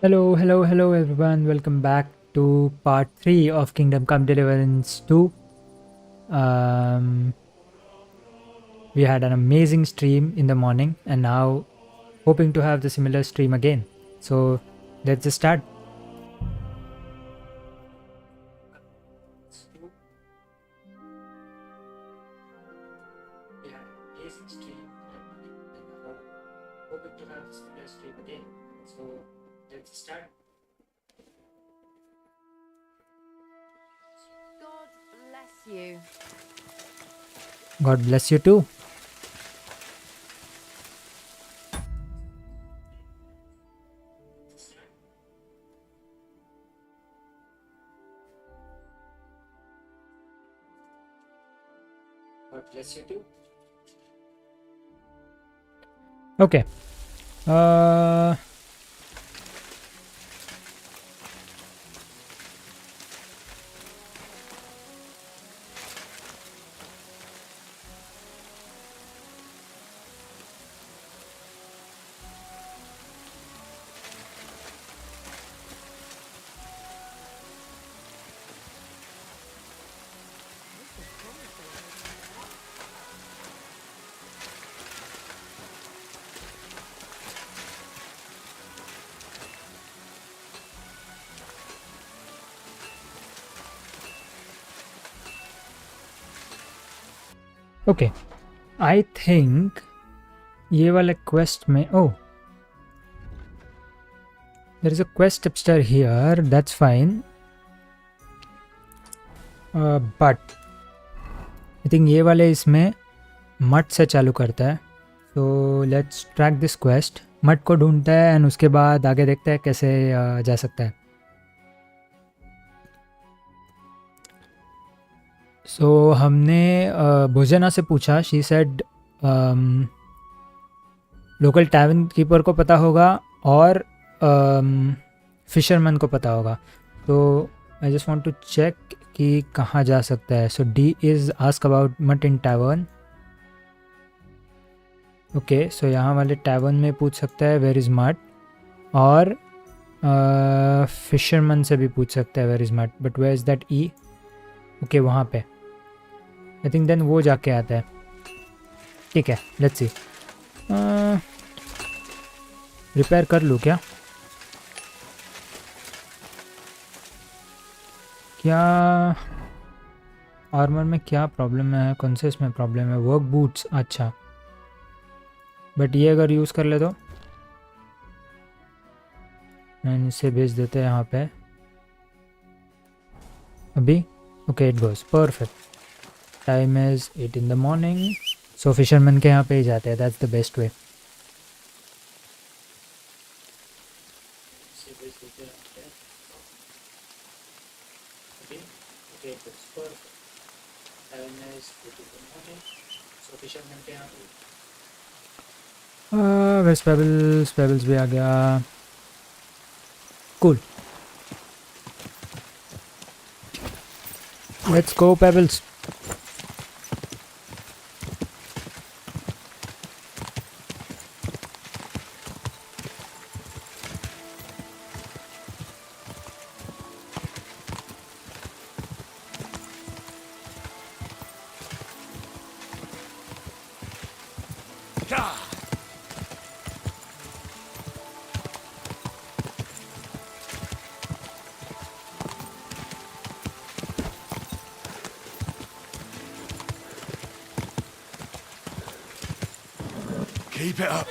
Hello everyone. Welcome back to part 3 of Kingdom Come Deliverance 2. We had an amazing stream in the morning and now hoping to have the similar stream again. So let's just start. We had an amazing stream and hoping to have the similar stream again. So let's just start. God bless you. God bless you too. God bless you too. Okay. Okay I think ये वाला quest में oh there is a quest upstairs here that's fine but I think ये वाले इसमें Mutt से चालू करता है. So let's track this quest. Mutt को ढूंढता है एंड उसके बाद आगे देखते हैं कैसे जा सकता है. सो हमने भोजना से पूछा. She said local tavern keeper को पता होगा और फिशरमैन को पता होगा. तो I just want to check कि कहाँ जा सकता है. So D is ask about Mutt in टैवन. Okay so यहाँ वाले टैवन में पूछ सकता है वेयर इज़ मट, और फिशरमैन से भी पूछ सकता है where is Mutt. But where is that E. Okay वहाँ पे आई थिंक देन वो जाके आता है. ठीक है लेट्स सी. रिपेयर कर लूँ क्या? क्या आर्मर में क्या प्रॉब्लम है? कौन से इसमें प्रॉब्लम है? Work boots. अच्छा बट ये अगर यूज़ कर ले तो मैं इसे भेज देते हैं यहाँ पे अभी. Okay it goes perfect. Time is 8 in the morning. So fisherman के यहाँ पे ही जाते हैं. That's the best way. West Pebbles भी आ गया. Cool. Let's go Pebbles. Keep it up.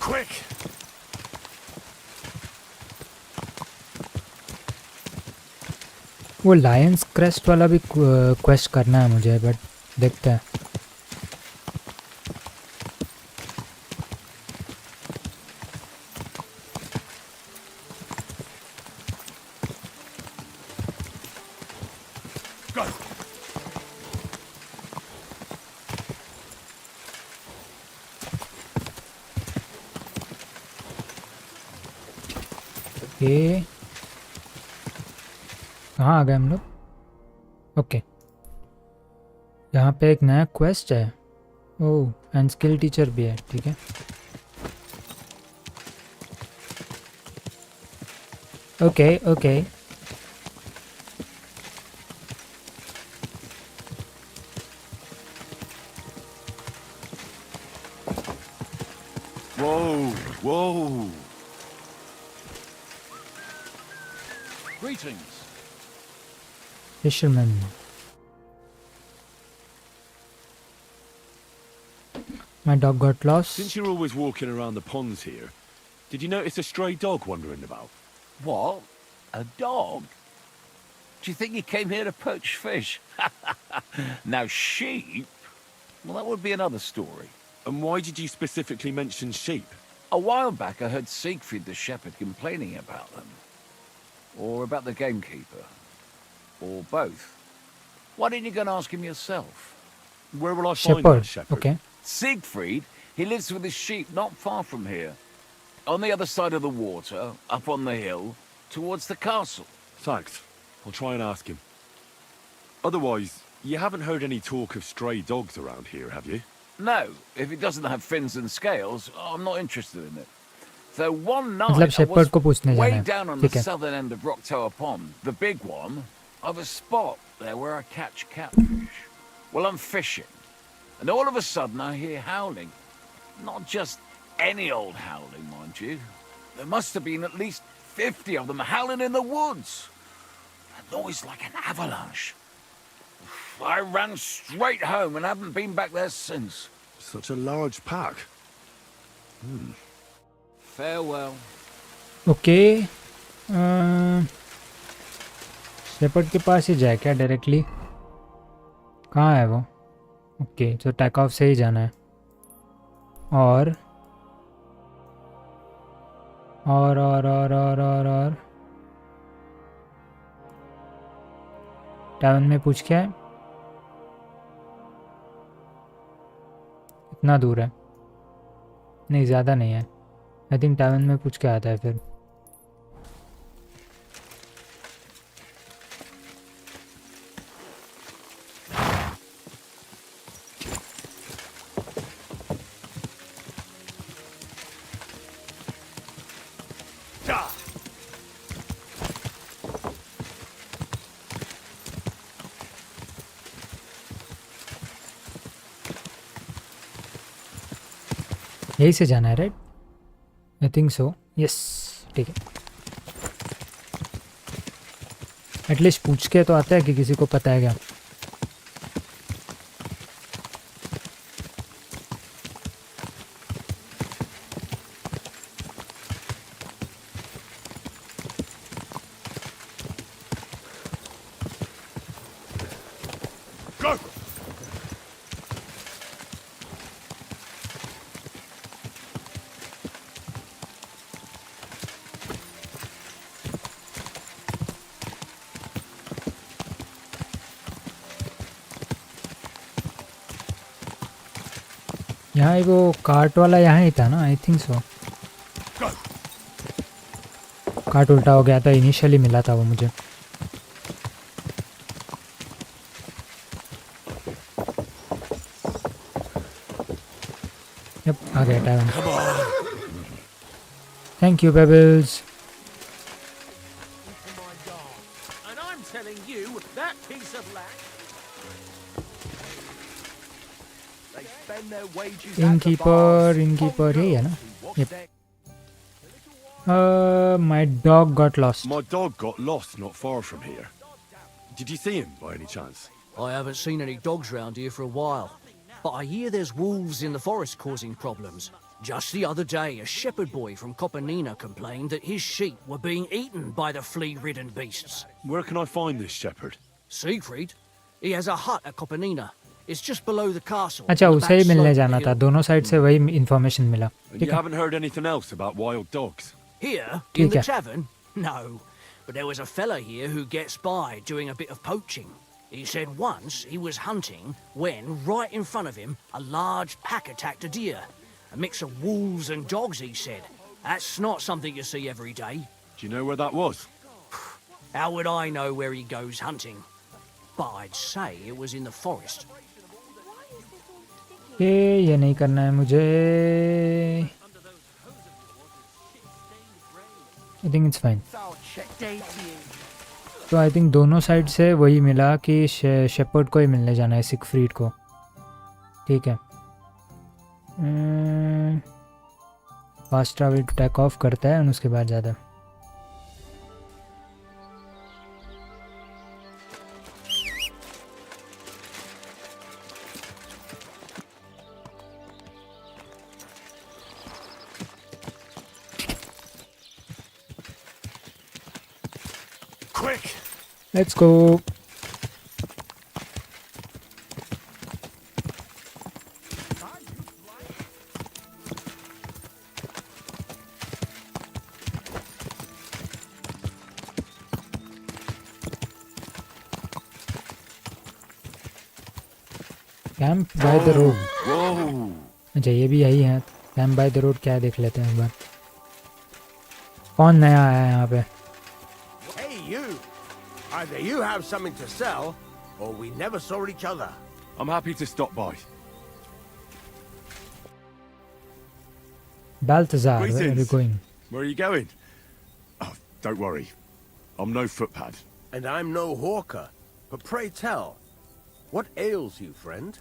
Quick. वो लायंस क्रेस्ट वाला भी क्वेस्ट करना है मुझे, बट देखते हैं. Go. ओके कहाँ आ गए हम लोग? ओके यहाँ पे एक नया क्वेस्ट है. ओह, एंड स्किल टीचर भी है, ठीक है। Okay okay. Whoa, whoa. Greetings. Fisherman. My dog got lost. Since you're always walking around the ponds here, did you notice a stray dog wandering about? What? A dog? Do you think he came here to poach fish? Now sheep? Well, that would be another story. And why did you specifically mention sheep? A while back I heard Siegfried the shepherd complaining about them. Or about the gamekeeper. Or both. Why didn't you go and ask him yourself? Where will I find that shepherd? Okay. Siegfried, he lives with his sheep not far from here. On the other side of the water, up on the hill, towards the castle. Thanks. I'll try and ask him. Otherwise, you haven't heard any talk of stray dogs around here, have you? No, if it doesn't have fins and scales, I'm not interested in it. Though one night मतलब I shepherd was को पूछने जाना way है, down on the ठीक है। southern end of Rock Tower Pond, the big one, I have a spot there where I catch catfish. Well, I'm fishing, and all of a sudden I hear howling. Not just any old howling, mind you. There must have been at least 50 of them howling in the woods. A noise like an avalanche. I ran straight home and haven't been back there since. Such a large pack. Farewell. Okay, shepherd के पास ही जाए क्या directly? कहाँ है वो? Okay, तो take off से ही जाना है। और टाउन में पूछ के आए। इतना दूर है? नहीं, ज़्यादा नहीं है। आई थिंक टाउन में पूछ के आता है फिर। यही से जाना है, राइट? आई थिंक सो, यस, ठीक है। एटलीस्ट पूछ के तो आता है कि किसी को पता है क्या। Go! यहाँ ही वो कार्ट वाला यहाँ ही था ना, आई थिंक सो। कार्ट उल्टा हो गया था, इनिशियली मिला था वो मुझे। यप, आ गया टाइम। थैंक यू बेबल्स। And I'm telling you, that piece of land. They spend their wages. Innkeeper यही है ना? Yup. My dog got lost. My dog got lost not far from here. Did you see him by any chance? I haven't seen any dogs round here for a while, but I hear there's wolves in the forest causing problems. Just the other day, a shepherd boy from Copenina complained that his sheep were being eaten by the flea-ridden beasts. Where can I find this shepherd? Siegfried, he has a hut at Copenina. It's just below the castle. अच्छा, on the उसे ही back मिलने slope of जाना the था, hill. दोनों side से वही information मिला। And ठीक you है, haven't heard anything else about wild dogs? Here, ठीक in the है। tavern? No. But there was a fella here who gets by doing a bit of poaching. He said once he was hunting when, right in front of him, a large pack attacked a deer. A mix of wolves and dogs, he said. That's not something you see every day. Do you know where that was? How would I know where he goes hunting? But I'd say it was in the forest. Why is this all sticky ये नहीं करना है मुझे. I think it's fine. तो I think दोनों side से वही मिला कि शेपर्ड को ही मिलने जाना है, सिगफ्रीड को. ठीक है. फास्ट ट्रैवल टेक ऑफ करता है और उसके बाद ज़्यादा. Quick! Let's go. Camp by the road. Whoa! अच्छा ये भी यही है. कैंप बाय द रोड क्या है देख लेते हैं एक बार. कौन नया आया है यहाँ पे? Hey, you! Either you have something to sell, or we never saw each other. I'm happy to stop by. Balthazar, where are you Greetings. going? Where are you going? Oh, don't worry. I'm no footpad. And I'm no hawker. But pray tell, what ails you, friend?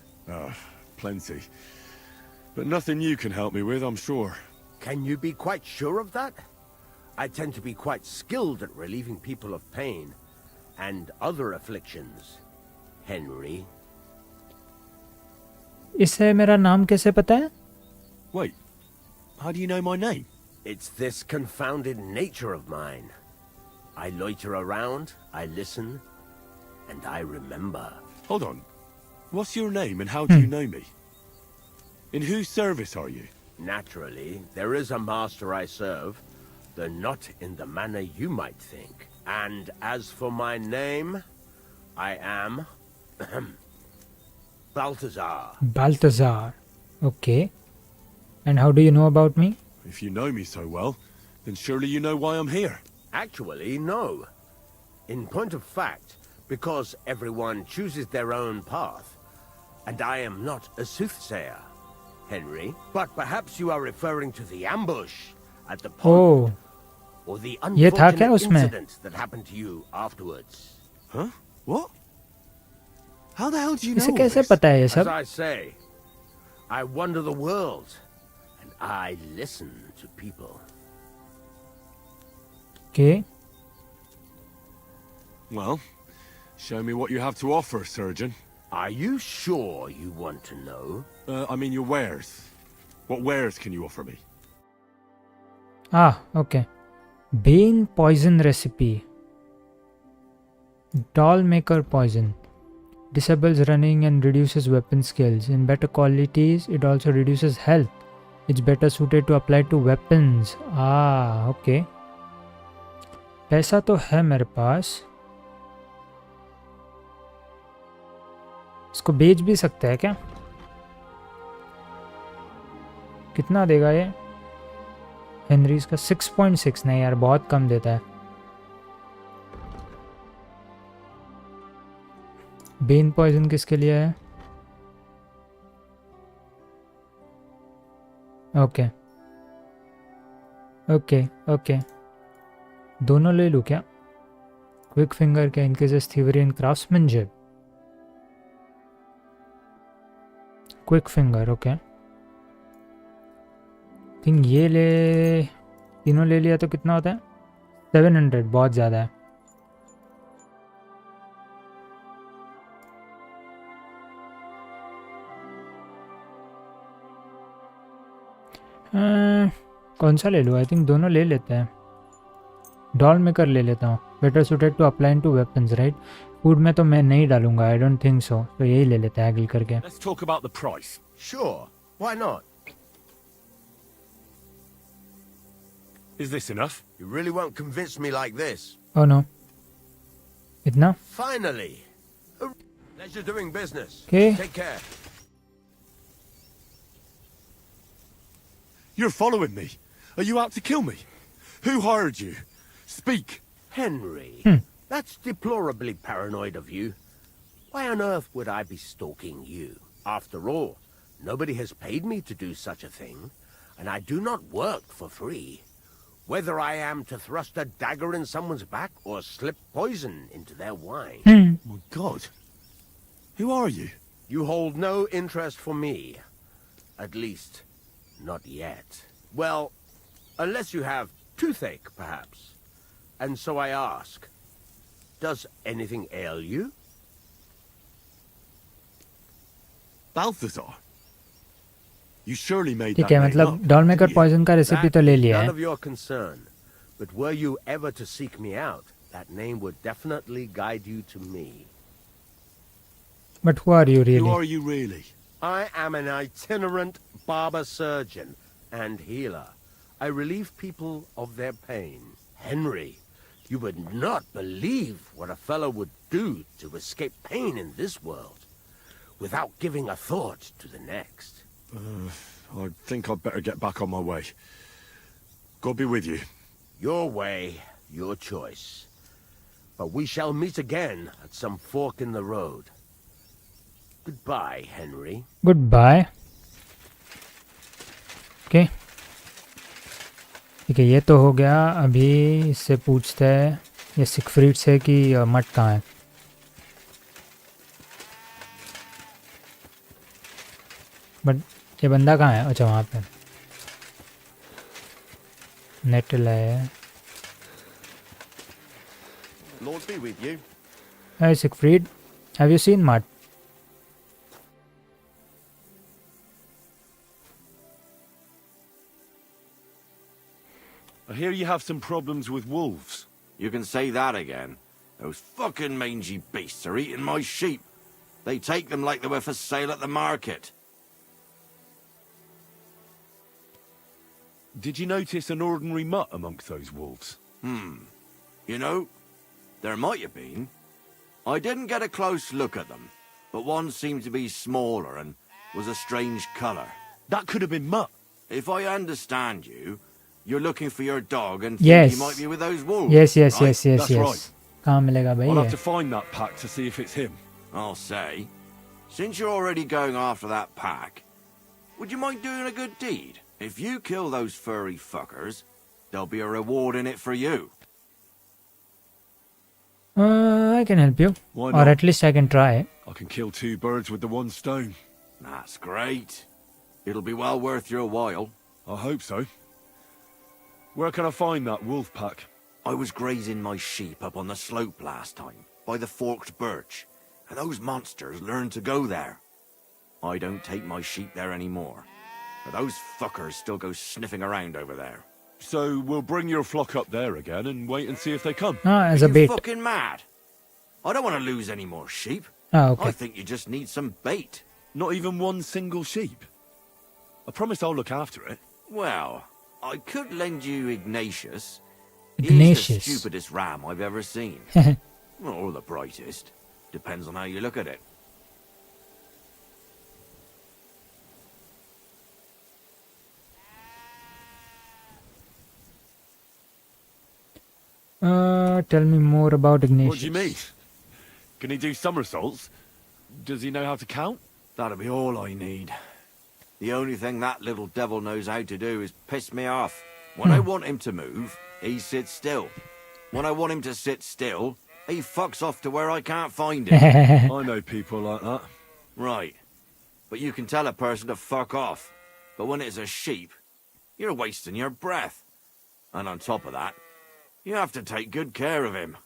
Plenty. But nothing you can help me with, I'm sure. Can you be quite sure of that? I tend to be quite skilled at relieving people of pain and other afflictions. Henry. इसे मेरा नाम कैसे पता है? Wait, how do you know my name? It's this confounded nature of mine. I loiter around, I listen, and I remember. Hold on. What's your name and how do you know me? In whose service are you? Naturally, there is a master I serve, though not in the manner you might think. And as for my name, I am Balthazar. Balthazar. Okay. And how do you know about me? If you know me so well, then surely you know why I'm here. Actually, no. In point of fact, because everyone chooses their own path, and I am not a soothsayer, Henry. But perhaps you are referring to the ambush at the pond, Oh, or the ये था क्या unfortunate उसमें? incident that happened to you afterwards. Huh? What? How the hell do you know इसे all कैसे this? पता है ये As सब? I say, I wander the world, and I listen to people. Okay. Well, show me what you have to offer, surgeon. Are you sure you want to know? I mean your wares. What wares can you offer me? Ah, okay. Bane poison recipe. Doll maker poison. Disables running and reduces weapon skills. In better qualities, it also reduces health. It's better suited to apply to weapons. Ah, okay. पैसा तो है मेरे पास. इसको बेच भी सकते हैं क्या? कितना देगा ये? हेनरीज का 6.6. नहीं यार, बहुत कम देता है. बेन पॉइजन किसके लिए है? ओके ओके ओके, दोनों ले लूँ क्या? क्विक फिंगर के increases thievery and craftsmanship. Quick finger okay. Think ये ले, तीनों ले लिया तो कितना होता है? 700. बहुत ज़्यादा है. कौन सा ले लूँ? आई थिंक दोनों ले लेते हैं. डॉल मेकर ले लेता हूँ. Better suited to apply to weapons right. Food में तो मैं नहीं डालूंगा, आई डोंट थिंक सो. तो यही ले लेते हैं एग्ल करके. Let's talk about the price. Sure, why not? Is this enough? You really won't convince me like this. Oh no, इतना? Finally! Pleasure doing business. Okay. Take care. You're following me. Are you out to kill me? Who hired you? Speak. Henry, that's deplorably paranoid of you. Why on earth would I be stalking you? After all, Nobody has paid me to do such a thing, and I do not work for free. Whether I am to thrust a dagger in someone's back or slip poison into their wine. My God. Who are you? You hold no interest for me. At least, not yet. Well, unless you have toothache, perhaps. And so I ask, does anything ail you? Balthazar? You surely made ठीक that है name मतलब up, डॉलमेकर didn't you? Poison का recipe तो ले लिया None है. of your concern. But were you ever to seek me out, that name would definitely guide you to me. But who are you Who really? are you really? I am an itinerant barber surgeon and healer. I relieve people of their pain. Henry, you would not believe what a fellow would do to escape pain in this world without giving a thought to the next. I think I'd better get back on my way. God be with you. Your way, your choice. But we shall meet again at some fork in the road. Goodbye, Henry. Goodbye. Okay. ठीक है ये तो हो गया. अभी इससे पूछते हैं ये सिगफ्रीड से कि मट कहाँ है. बट ये बंदा कहाँ है? अच्छा वहाँ पे. नेटल है. Lord be with you. Hey Siegfried, have you seen Mutt? I hear you have some problems with wolves. You can say that again. Those fucking mangy beasts are eating my sheep. They take them like they were for sale at the market. Did you notice an ordinary mutt amongst those wolves? You know, there might have been. I didn't get a close look at them, but one seemed to be smaller and was a strange colour. That could have been mutt. If I understand you, you're looking for your dog and think Yes. he might be with those wolves. Yes, yes, right? yes, yes, That's yes. right. कहाँ मिलेगा भाई I'll have ये? to find that pack to see if it's him. I'll say, since you're already going after that pack, would you mind doing a good deed? If you kill those furry fuckers, there'll be a reward in it for you. I can help you. Why Or not? at least I can try. I can kill two birds with the one stone. That's great. It'll be well worth your while. I hope so. Where can I find that wolf pack? I was grazing my sheep up on the slope last time, by the forked birch, and those monsters learned to go there. I don't take my sheep there anymore, but those fuckers still go sniffing around over there. So we'll bring your flock up there again and wait and see if they come. As Are a you bait. fucking mad? I don't want to lose any more sheep. Okay. I think you just need some bait. Not even one single sheep. I promise I'll look after it. Well, I could lend you Ignatius. Ignatius. He's the stupidest ram I've ever seen. Or the brightest. Depends on how you look at it. Tell me more about Ignatius. What do you mean? Can he do somersaults? Does he know how to count? That'll be all I need. The only thing that little devil knows how to do is piss me off. When I want him to move, he sits still. When I want him to sit still, he fucks off to where I can't find him. I know people like that. Right. But you can tell a person to fuck off. But when it's a sheep, you're wasting your breath. And on top of that, you have to take good care of him.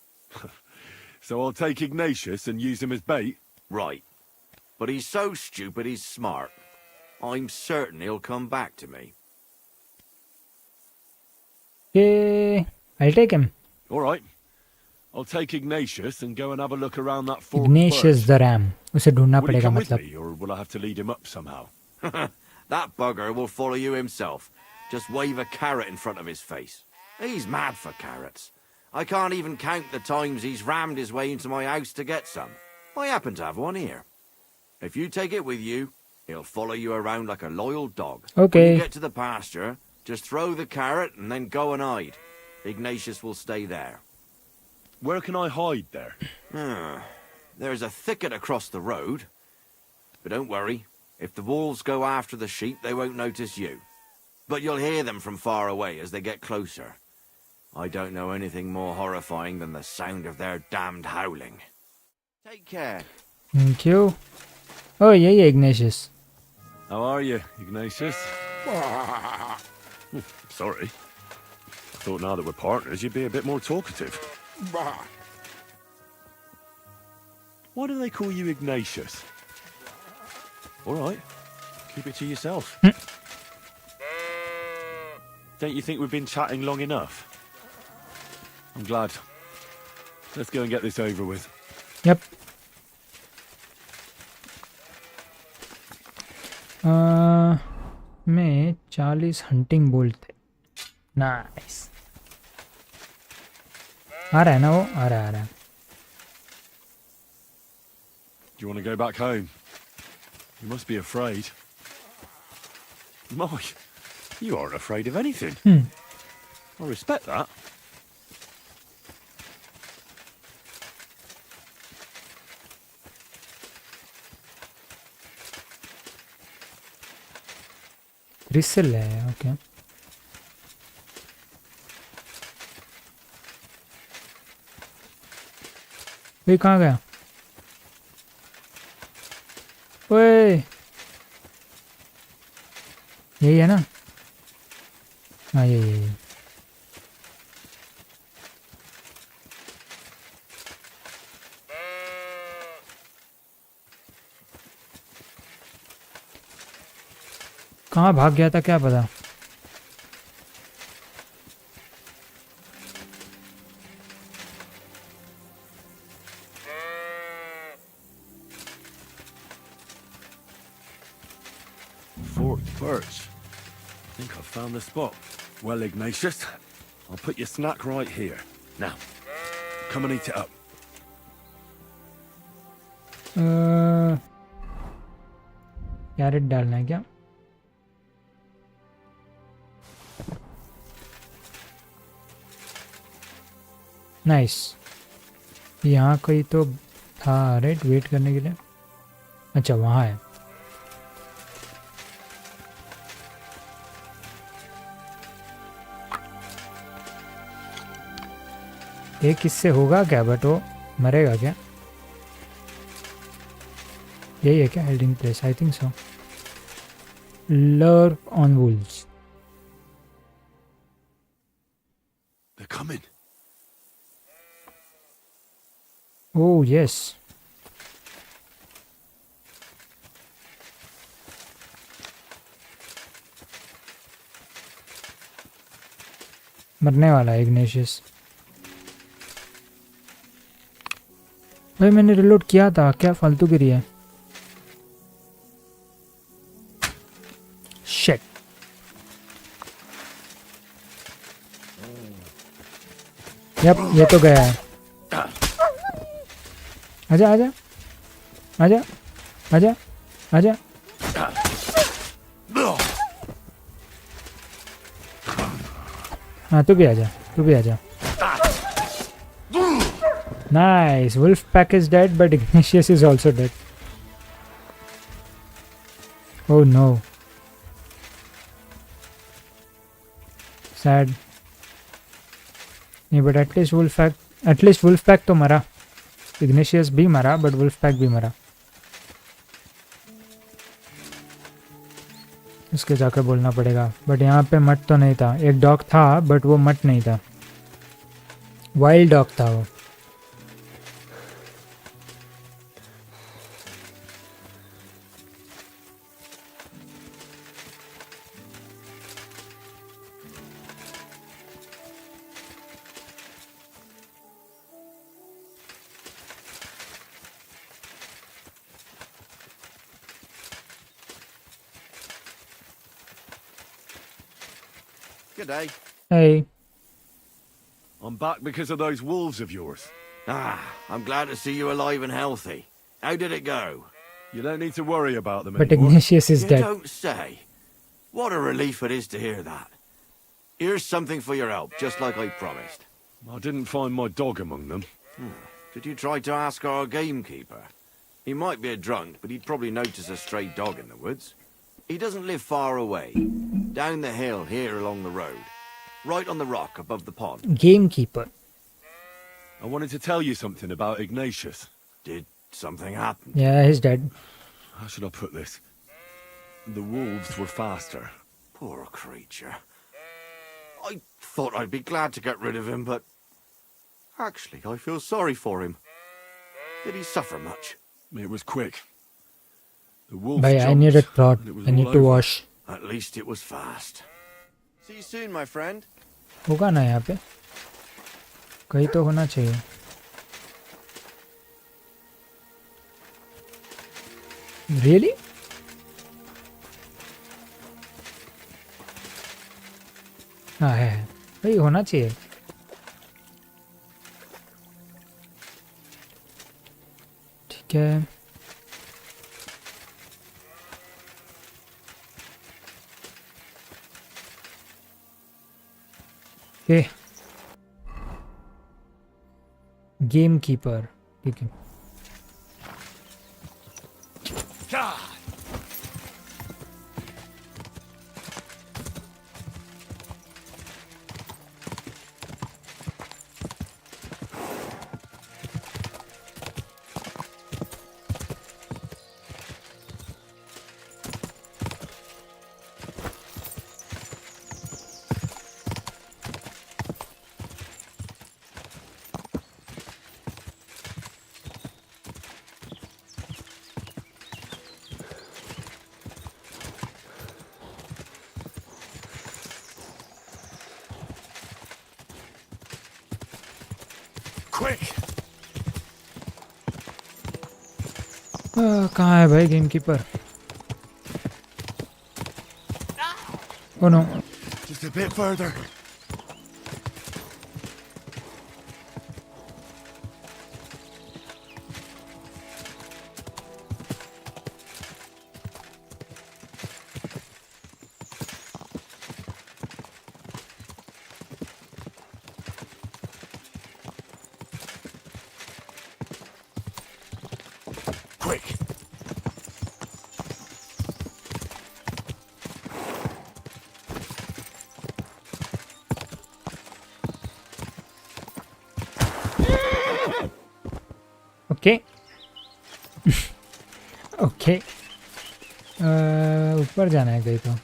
So I'll take Ignatius and use him as bait. Right. But he's so stupid he's smart. I'm certain he'll come back to me. Okay, I'll take him. All right. I'll take Ignatius and go and have a look around that forked Ignatius birch. the Ram. उसे ढूंढना Will he पड़ेगा come with मतलब. me, or will I have to lead him up somehow? That bugger will follow you himself. Just wave a carrot in front of his face. He's mad for carrots. I can't even count the times he's rammed his way into my house to get some. I happen to have one here. If you take it with you, he'll follow you around like a loyal dog. Okay. When you get to the pasture, just throw the carrot and then go and hide. Ignatius will stay there. Where can I hide there? There's a thicket across the road. But don't worry, If the wolves go after the sheep, they won't notice you. But you'll hear them from far away as they get closer. I don't know anything more horrifying than the sound of their damned howling. Take care. Thank you. Oh, यही है Ignatius. How are you, Ignatius? Sorry. I thought now that we're partners, you'd be a bit more talkative. Why do they call you Ignatius? All right. Keep it to yourself. Don't you think we've been chatting long enough? I'm glad. Let's go and get this over with. Yep. में 40 hunting bolt थे. Nice. आ रहा है ना वो? आ रहा है. Do you want to go back home? You must be afraid. My, you aren't afraid of anything. I respect that. Gristle है, okay. ये कहाँ गया? ओए, यही है ना? हाँ यही. कहाँ भाग गया था क्या पता. Forked birch. I think I've found the spot. Well, Ignatius, I'll put your snack right here. Now, come and eat it up. Carrot डालना है क्या? नाइस. यहाँ कोई तो था राइट वेट करने के लिए. अच्छा वहाँ है. एक किससे होगा क्या? बट वो मरेगा क्या? यही है क्या holding place? I think so. लर्प on wolves. They're coming. Oh yes. मरने वाला है इग्नेशियस. भाई मैंने रिलोड किया था, क्या फालतू गिरी है. शिट. यप ये तो गया है. आजा आजा आजा आजा आजा. हाँ तू भी आजा, तू भी आजा. Nice. Wolf pack is dead, but Ignatius is also dead. Oh no. Sad. नहीं but at least Wolf pack तो मरा. Ignatius भी मरा, but Wolf pack भी मरा. उसके जाकर बोलना पड़ेगा. बट यहाँ पे मट तो नहीं था. एक डॉग था बट वो मट नहीं था. वाइल्ड डॉग था वो. G'day. Hey. I'm back because of those wolves of yours. Ah, I'm glad to see you alive and healthy. How did it go? You don't need to worry about them But anymore. Ignatius is You dead. don't say. What a relief it is to hear that. Here's something for your help, just like I promised. I didn't find my dog among them. Did you try to ask our gamekeeper? He might be a drunk, but he'd probably notice a stray dog in the woods. He doesn't live far away. Down the hill here along the road. Right on the rock above the pond. Gamekeeper. I wanted to tell you something about Ignatius. Did something happen? Yeah, he's dead. How should I put this? The wolves were faster. Poor creature. I thought I'd be glad to get rid of him, but... Actually, I feel sorry for him. Did he suffer much? It was quick. The wolves Bhai, I jumped, need a plot. and it was I all need to over. wash. At least it was fast. See you soon, my friend. होगा ना यहाँ पे कहीं तो होना चाहिए Really? हाँ है भाई होना चाहिए ठीक है ए गेम कीपर ठीक है Quick! कहाँ है भाई game keeper oh no Just a bit further. Quick! Okay okay ऊपर जाना है कहीं तो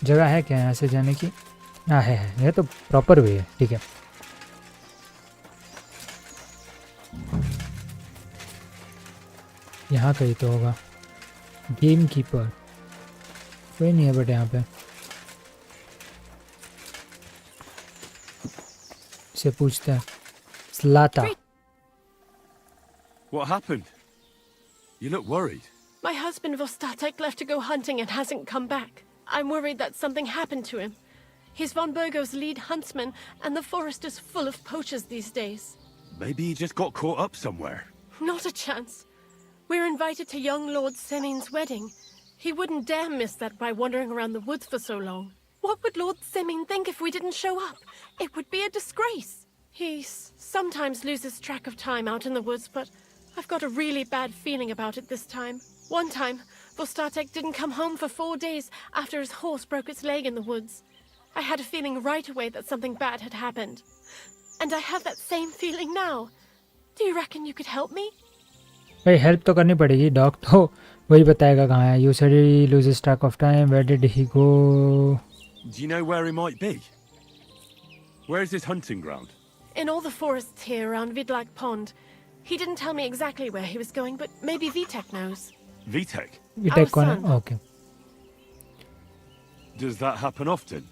जगह है क्या यहाँ से जाने की हाँ है ये तो प्रॉपर वे है ठीक है यहाँ कहीं तो होगा गेम कीपर कोई नहीं है बट यहाँ पे से पूछते हैं स्लाता What happened? You look worried. My husband Vostatek left to go hunting and hasn't come back. I'm worried that something happened to him. He's Von Burgo's lead huntsman, and the forest is full of poachers these days. Maybe he just got caught up somewhere. Not a chance. We're invited to young Lord Semin's wedding. He wouldn't dare miss that by wandering around the woods for so long. What would Lord Semin think if we didn't show up? It would be a disgrace. He sometimes loses track of time out in the woods, but I've got a really bad feeling about it this time. One time, Vostatek didn't come home for 4 days after his horse broke its leg in the woods. I had a feeling right away that something bad had happened. And I have that same feeling now. Do you reckon you could help me? भाई help तो करनी पड़ेगी dog तो वही बताएगा कहाँ है you said he loses track of time where did he go Do you know where he might be? Where's his hunting ground? In all the forests here around Vidlag Pond. He didn't tell me exactly where he was going, but maybe Vitek knows. Vitek? विटेक कौन है son. Okay Does that happen often?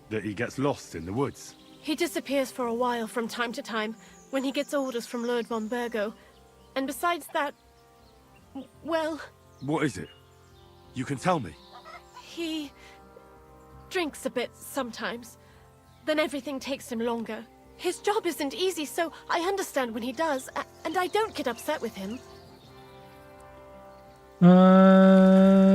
That he gets lost in the woods? He disappears for a while from time to time when he gets orders from Lord von Burgo. And besides that, well, What is it? You can tell me. he drinks a bit sometimes. Then everything takes him longer. His job isn't easy, so I understand when he does, and I don't get upset with him.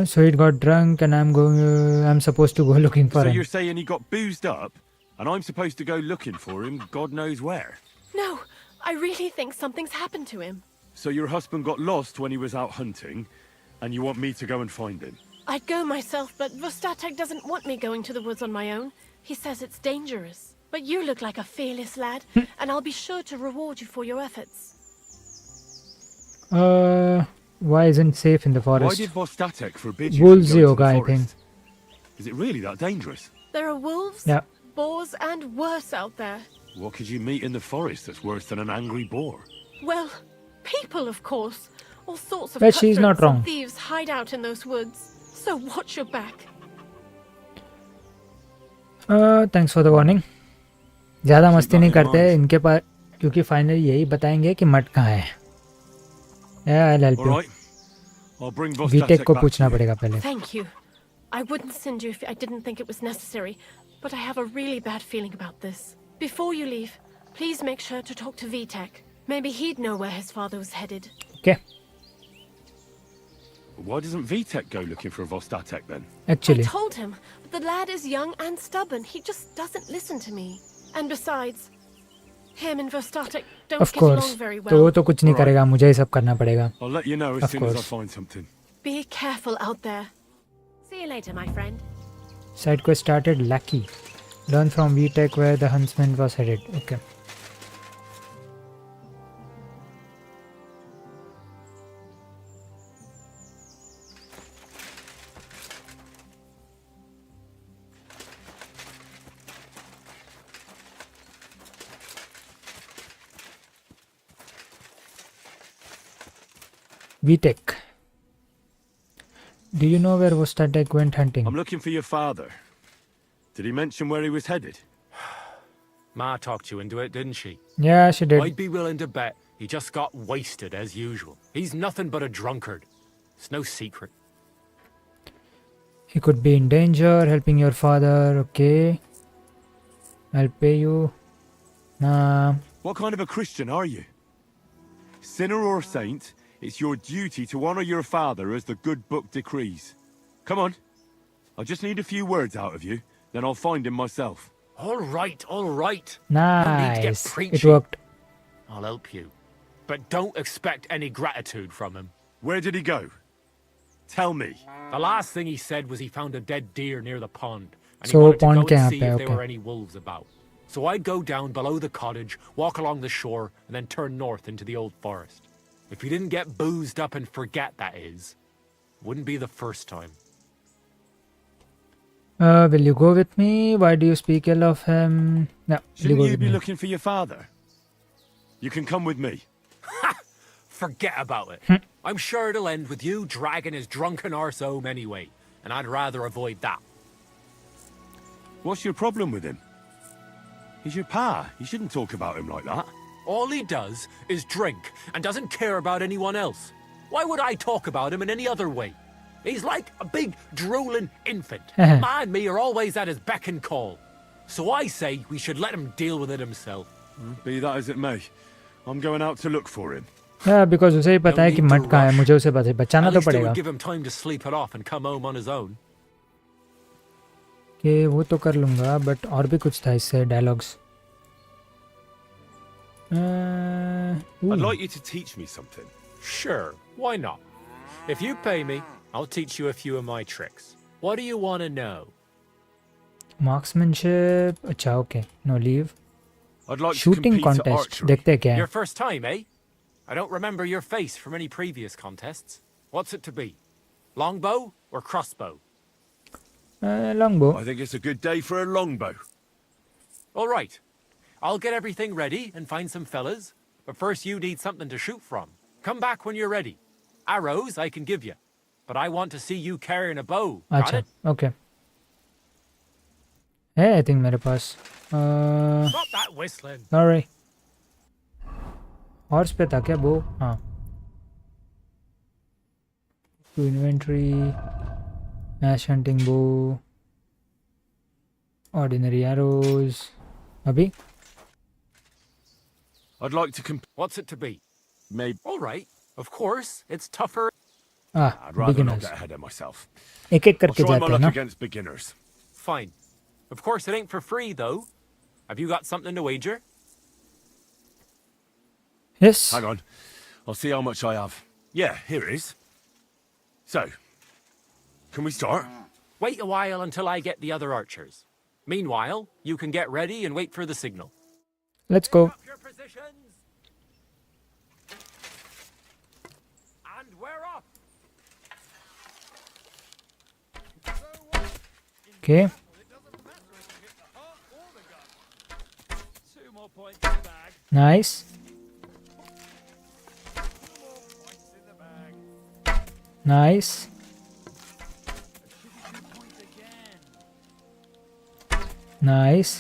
So he got drunk and I'm supposed to go looking for So him. you're saying he got boozed up, and I'm supposed to go looking for him God knows where? No, I really think something's happened to him. So your husband got lost when he was out hunting, and you want me to go and find him? I'd go myself, but Vostatek doesn't want me going to the woods on my own. He says it's dangerous. But you look like a fearless lad, and I'll be sure to reward you for your efforts. Why isn't safe in the Why forest? did Vostatek forbid you Wolves from going to yoga, the I think. forest? Is it really that dangerous? There are wolves, Yeah. boars, and worse out there. What could you meet in the forest that's worse than an angry boar? Well, people, of course. All sorts of But she's not cutthroats wrong. and thieves hide out in those woods. So watch your back. Thanks for the warning. ज़्यादा मस्ती नहीं करते इनके पास, क्योंकि finally यही बताएंगे कि मट कहाँ है. I'll help All you. right. I'll bring VTech Vostatek को back पूछना to you. पड़ेगा पहले. Thank you. I wouldn't send you if I didn't think it was necessary, but I have a really bad feeling about this. Before you leave, please make sure to talk to VTech. Maybe he'd know where his father was headed. Okay. Why doesn't VTech go looking for Vostatek then? Actually. I told him, but the lad is young and stubborn. He just doesn't listen to me. And besides, him and Vostatek don't Of get course. along very तो वो well. तो कुछ नहीं करेगा, मुझे ही सब करना पड़ेगा. I'll let you know as Of soon as I course. find something. Be careful out there. See you later, my friend. Side quest started. Lucky. Learn from VTech where the huntsman was headed. Okay. VTech. Do you know where Vostatek went hunting? I'm looking for your father. Did he mention where he was headed? Ma talked you into it, didn't she? Yeah, she did. I'd be willing to bet he just got wasted as usual. He's nothing but a drunkard. It's no secret. He could be in danger, helping your father. Okay. I'll pay you. Nah. What kind of a Christian are you? Sinner or saint, it's your duty to honor your father as the good book decrees. Come on. I just need a few words out of you, then I'll find him myself. All right, all right. No need to get Nice. It preachy. worked. I'll help you. But don't expect any gratitude from him. Where did he go? Tell me. The last thing he said was he found a dead deer near the pond. And So he wanted to pond go ke and yahan see pe, if there okay. were any wolves about. So I'd go down below the cottage, walk along the shore, and then turn north into the old forest. If he didn't get boozed up and forget, that is. Wouldn't be the first time. Will you go with me? Why do you speak ill of him? No, will you Shouldn't go you with be me? looking for your father? You can come with me. Forget about it. I'm sure it'll end with you dragging his drunken arse home anyway, and I'd rather avoid that. What's your problem with him? He's your pa. You shouldn't talk about him like that. All he does is drink and doesn't care about anyone else. Why would I talk about him in any other way? He's like a big drooling infant. Ma and me are always at his beck and call. So I say we should let him deal with it himself. Be that as it may, I'm going out to look for him. Yeah, because उसे ही पता है कि need to मट कहाँ है, rush. मुझे उसे बचाना At तो least it पड़ेगा. would give him time to sleep it off and come home on his own. कि वो तो कर लूँगा, but और भी कुछ था इससे dialogues. I'd like you to teach me something. Sure, why not? If you pay me, I'll teach you a few of my tricks. What do you want to know? Marksmanship. अच्छा, okay. No, leave. I'd like to Shooting compete at contest. archery. देखते हैं क्या है. Your first time, eh? I don't remember your face from any previous contests. What's it to be? Longbow or crossbow? Longbow. I think it's a good day for a longbow. All right. I'll get everything ready and find some fellas. But first you need something to shoot from. Come back when you're ready. Arrows I can give you. But I want to see you carrying a bow. Got अच्छा, it? okay. है I think मेरे पास Stop that whistling. Sorry horse पे था क्या वो हाँ to inventory ash hunting बो ordinary arrows अभी I'd like to What's it to be? maybe. All right. Of course, it's tougher. I'd rather not beginners get ahead of myself. एक एक I'll करके try my जाते हैं luck ना against beginners. Fine. Of course, it ain't for free, though. Have you got something to wager? Yes Hang on. I'll see how much I have. Yeah, here it is. So, can we start? Wait a while until I get the other archers. Meanwhile, you can get ready and wait for the signal. Let's go Up your positions. And we're off. Okay nice nice nice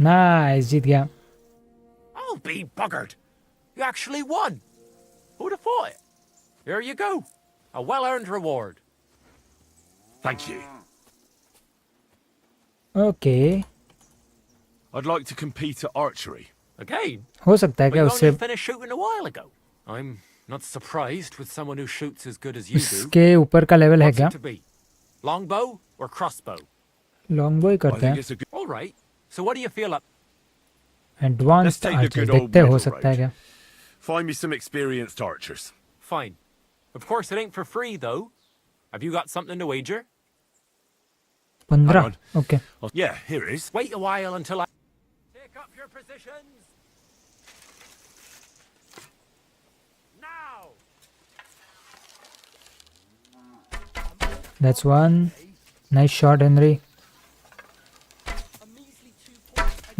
nice जीत गया I'll be buggered. You actually won. Who'd have thought it? Here you go. A well-earned reward. Thank you. Okay I'd like to compete at archery. Again? हो सकता है We क्या उससे only finished shooting a while ago. I'm not surprised with someone who shoots as good as you do. उसके ऊपर का level है What's क्या it to be? Longbow or crossbow? Long boy I करते think हैं it's a good. All right. So what do you feel up? Advance Let's take the archers good old देखते हैं हो middle सकता है road. क्या Find me some experienced archers. Fine. Of course, it ain't for free, though. Have you got something to wager? 15 on. Okay Yeah, here it is. Wait a while until I... Take up your positions. Now! That's one nice shot Henry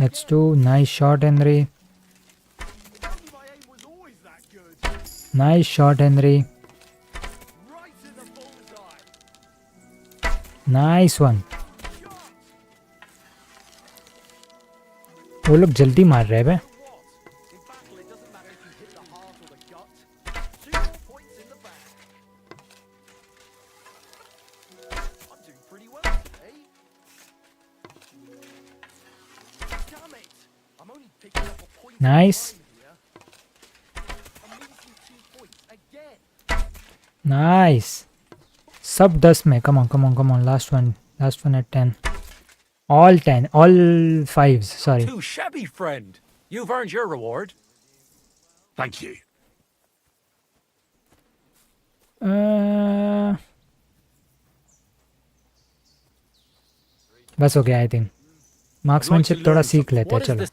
that's two nice shot Henry nice shot Henry nice one वो लोग जल्दी मार रहे हैं बे nice nice सब 10 में come on last one at 10 all 10 all 5 sorry Too shabby, friend. You've earned your reward. Thank you. बस हो गया आई थिंक मार्क्समैनशिप थोड़ा सीख लेते हैं What is चलो this?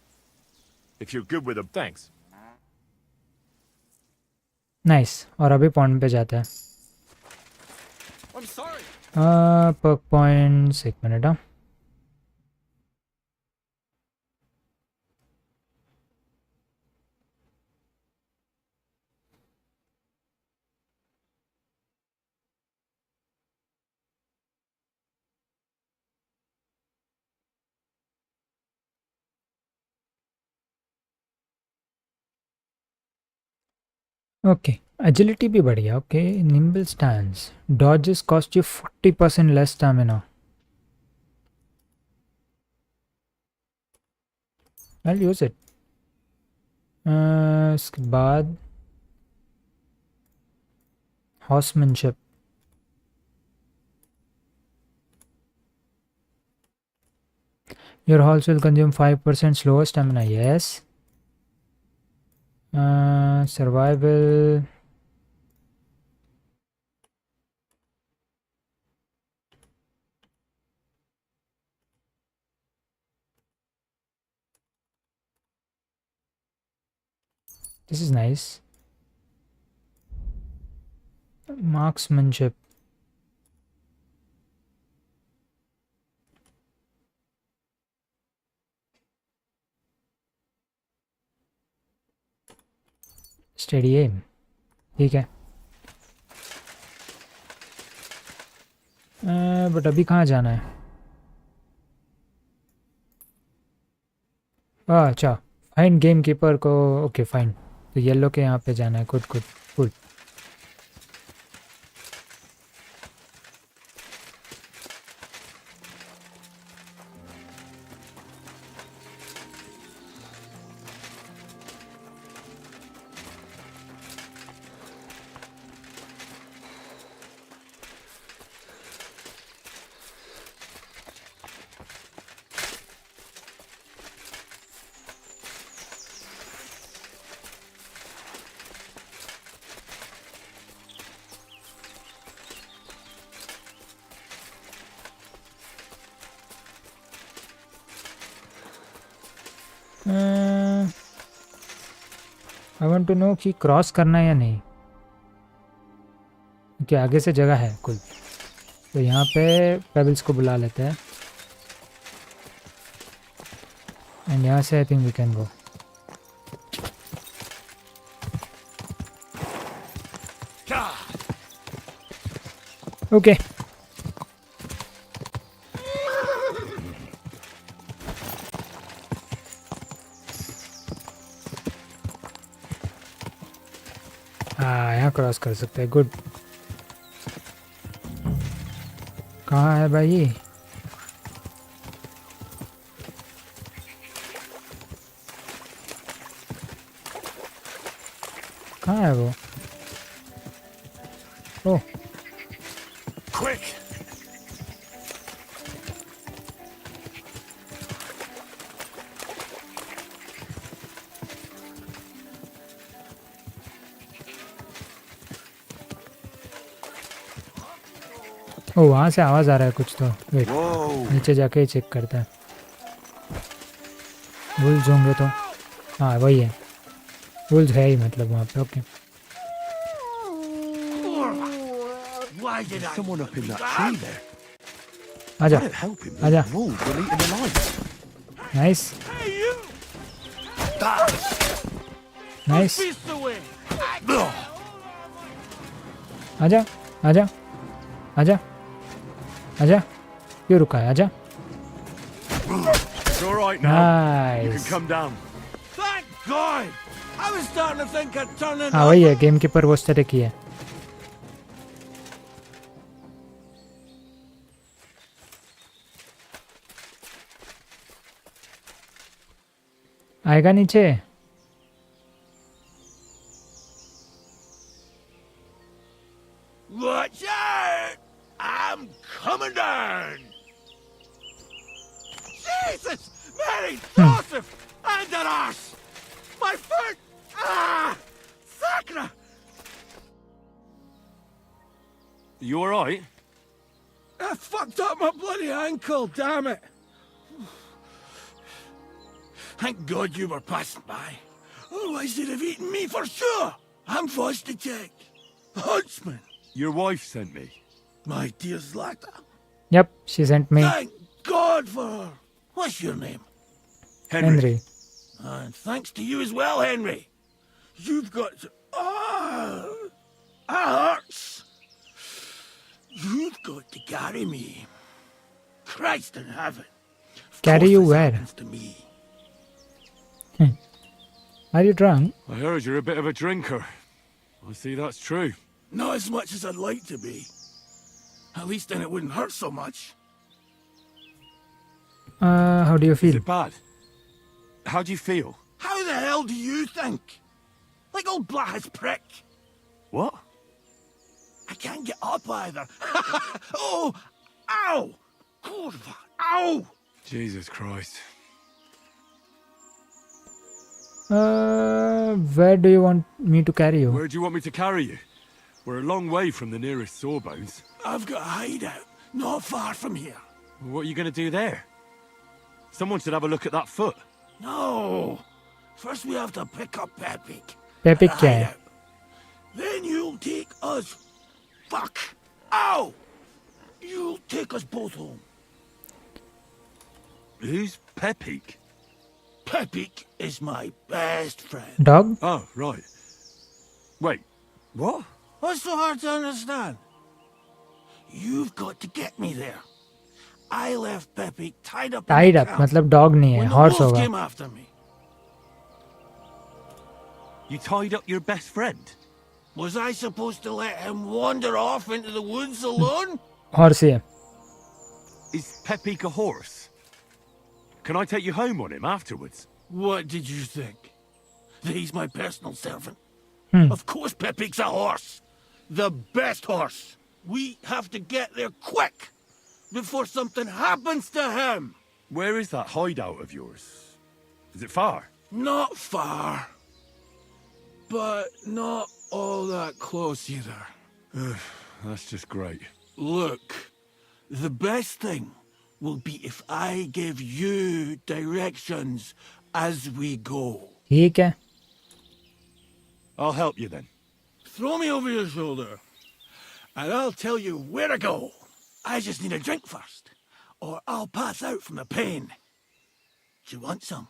If you're good with them. Thanks. Nice और अभी पॉइंट पे जाता है I'm sorry. पर्क पॉइंट्स एक मिनट हाँ ओके एजिलिटी भी बढ़िया okay nimble stands dodges cost you 40% less stamina I use it इसके बाद horsemanship your horse will consume 5% slower stamina yes survival this is nice marksmanship steady aim ठीक है but अभी कहाँ जाना है? अच्छा, फाइन गेम कीपर को। ओके फाइन, तो येलो के यहाँ पे जाना है। Good good good. I want to know कि क्रॉस करना है या नहीं, क्योंकि आगे से जगह है कुल। तो यहाँ पे पेबल्स को बुला लेते हैं एंड यहाँ से I think we can go. Okay हाँ, यहाँ क्रॉस कर सकते हैं। गुड। कहाँ है भाई? कहाँ है वो? ओह Quick! ओ, वहाँ से आवाज़ आ रहा है कुछ। तो वेट, Whoa! नीचे जाके ही चेक करता है। वुल्व्स होंगे तो। हाँ वही है, वुल्व्स है ही मतलब वहाँ पे। Okay Why did I? Someone up in that tree there. आजा That'd help him. आजा। The wolves will eat him alive. Nice nice. आजा आजा आजा आजा। क्यों रुका है? आजा। It's all right now. You can nice. come down. Thank God! I was starting to think I'd turn in. हाँ वही है, गेम कीपर वो तरह की है। आएगा नीचे? Watch out! I'm coming down! Jesus! Mary Joseph! And an arse! My foot! Ah! Sacra! You all right? I fucked up my bloody ankle, damn it! Thank God you were passing by. Otherwise they'd have eaten me for sure! I'm forced to check. Huntsman! Your wife sent me. My dear Zlata. Yep, she sent me. Thank God for her. What's your name? Henry. And thanks to you as well, Henry. You've got to... Oh, that hurts. You've got to carry me. Christ in heaven. Of Carry course you this where? happens to me. Are you drunk? I heard you're a bit of a drinker. I see that's true. Not as much as I'd like to be. At least then it wouldn't hurt so much. How do you Is feel? it bad? How do you feel? How the hell do you think? Like old Black's prick. What? I can't get up either. Oh! Ow! Kurva! Ow! Jesus Christ. Where do you want me to carry you? Where do you want me to carry you? We're a long way from the nearest sawbones. I've got a hideout, not far from here. What are you going to do there? Someone should have a look at that foot. No! First we have to pick up Pepik. Pepik at the क्या है? hideout. Then you'll take us... Fuck! Ow! You'll take us both home. Who's Pepik? Pepik is my best friend. Dog? Oh, right. Wait, what? What's so hard to understand? You've got to get me there. I left Pepe tied up. Tied up मतलब dog नहीं है, when the horse wolves होगा. came after me. You tied up your best friend? Was I supposed to let him wander off into the woods alone? Horse ही है. Is Pepe a horse? Can I take you home on him afterwards? What did you think? That he's my personal servant? Of course Pepe's a horse. The best horse. We have to get there quick before something happens to him. Where is that hideout of yours? Is it far? Not far. But not all that close either. That's just great. Look, the best thing will be if I give you directions as we go. ठीक है. I'll help you then. Throw me over your shoulder, and I'll tell you where to go. I just need a drink first, or I'll pass out from the pain. Do you want some?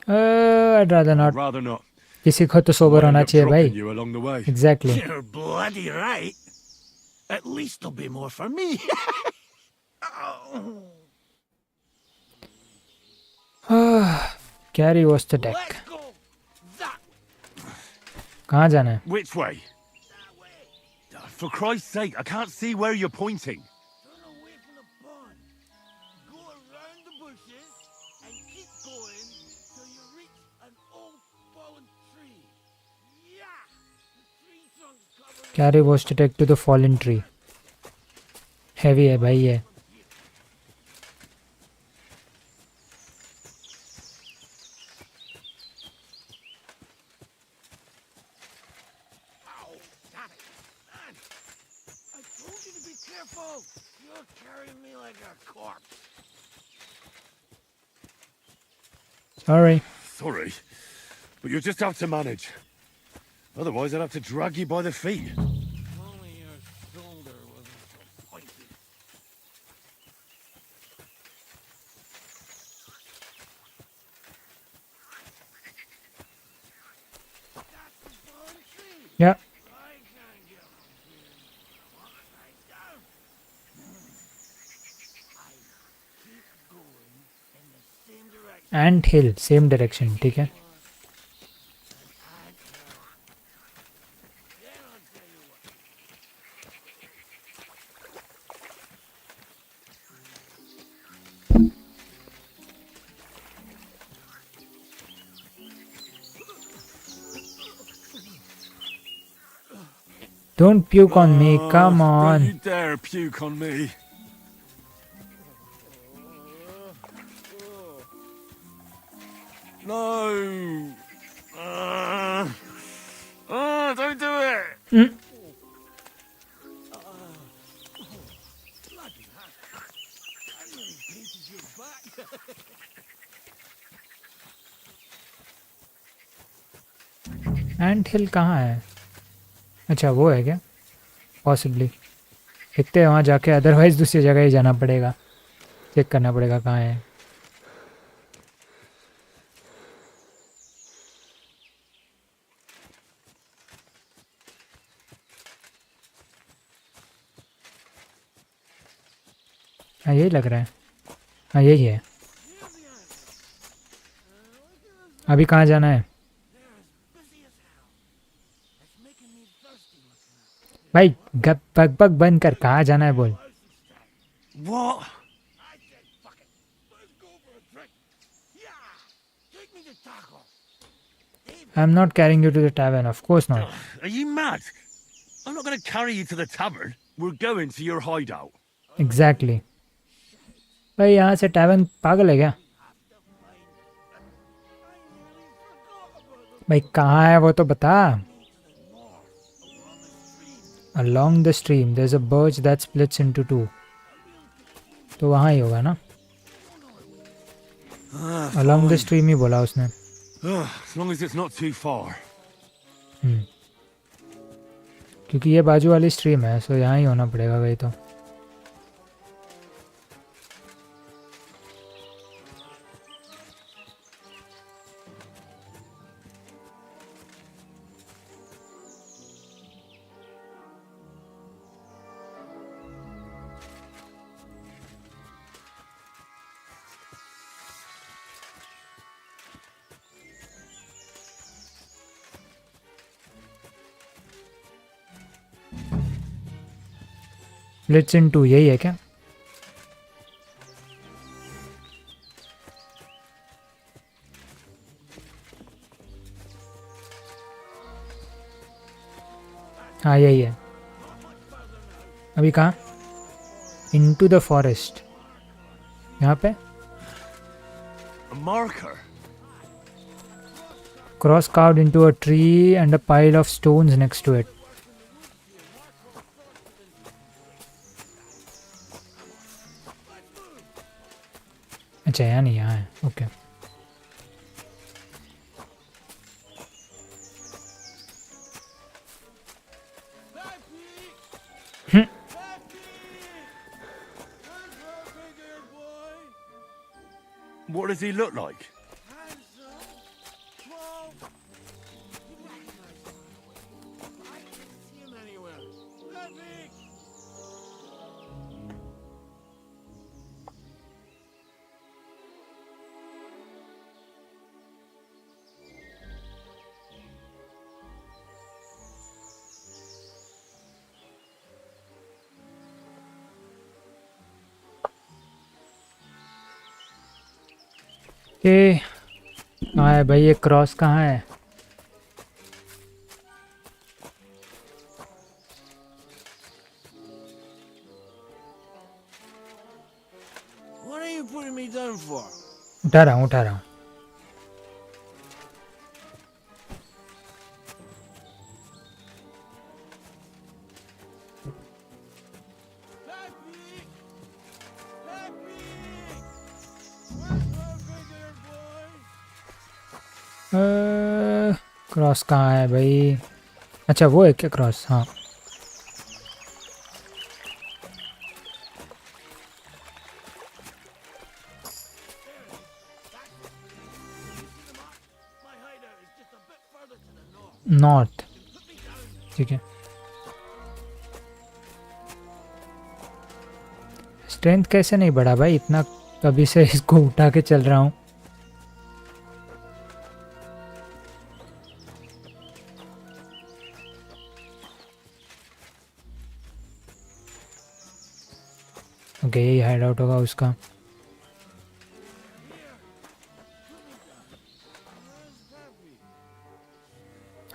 I'd rather not. Rather not. किसी को तो sober होना चाहिए भाई. You along the way. Exactly. You're bloody right. At least there'll be more for me. Carry was the deck. Let's go that कहाँ जाना है? Which way? For Christ's sake, I can't see where you're pointing. Turn away from the pond. Go around the bushes and keep going till you reach an old fallen tree. Yeah! The tree trunk's covered. Carry was to take to the fallen tree. Heavy है भाई ये. Ow! Damn it! Man! I told you to be careful! You're carrying me like a corpse. Sorry. Sorry, but you'll just have to manage. Otherwise, I'd have to drag you by the feet. If only your shoulder wasn't so pointy. That's the fallen tree! Yeah. I can't get my feet right down. I keep going in the same direction. Ant hill, same direction. ठीक है. Then I'll tell you what. Don't puke on me. Come Don't on. you dare puke on me. No. Don't do it. Bloody hell. I nearly painted your back. एंट हिल कहाँ है? अच्छा वो है क्या? Possibly देखते हैं वहाँ जाके, अदरवाइज दूसरी जगह ही जाना पड़ेगा. चेक करना पड़ेगा कहाँ है. हाँ यही लग रहा है. हाँ यही है. अभी कहाँ जाना है भाई? गप बक बक बंद कर. कहाँ जाना है बोल. What? I said, fuck it. Let's go for a drink. Yeah. Take me to taco. I'm not carrying you to the tavern. Of course not. Are you mad? I'm not going to carry you to the tavern. We're going to your hideout. Exactly. भाई यहाँ से tavern पागल है क्या? भाई कहाँ है वो तो बता. Along the stream there's a birch that splits into two. तो वहाँ ही होगा ना. Along the stream ही बोला उसने. As long as it's not too far. क्योंकि ये बाजू वाली स्ट्रीम है, सो यहाँ ही होना पड़ेगा भाई. तो स्प्लिट्स इन टू, यही है क्या? हाँ यही है। अभी कहाँ? इनटू द फॉरेस्ट, यहाँ पे A marker. Cross carved into a tree and a pile of stones next to it. अच्छा यहाँ नहीं, यहाँ है। Okay What does he look like? ये कहाँ है भाई? ये क्रॉस कहाँ है? What are you putting me down for? उठा रहा हूँ, उठा रहा हूँ। क्रॉस कहाँ है भाई? अच्छा वो है क्या क्रॉस? हाँ नॉर्थ, ठीक है। स्ट्रेंथ कैसे नहीं बढ़ा भाई इतना? कभी से इसको उठा के चल रहा हूँ। ओके यही हाइड आउट होगा उसका।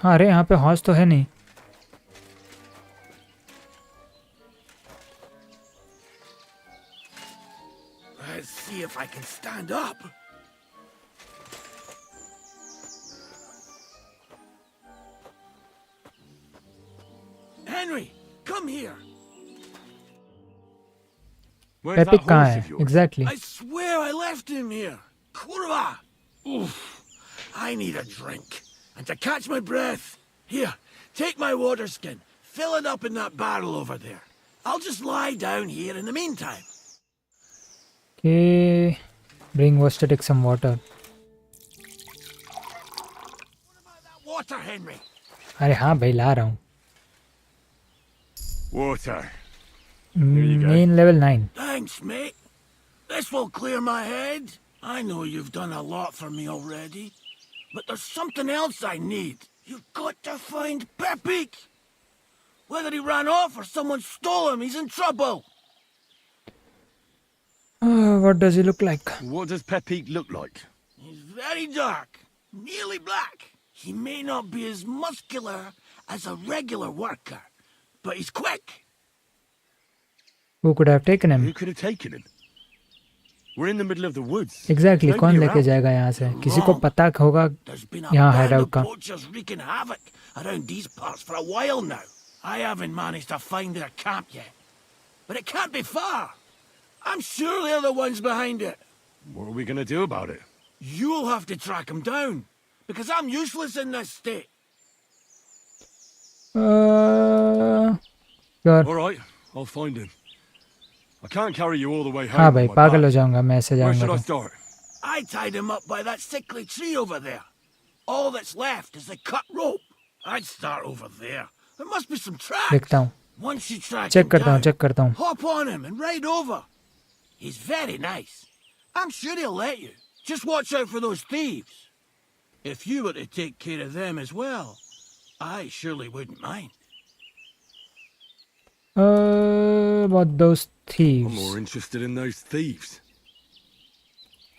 हाँ अरे यहाँ पे हॉर्स तो है नहीं। Let's see if I can stand up. Henry, come here. Where's that Epic कहाँ horse है? of yours? Exactly. I swear I left him here. Kurva! Oof. I need a drink. And to catch my breath. Here, take my water skin. Fill it up in that barrel over there. I'll just lie down here in the meantime. Okay, bring was to take some water. Water, Henry. अरे हाँ भाई ला रहा हूँ। Water. you go. Main level 9. Thanks, mate. This will clear my head. I know you've done a lot for me already. But there's something else I need. You've got to find Pepik. Whether he ran off or someone stole him, he's in trouble. What does he look like? What does Pepik look like? He's very dark, nearly black. He may not be as muscular as a regular worker, but he's quick. Who could have taken him? Who could have taken him? We're in the middle of the woods. Exactly. Nobody कौन लेके around. जाएगा यहाँ से? किसी को पता होगा There's been a यहाँ band hideout of का। poachers wreaking havoc around these parts for a while now. I haven't managed to find their camp yet. But it can't be far. I'm sure they're the ones behind it. What are we going to do about it? You'll have to track them down. Because I'm useless in this state. Sure. All right, I'll find him. I can't carry you all the way home. हाँ on भाई my पागल हो back. जाऊंगा मैं ऐसे Where जाऊंगा should I तो। start? I tied him up by that sickly tree over there. All that's left is the cut rope. I'd start over there. There must be some tracks. देखता हूँ, Once you track check him करता हूँ, down, check करता हूँ। hop on him and ride over. He's very nice. I'm sure he'll let you. Just watch out for those thieves. If you were to take care of them as well, I surely wouldn't mind. about those I'm thieves? more interested in those thieves.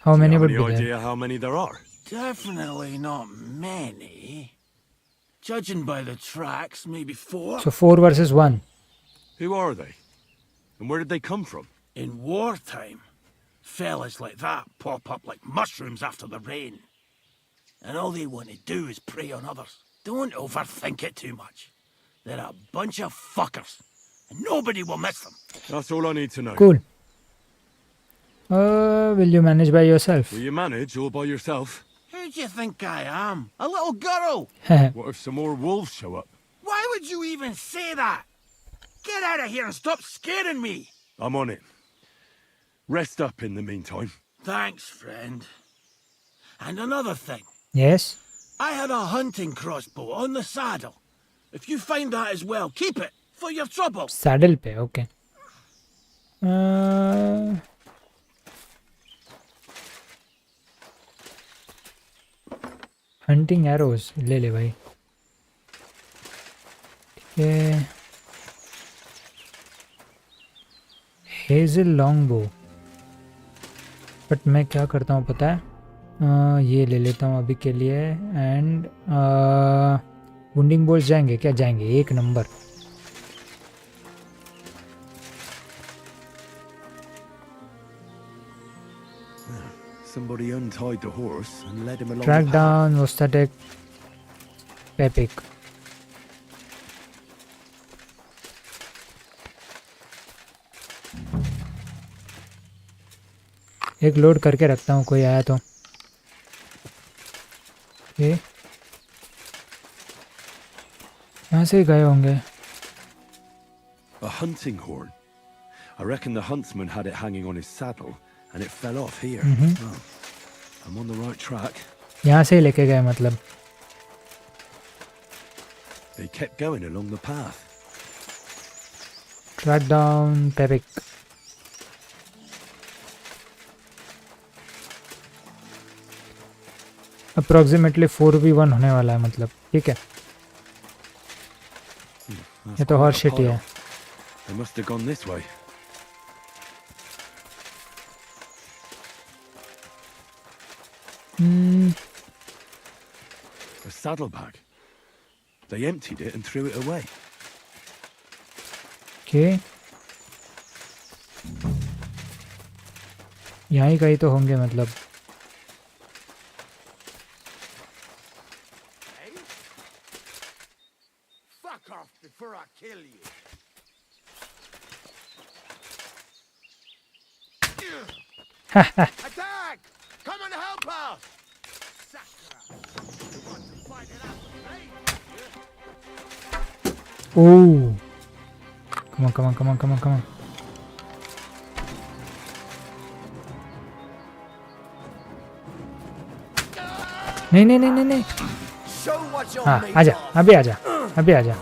How Do you many have would any be there? idea how many there are? Definitely not many. Judging by the tracks, maybe 4. So 4 versus 1. Who are they? And where did they come from? In wartime, fellas like that pop up like mushrooms after the rain. And all they want to do is prey on others. Don't overthink it too much. They're a bunch of fuckers, and nobody will miss them. That's all I need to know. Cool. Will you manage by yourself? Will you manage all by yourself? Who do you think I am? A little girl? What if some more wolves show up? Why would you even say that? Get out of here and stop scaring me. I'm on it. Rest up in the meantime. Thanks, friend. And another thing. Yes. I had a hunting crossbow on the saddle. If you find that as well, keep it for your trouble. Saddle पे, okay. Hunting arrows ले ले भाई. ठीक है. Hazel longbow. But मैं क्या करता हूँ पता है? ये ले लेता हूँ अभी के लिए. एंड वुंडिंग बोल्स जाएंगे क्या? जाएंगे. 1 number. Somebody untied the horse and led him along. Track the path. down Ostatic Pepic. एक लोड करके रखता हूँ, कोई आया तो. ये यहाँ से गए होंगे. A hunting horn. I reckon the huntsman had it hanging on his saddle and it fell off here. Oh, I'm on the right track. यहाँ से ही लेके गए मतलब. They kept going along the path. Track down Pepic. Approximately 4v1 होने वाला है मतलब. ठीक है. ये तो हॉर्स शिट ही है. They must have gone this way. A saddlebag. They emptied it and threw it away. Okay. यहाँ ही कहीं तो होंगे मतलब. Fuck off before I kill you. Attack! Come and help us! Sakura! You want to fight it out with me? Oh. Come on, come on, come on, come on, come on. नहीं नहीं नहीं नहीं नहीं. Show what you're हाँ made आजा. of. अभी आजा. अभी आजा.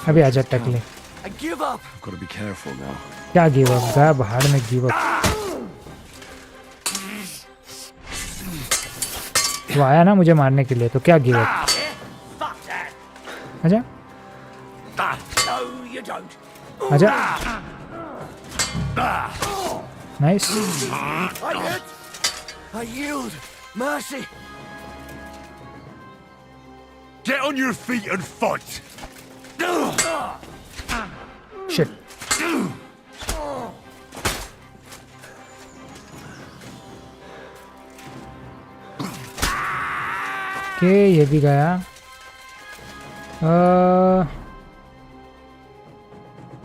अभी आजा टकले. I give up. I've got to be careful now. क्या गिव अप? गया बाहर में गिव अप. वो आया ना मुझे मारने के लिए, तो क्या गिव अप? Fuck that. आजा. No, you don't. आजा. Nice. I hit. I yield. Mercy. Get on your feet and fight! Shit. Okay ये भी गया.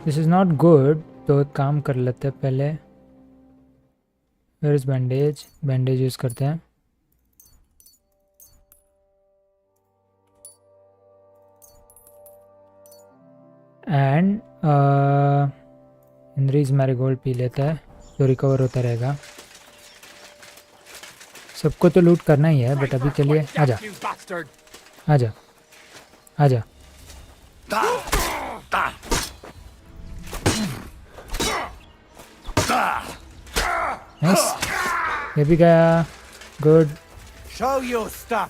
This is not good. तो एक काम कर लेते हैं पहले. Where is bandage? Bandage use करते हैं. एंड हेनरीज मैरीगोल्ड पी लेता है तो रिकवर होता रहेगा. सबको तो लूट करना ही है, बट अभी के लिए आजा. You bastard! आजा. आजा. नाइस. ये भी गया. Good. Show your stuff.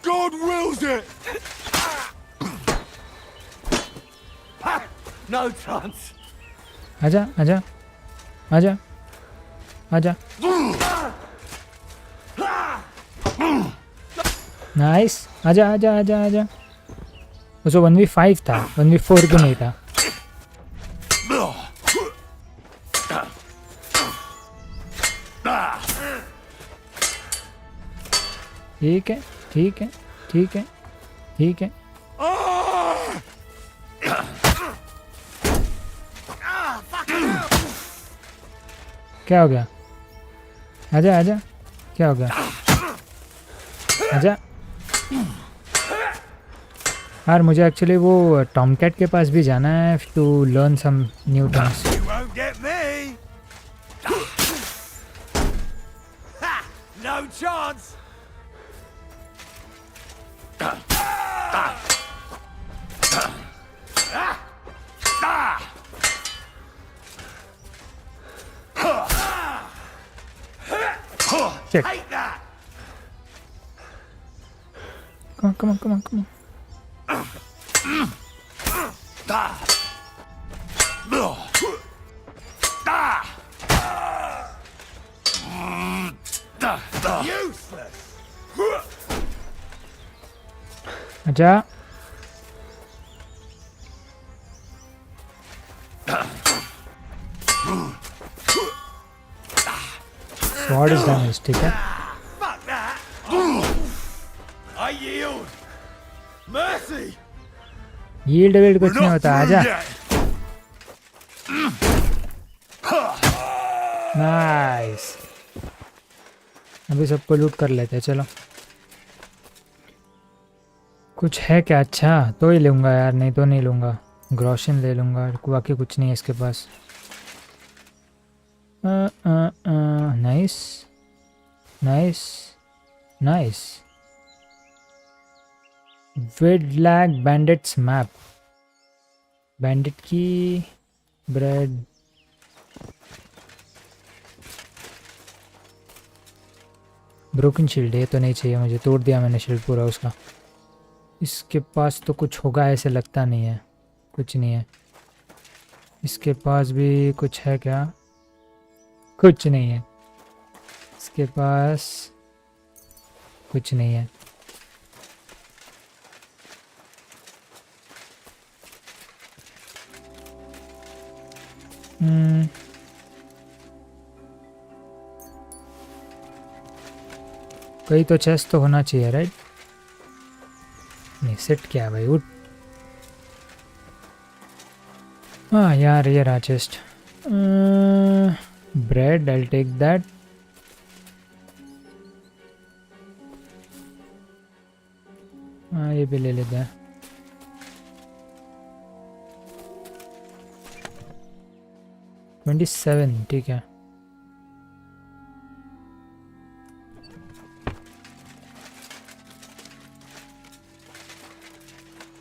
God wills it! No chance. आजा आजा आजा आजा। नाइस, आजा आजा आजा आजा। उसको 1v5 था, 1v4 भी नहीं था। ठीक है ठीक है ठीक है ठीक है। क्या हो गया? आजा आजा। क्या हो गया? आजा यार, मुझे एक्चुअली वो टॉमकैट के पास भी जाना है to learn some new things. You won't get me. Ha! No chance. Check. Take that. Come on, come on, come on, come on. Useless. आजा। Sword is damaged, ठीक है। Fuck that. I yield. Mercy. Yield wield कुछ नहीं होता, आजा। Nice, अभी सबको लूट कर लेते हैं, चलो। कुछ है क्या? अच्छा तो ही लूँगा यार, नहीं तो नहीं लूँगा। ग्रोशन ले लूँगा, बाकी कुछ नहीं है इसके पास। Nice nice nice. विड लैग बैंडिट्स मैप, बैंडिट की ब्रेड। ब्रोकन शील्ड, ये तो नहीं चाहिए मुझे, तोड़ दिया मैंने शील्ड पूरा उसका। इसके पास तो कुछ होगा ऐसे लगता नहीं है, कुछ नहीं है। इसके पास भी कुछ है क्या? कुछ नहीं है इसके पास, कुछ नहीं है। कोई तो चेस्ट तो होना चाहिए, राइट? नहीं, सेट क्या है भाई, उठ। हाँ यार, ये रहा chest. Bread, I take that. हाँ, ये भी ले लेते हैं। $27, ठीक है।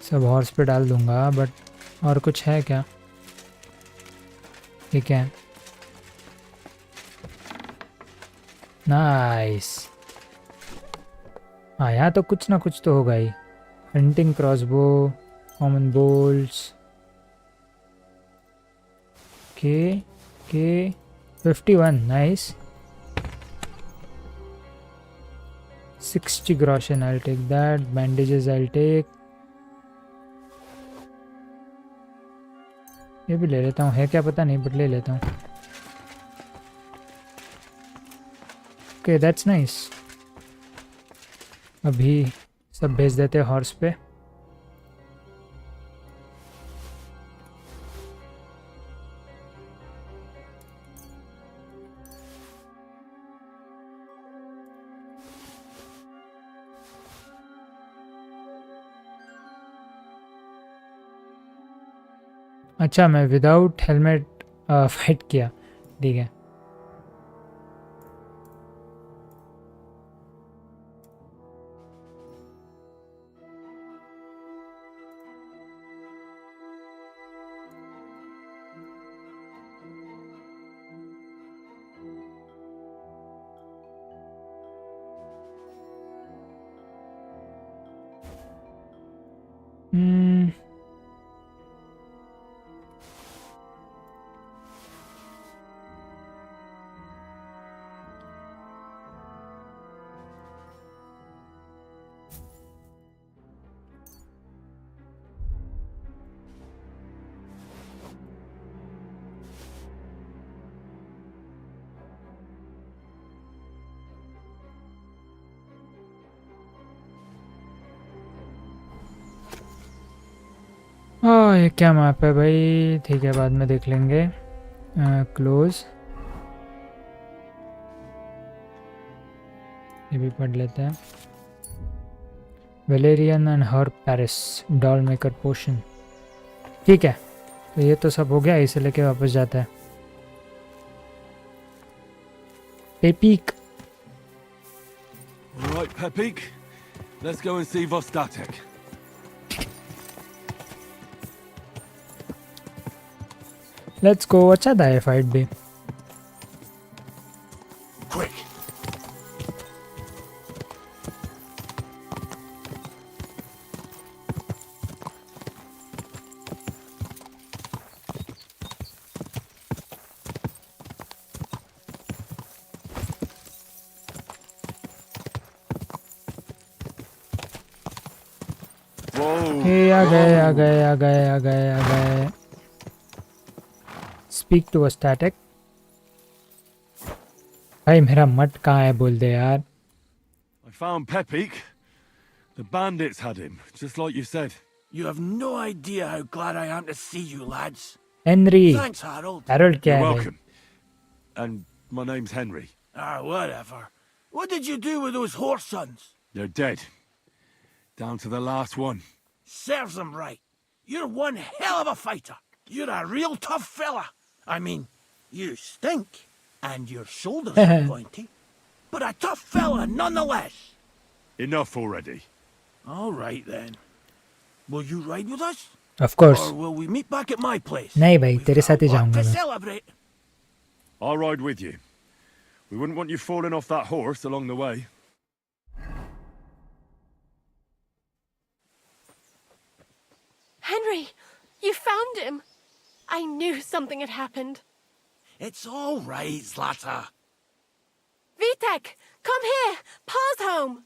सब हॉर्स पे डाल दूंगा, बट और कुछ है क्या? ठीक है, नाइस। हाँ, यहाँ तो कुछ ना कुछ तो होगा ही। हंटिंग क्रॉसबो, कॉमन बोल्ट्स, के 51, nice. 60 groschen, I'll take that. Bandages I'll take. ये भी ले लेता हूँ, है क्या पता नहीं, बट ले लेता हूँ। Okay, that's nice. अभी सब भेज देते हैं हॉर्स पे। अच्छा, मैं विदाउट हेलमेट फाइट किया, ठीक है। ओह ये क्या मैप है भाई? ठीक है, बाद में देख लेंगे. क्लोज. ये भी पढ़ लेते हैं. Valerian and herb Paris dollmaker potion. ठीक है, तो ये तो सब हो गया. इसे लेके वापस जाता है. पेपीक. All right, Pepik. Let's go and see Vostatek. Let's go. अच्छा था ये फाइट भी. Quick! Whoa. ये आ गए आ गए आ गए आ गए आ गए. Speak to a static. भाई मेरा मट कहाँ है? बोल दे यार. I found Pepik. The bandits had him, just like you said. You have no idea how glad I am to see you, lads. Henry. Thanks, Harold. Harold क्या You're है भाई? welcome. And my name's Henry. Whatever. What did you do with those horse sons? They're dead. Down to the last one. Serves them right. You're one hell of a fighter. You're a real tough fella. I mean, you stink, and your shoulders are pointy, but a tough fella nonetheless. Enough already. All right, then. Will you ride with us? Of course. Or will we meet back at my place? नहीं भाई, We've तेरे got साथ ही a lot जाऊंगा to मैं. celebrate. I'll ride with you. We wouldn't want you falling off that horse along the way. Henry, you found him. I knew something had happened. It's all right, Zlata. Vitek, come here. Pa's home.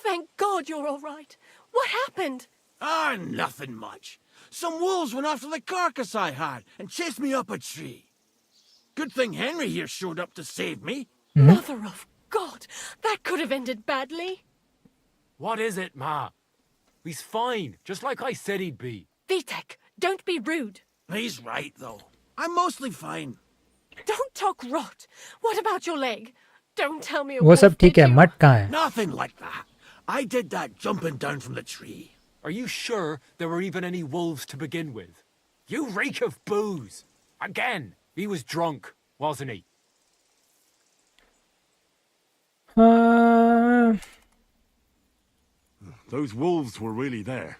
Thank God you're all right. What happened? Nothing much. Some wolves went after the carcass I had and chased me up a tree. Good thing Henry here showed up to save me. Mother of God, that could have ended badly. What is it, Ma? He's fine, just like I said he'd be. Vitek, don't be rude. He's right, though. I'm mostly fine. Don't talk rot. What about your leg? Don't tell me a वो wolf सब ठीक bit है. you. मट कहाँ है? Nothing like that. I did that jumping down from the tree. Are you sure there were even any wolves to begin with? You reek of booze. Again, he was drunk, wasn't he? Those wolves were really there.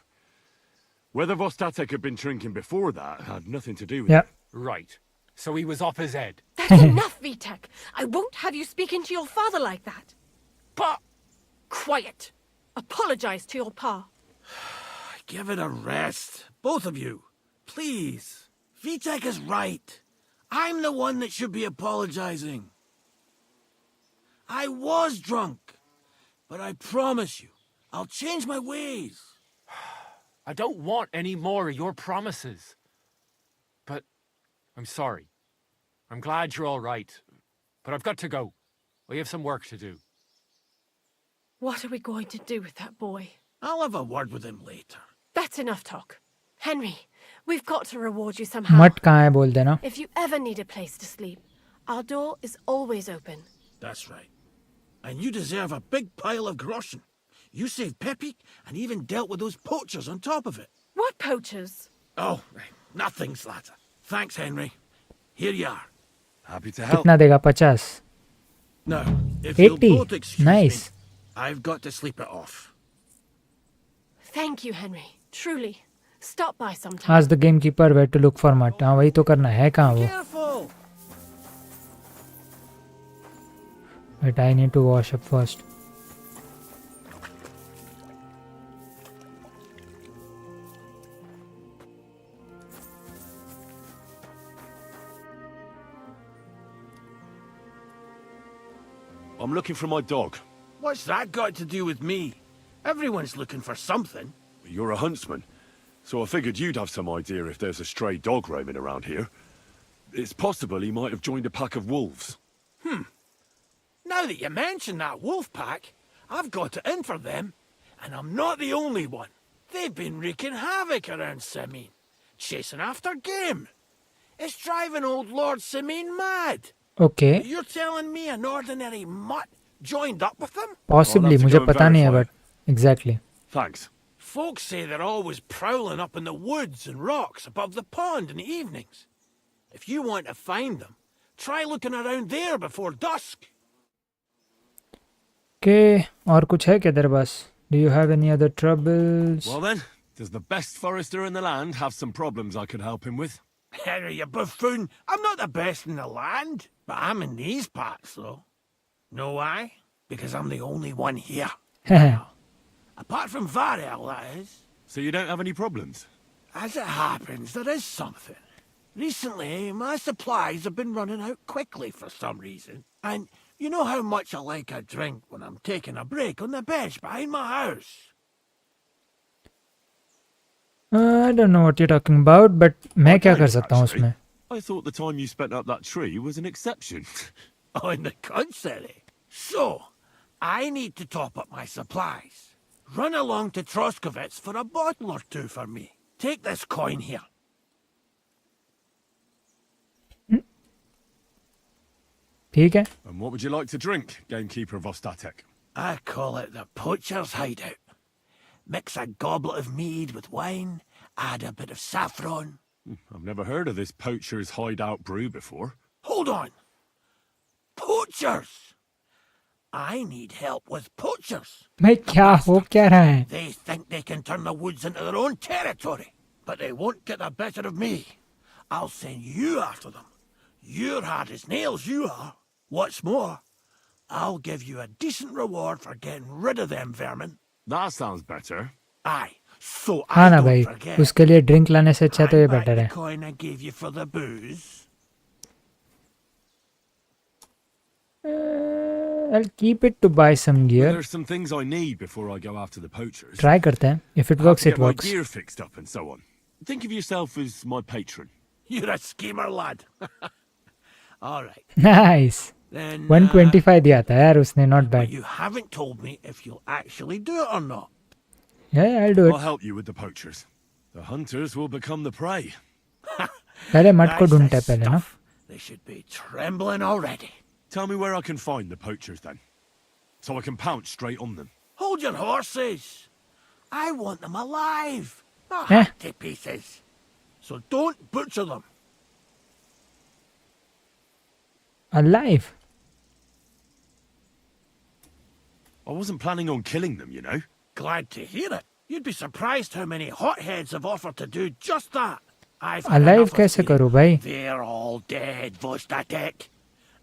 Whether Vostatek had been drinking before that had nothing to do with Yeah. it. Right. So he was off his head. That's enough, Vitek. I won't have you speaking to your father like that. But Quiet. Apologize to your pa. Give it a rest. Both of you. Please. Vitek is right. I'm the one that should be apologizing. I was drunk. But I promise you, I'll change my ways. I don't want any more of your promises. But I'm sorry. I'm glad you're all right. But I've got to go. We have some work to do. What are we going to do with that boy? I'll have a word with him later. That's enough talk. Henry, we've got to reward you somehow. मट कहाँ है? बोल देना. If you ever need a place to sleep, our door is always open. That's right. And you deserve a big pile of groschen. You saved Pepik and even dealt with those poachers on top of it. What poachers? Oh, nothing, Slatter. Thanks, Henry. Here you are. Happy to help. कितना देगा? 50. Now, if you'll 80. both excuse Nice. me, I've got to sleep it off. Thank you, Henry. Truly. Stop by sometime. Ask the gamekeeper where to look for मट. हाँ वही तो करना है. कहाँ वो? Careful! But I need to wash up first. I'm looking for my dog. What's that got to do with me? Everyone's looking for something. You're a huntsman, so I figured you'd have some idea if there's a stray dog roaming around here. It's possible he might have joined a pack of wolves. Now that you mention that wolf pack, I've got it in for them, and I'm not the only one. They've been wreaking havoc around Simine, chasing after game. It's driving old Lord Simine mad. Okay. You're telling me an ordinary mutt joined up with them? Possibly, मुझे पता नहीं है, but exactly. Thanks. Folks say they're always prowling up in the woods and rocks above the pond in the evenings. If you want to find them, try looking around there before dusk. Okay, और कुछ है क्या तेरे पास? Do you have any other troubles? Well then, does the best forester in the land have some problems I could help him with? Henry, you buffoon. I'm not the best in the land, but I'm in these parts, though. Know why? Because I'm the only one here. Apart from Varel, that is. So you don't have any problems? As it happens, there is something. Recently, my supplies have been running out quickly for some reason. And you know how much I like a drink when I'm taking a break on the bench behind my house. I don't know what you're talking about, but मैं क्या कर सकता हूँ उसमें? I thought the time you spent up that tree was an exception. On the contrary. So, I need to top up my supplies. Run along to Troskovitz for a bottle or two for me. Take this coin here. ठीक है. And what would you like to drink, gamekeeper of Ostatek? I call it the poacher's hideout. Mix a goblet of mead with wine, add a bit of saffron. I've never heard of this poacher's hideout brew before. Hold on! Poachers! I need help with poachers. भाई क्या हो क्या रहा है? They think they can turn the woods into their own territory, but they won't get the better of me. I'll send you after them. You're hard as nails, you are. What's more, I'll give you a decent reward for getting rid of them vermin. That sounds better. Aye, so हाँ I ना don't भाई, forget. उसके लिए drink लाने से अच्छा तो ये Hand back बेटर the है. coin I gave you for the booze. I'll keep it to buy some gear. There's some things I need before I go after the poachers. Try करते हैं. If it I have works, to it get my works. gear fixed up and so on. Think of yourself as my patron. You're a schemer, lad. All right. Nice. Then 125 दिया था यार उसने, not but bad. you haven't told me if you'll actually do it or not. Yeah, I'll do I'll it. help you with the poachers. The hunters will become the prey. पहले मट को That's the ढूंढते हैं पहले ना. stuff. They should be trembling already. Tell me where I can find the poachers then, so I can pounce straight on them. Hold your horses. I want them alive, not Eh? hacked to pieces. So don't butcher them. Alive. I wasn't planning on killing them, you know. Glad to hear it. You'd be surprised how many hotheads have offered to do just that. I've had Alive enough of कैसे hearing, करूँ भाई? They're all dead, Vostatek.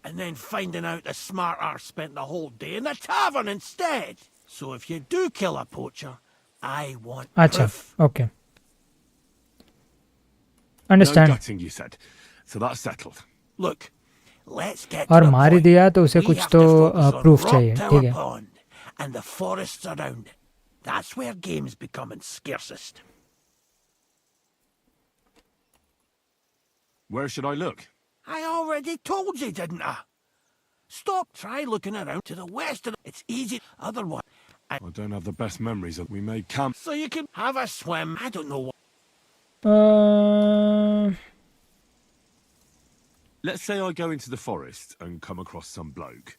And then finding out the smart arse spent the whole day in the tavern instead. So if you do kill a poacher, I want अच्छा, proof. okay. No Understand. gutting, you said. So that's settled. Look, let's get to और the मार ही point. दिया तो उसे We कुछ have तो to focus on proof Rock चाहिए, Tower ठीक है? Pond and the forests around it. That's where game's becoming scarcest. Where should I look? I already told you, didn't I? Stop, try looking around to the west. It's easy. Otherwise, I don't have the best memories of we made camp. so you can have a swim. I don't know what. Let's say I go into the forest and come across some bloke.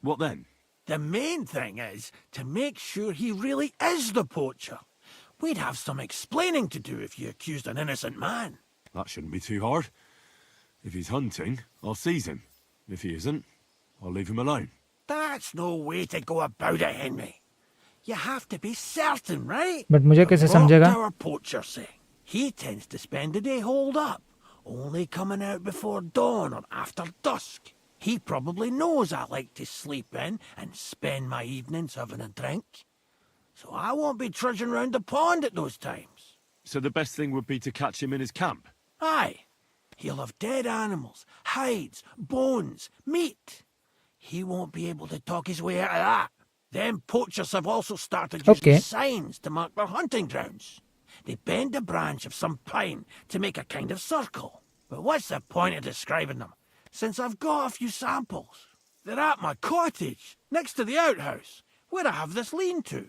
What then? The main thing is to make sure he really is the poacher. We'd have some explaining to do if you accused an innocent man. That shouldn't be too hard. If he's hunting, I'll seize him. If he isn't, I'll leave him alone. That's no way to go about it, Henry. You have to be certain, right? But मुझे कैसे समझेगा? Our poacher say he tends to spend the day holed up, only coming out before dawn or after dusk. He probably knows I like to sleep in and spend my evenings having a drink. So I won't be trudging round the pond at those times. So the best thing would be to catch him in his camp. Aye. He'll have dead animals, hides, bones, meat. He won't be able to talk his way out of that. Them poachers have also started using Okay. signs to mark their hunting grounds. They bend a branch of some pine to make a kind of circle. But what's the point of describing them, since I've got a few samples? They're at my cottage, next to the outhouse, where I have this lean-to.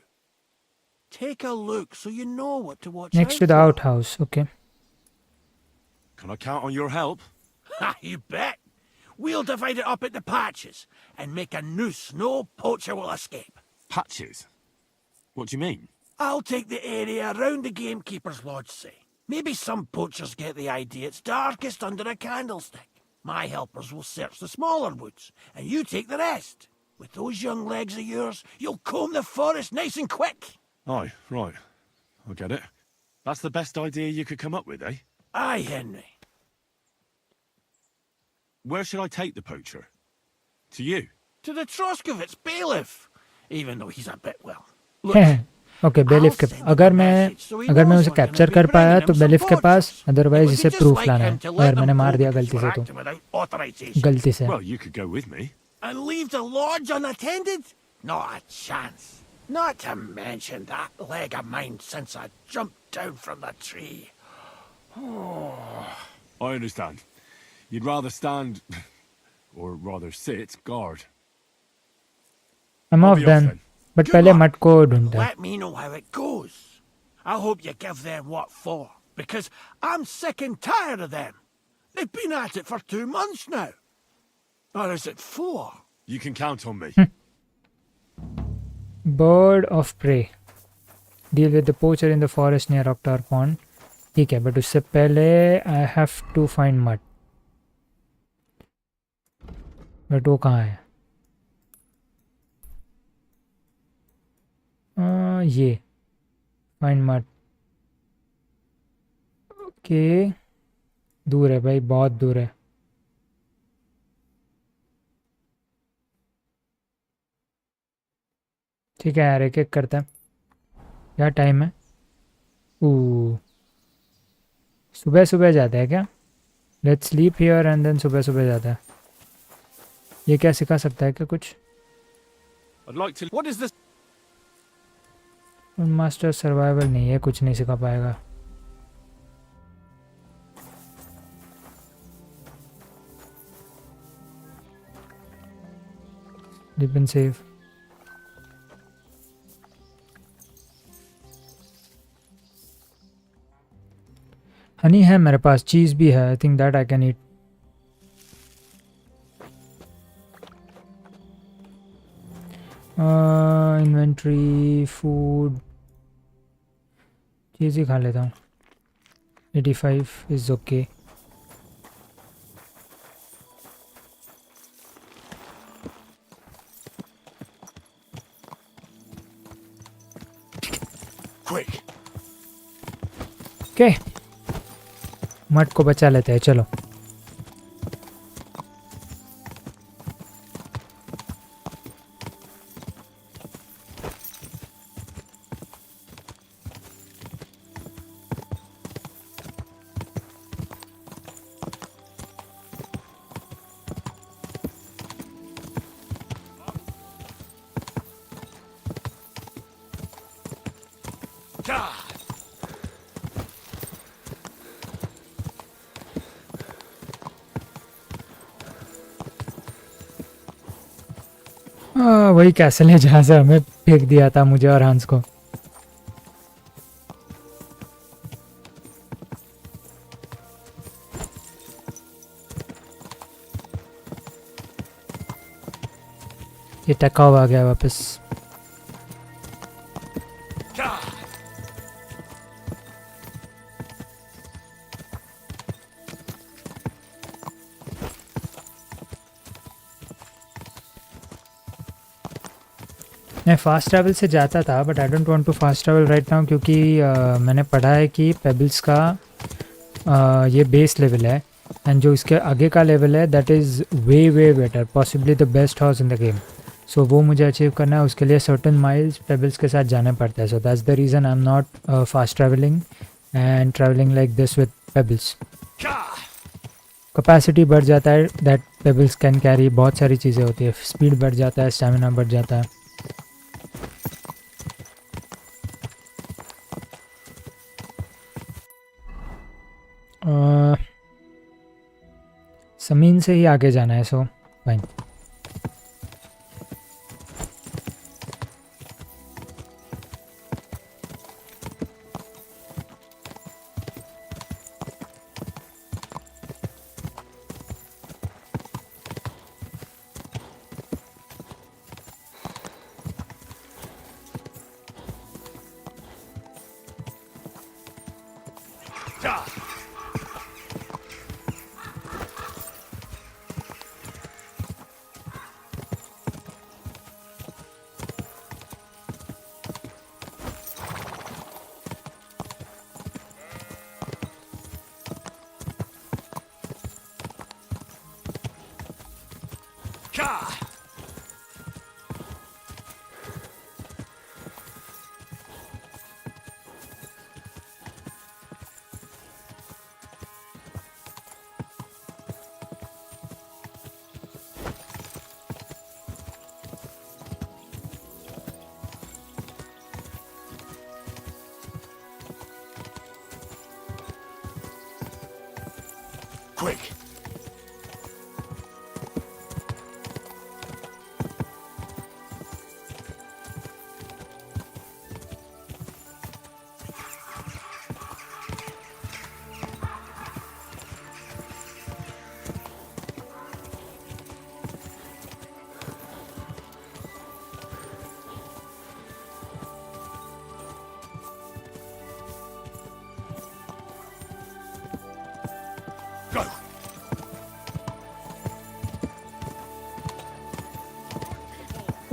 Take a look so you know what to watch Next out to the for. outhouse. Okay. Can I count on your help? Ha, you bet. We'll divide it up into patches and make a noose no poacher will escape. Patches? What do you mean? I'll take the area around the gamekeeper's lodge, say. Maybe some poachers get the idea it's darkest under a candlestick. My helpers will search the smaller woods, and you take the rest. With those young legs of yours, you'll comb the forest nice and quick. Aye, right. I get it. That's the best idea you could come up with, eh? Aye, Henry. Where should I take the poacher? To you? To the Troskovitz bailiff. Even though he's a bit, well... okay bailiff के अगर मैं उसे capture कर पाया तो bailiff के पास, otherwise इसे proof लाना है अगर मैंने मार दिया गलती से तो गलती से. Well, you could go with me. And leave the lodge unattended? Not a chance. Not to mention that leg of mine since I jumped down from the tree. I understand. You'd rather stand, or rather sit, guard. I'm off then. But Good पहले luck. मट को ढूंढता है. Let me know how it goes. I hope you give them what for, because I'm sick and tired of them. They've been at it for 2 months now. Or is it 4? You can count on me. Bird of prey. Deal with the poacher in the forest near Octar Pond. ठीक है, but उससे पहले I have to find mud. But वो कहाँ है? ये find मट. Okay, दूर है भाई, बहुत दूर है. ठीक है यार, एक एक करता है. क्या टाइम है? सुबह सुबह जाता है क्या? Let's sleep here and then सुबह सुबह जाता है. ये क्या सिखा सकता है क्या कुछ? I'd like to... What is this? Master survival नहीं है, कुछ नहीं सिखा पाएगा. Dip and save. हनी है मेरे पास, चीज़ भी है. I think that I can eat. Inventory, food, cheese ही खा लेता हूँ. 85 इज़ ओके. ओके, मट को बचा लेते हैं. चलो. वही कैसल है जहाँ से हमें फेंक दिया था, मुझे और हंस को. ये टका हुआ आ गया वापस. मैं फ़ास्ट ट्रैवल से जाता था, but I don't want to fast travel right now, क्योंकि मैंने पढ़ा है कि पेबल्स का ये बेस लेवल है, एंड जो इसके आगे का लेवल है that is way way better, possibly the best house in the game. So वो मुझे अचीव करना है, उसके लिए सर्टन माइल्स पेबल्स के साथ जाना पड़ता है. So that's the reason I am not fast travelling and travelling like this with Pebbles. Capacity बढ़ जाता है, दैट पेबल्स कैन कैरी, बहुत सारी चीज़ें होती है. स्पीड बढ़ जाता है, स्टेमिना बढ़ जाता है. ज़मीन से ही आगे जाना है. So fine. Quick! Go!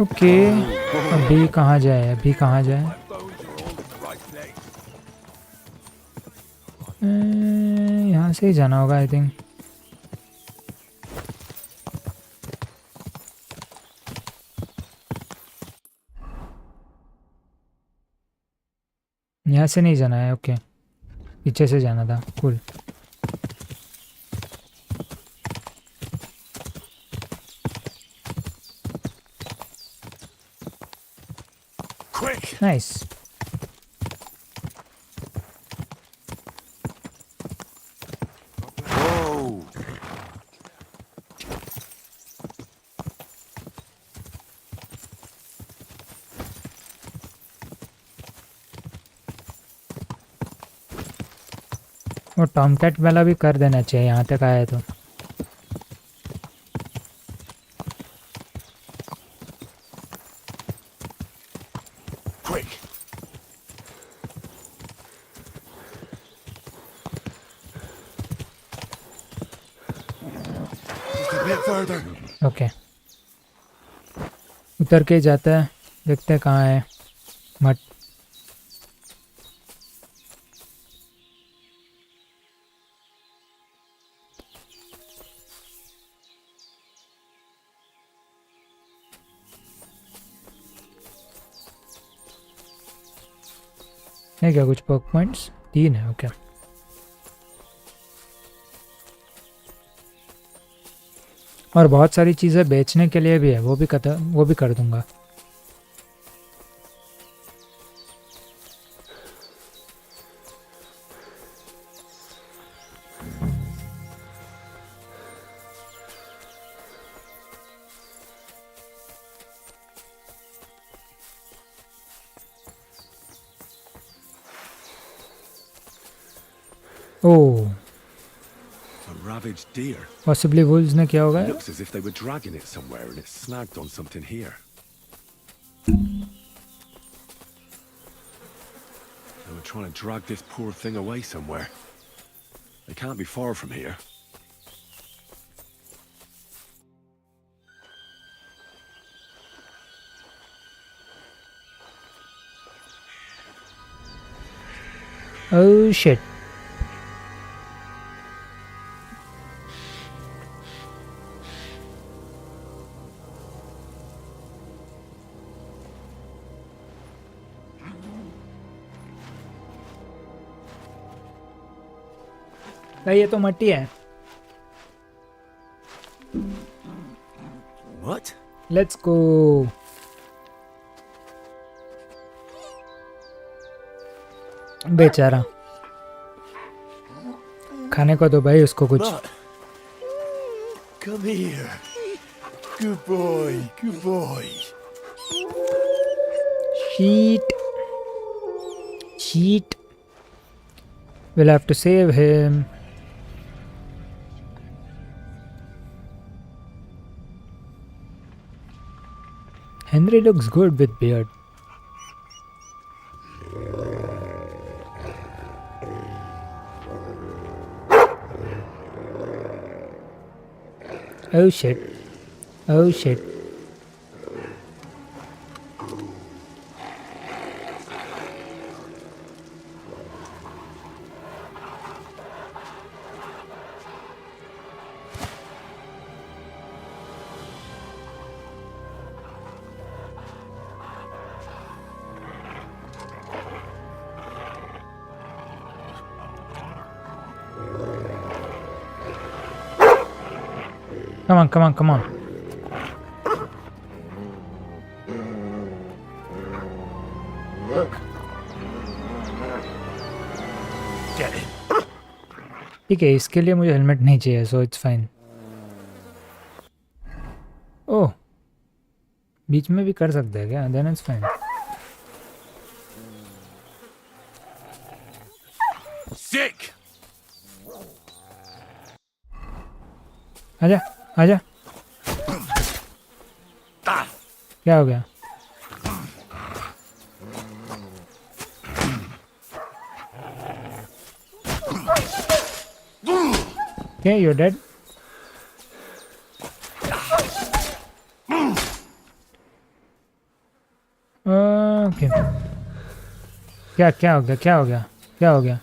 Okay अभी कहाँ जाए अभी कहाँ जाए यहाँ से ही जाना होगा आई थिंक यहाँ से नहीं जाना है ओके पीछे से जाना था कूल Quick! Nice Whoa! वो टॉमकैट वाला भी कर देना चाहिए यहाँ तक आया तो Quick! Just a bit further. Okay उतर के जाता है देखते हैं कहाँ है मट है क्या कुछ पर्क पॉइंट्स 3 है ओके और बहुत सारी चीज़ें बेचने के लिए भी है वो भी कर दूंगा ओह A ravaged deer. Possibly Wolves ने क्या होगा Looks as if they were dragging it somewhere and it snagged on something here. They were trying to drag this poor thing away somewhere. They can't be far from here. Oh shit. भाई ये तो मट्टी है What? Let's go बेचारा खाने को दो भाई उसको कुछ But, come here. Good boy, good boy. Cheat. We'll have to save him. Henry looks good with beard. Oh shit. Oh shit. Come on, come on, come on. Get in. ठीक है, इसके लिए मुझे हेलमेट नहीं चाहिए, so it's fine. ओह, बीच में भी कर सकते हैं क्या? Then it's fine. Sick! आजा, आजा. Ah! क्या हो गया? Okay, you're dead. Okay. क्या क्या हो गया? क्या हो गया? क्या हो गया?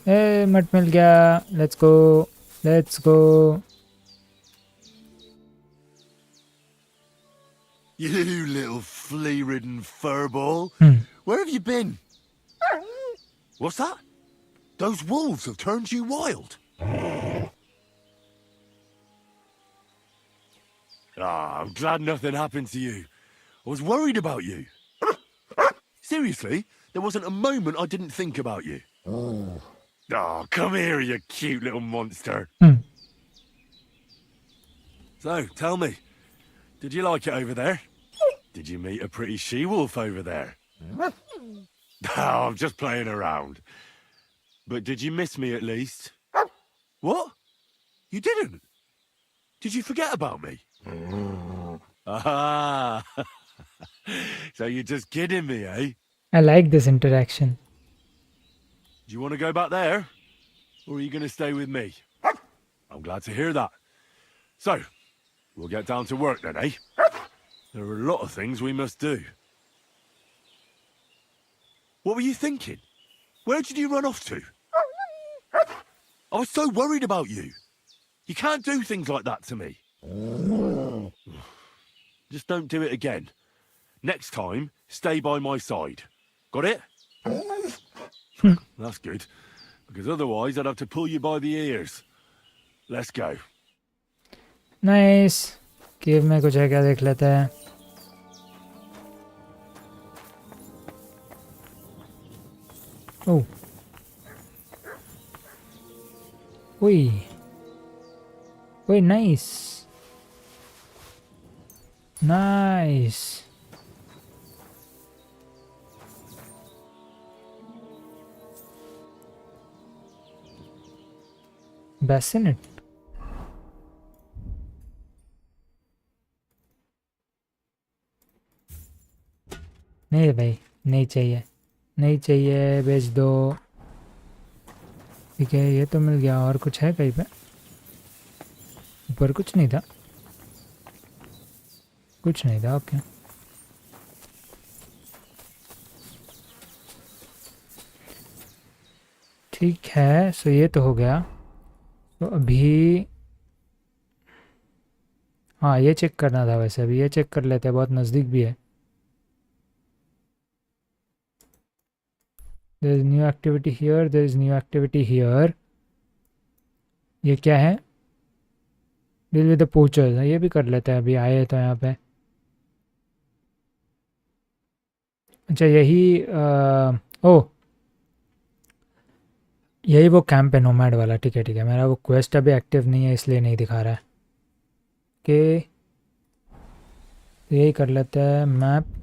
ए, मट मिल गया. Let's go. Let's go. You little flea-ridden furball. Where have you been? What's that? Those wolves have turned you wild. Ah, I'm glad nothing happened to you. I was worried about you. Seriously, there wasn't a moment I didn't think about you. Oh, come here, you cute little monster. So, tell me, did you like it over there? Did you meet a pretty she-wolf over there? Oh, I'm just playing around. But did you miss me at least? What? You didn't? Did you forget about me? Ah, so you're just kidding me, eh? I like this interaction. Do you want to go back there? Or are you going to stay with me? I'm glad to hear that. So, we'll get down to work then, eh? There are a lot of things we must do. What were you thinking? Where did you run off to? I was so worried about you. You can't do things like that to me. Just don't do it again. Next time, stay by my side. Got it? That's good. Because otherwise I'd have to pull you by the ears. Let's go. Nice. केव में कुछ है क्या देख लेते हैं. Oh. Oi. Oi, nice. Nice. Bassinet. नहीं भाई, नहीं चाहिए, नहीं चाहिए, बेच दो. ठीक है, ये तो मिल गया. और कुछ है कहीं पे? ऊपर कुछ नहीं था, कुछ नहीं था. ओके, ठीक है. सो ये तो हो गया. तो अभी हाँ, ये चेक करना था वैसे. अभी ये चेक कर लेते हैं, बहुत नज़दीक भी है. There is new activity here. There is new activity here. ये क्या है? Deal with the poachers. ये भी कर लेते हैं. अभी आए तो यहाँ पे. अच्छा, यही ओह, यही वो कैंप है नोमैड वाला. ठीक है, ठीक है. मेरा वो क्वेस्ट अभी एक्टिव नहीं है, इसलिए नहीं दिखा रहा है. कि यही कर लेते हैं. मैप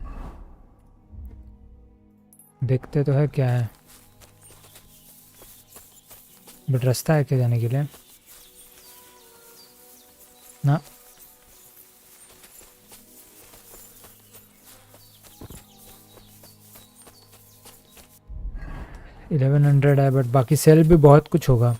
देखते तो है क्या है, बट रास्ता है क्या जाने के लिए? ना, $1100 है, बट बाकी सेल भी बहुत कुछ होगा.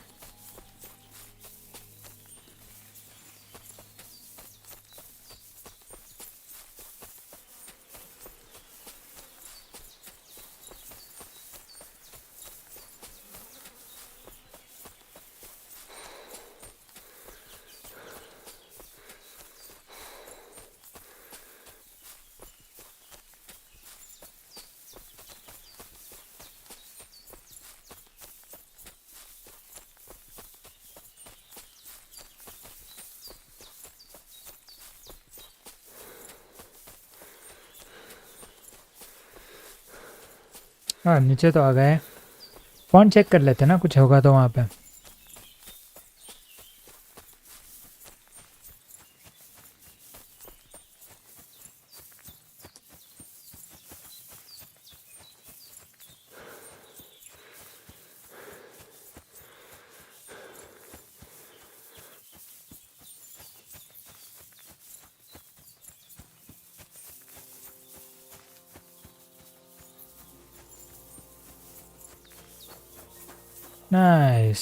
हाँ नीचे तो आ गए। फ़ॉन्ट चेक कर लेते ना, कुछ होगा तो वहाँ पे। नाइस।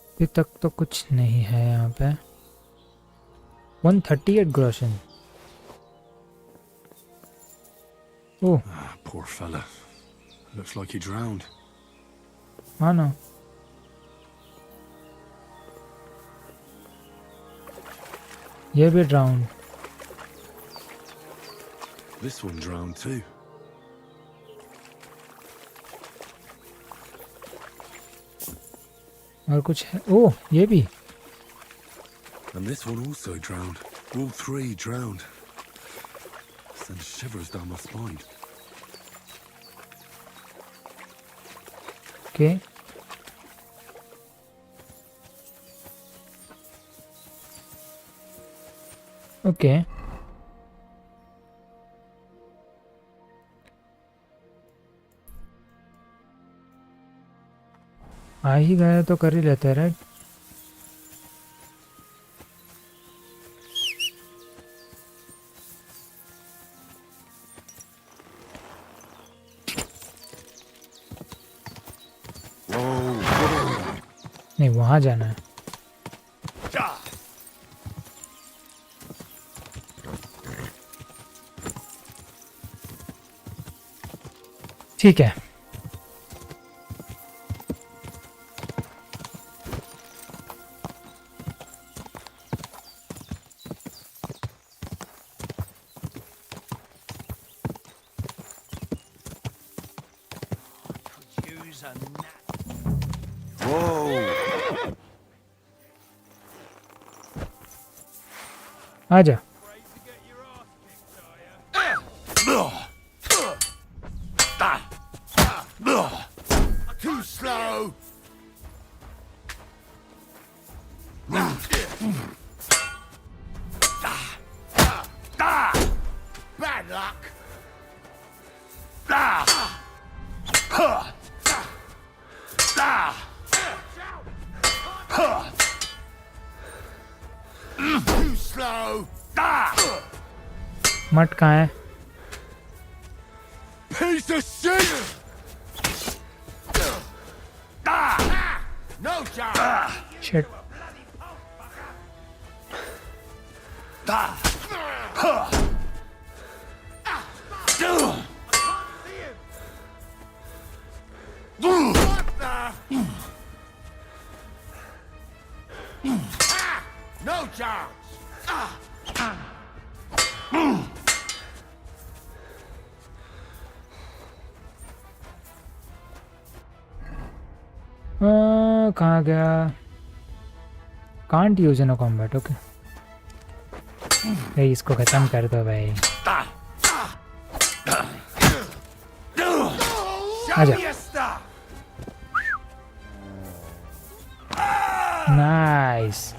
अभी तक तो कुछ नहीं है यहाँ पे। 138 ग्रोशन। ओह Ah, poor fella. Looks like he drowned. हाँ ना। ये भी drown. This one drowned too. और कुछ है? ओह ये भी। And this one also drowned. All three drowned. Sends shivers down my spine. Okay okay. आ ही गए तो कर ही लेते हैं, राइट? नहीं वहां जाना है। ठीक है। आजा। Too slow. Bad luck. Too slow. मट कहाँ है? Piece of shit! No chance. Shit. No chance. कहाँ गया? Can't use in combat. Okay भाई इसको खत्म कर दो भाई। आजा। नाइस।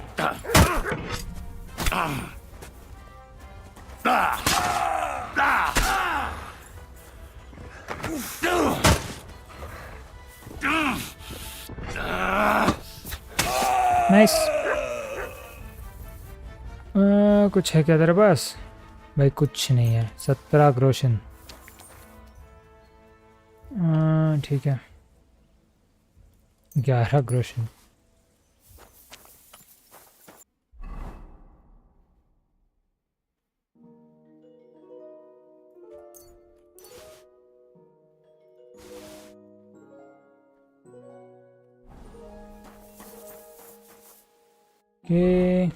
नाइस। कुछ है क्या तेरे पास? भाई कुछ नहीं है। 17 ग्रोशन। ठीक है। 11 ग्रोशन। ओके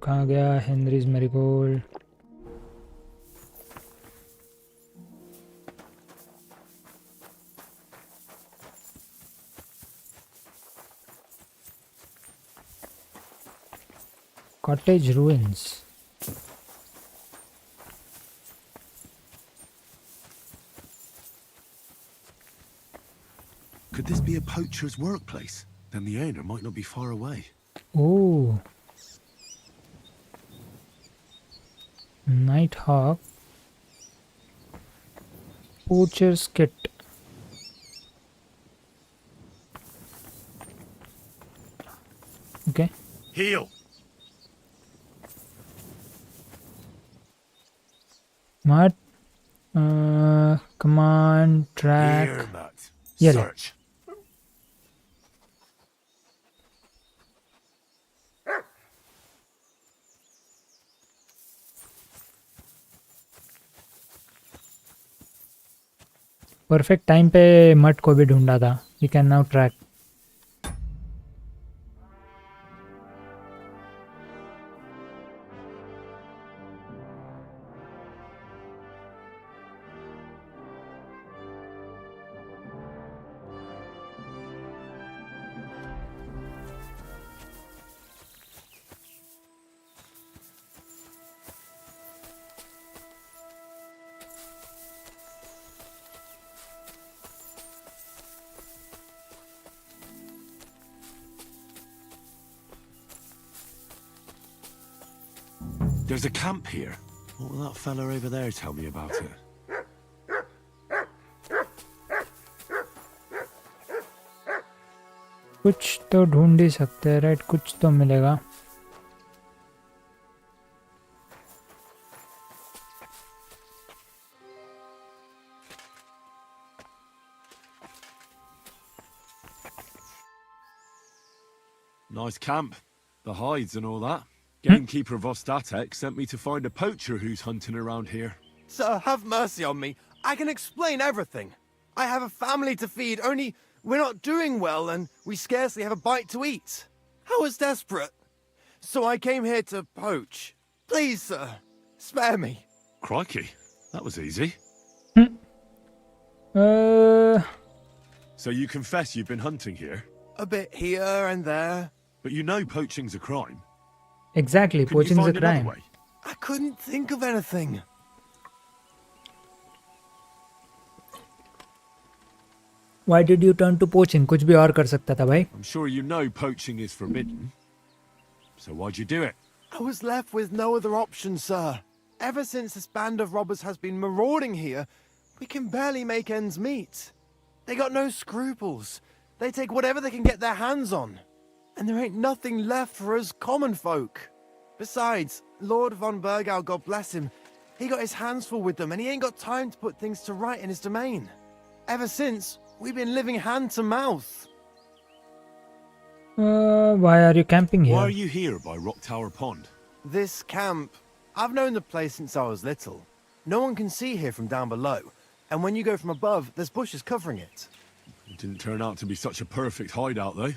कहाँ गया Henrys marigold? Cottage ruins. Could this be a poacher's workplace? Then the owner might not be far away. Oh. Nighthawk. Poacher's kit. Okay. Heal! Smart. Command track. Here, Matt. Yeah. Search. Perfect time पे Mutt को भी ढूंढा था. We can now track. There's a camp here. What will that fella over there tell me about it? कुछ तो ढूंढ ही सकते हैं, राइट? कुछ तो मिलेगा. Nice camp. The hides and all that. Gamekeeper of Audio-Technica sent me to find a poacher who's hunting around here. Sir, have mercy on me. I can explain everything. I have a family to feed, only we're not doing well and we scarcely have a bite to eat. I was desperate. So I came here to poach. Please, sir, spare me. Crikey, that was easy. So you confess you've been hunting here? A bit here and there. But you know poaching's a crime. Exactly, Couldn't you poaching is a find another crime. way? I couldn't think of anything. Why did you turn to poaching? कुछ भी और कर सकता था भाई. I'm sure you know poaching is forbidden. So why'd you do it? I was left with no other option, sir. Ever since this band of robbers has been marauding here, we can barely make ends meet. They got no scruples. They take whatever they can get their hands on. And there ain't nothing left for us common folk. Besides, Lord von Burgau, God bless him, he got his hands full with them and he ain't got time to put things to right in his domain. Ever since, we've been living hand to mouth. Why are you camping here? Why are you here by Rock Tower Pond? This camp, I've known the place since I was little. No one can see here from down below. And when you go from above, there's bushes covering it. It didn't turn out to be such a perfect hideout, though.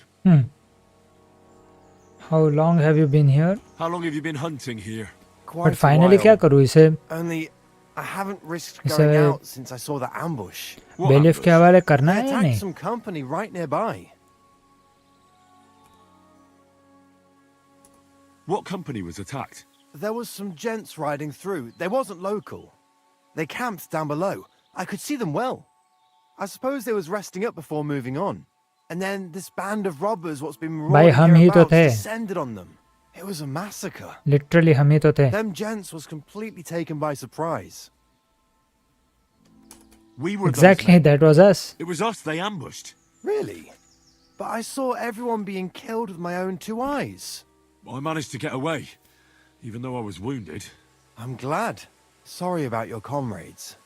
How long have you been here? How long have you been hunting here? Quite But finally a क्या while. करूँ इसे? Only, I haven't risked It's going a- out since I saw the ambush. What bailiff के ambush? हवाले करना They है या attacked नहीं? some company right nearby. What company was attacked? There was some gents riding through. They wasn't local. They camped down below. I could see them well. I suppose they was resting up before moving on. And then this band of robbers what's been भाई हम ही तो hereabouts थे. descended on them. It was a massacre. Literally हम ही तो थे. Them gents was completely taken by surprise. We were those Exactly, men. that was us. It was us they ambushed. Really? But I saw everyone being killed with my own two eyes. I managed to get away, even though I was wounded. I'm glad. Sorry about your comrades.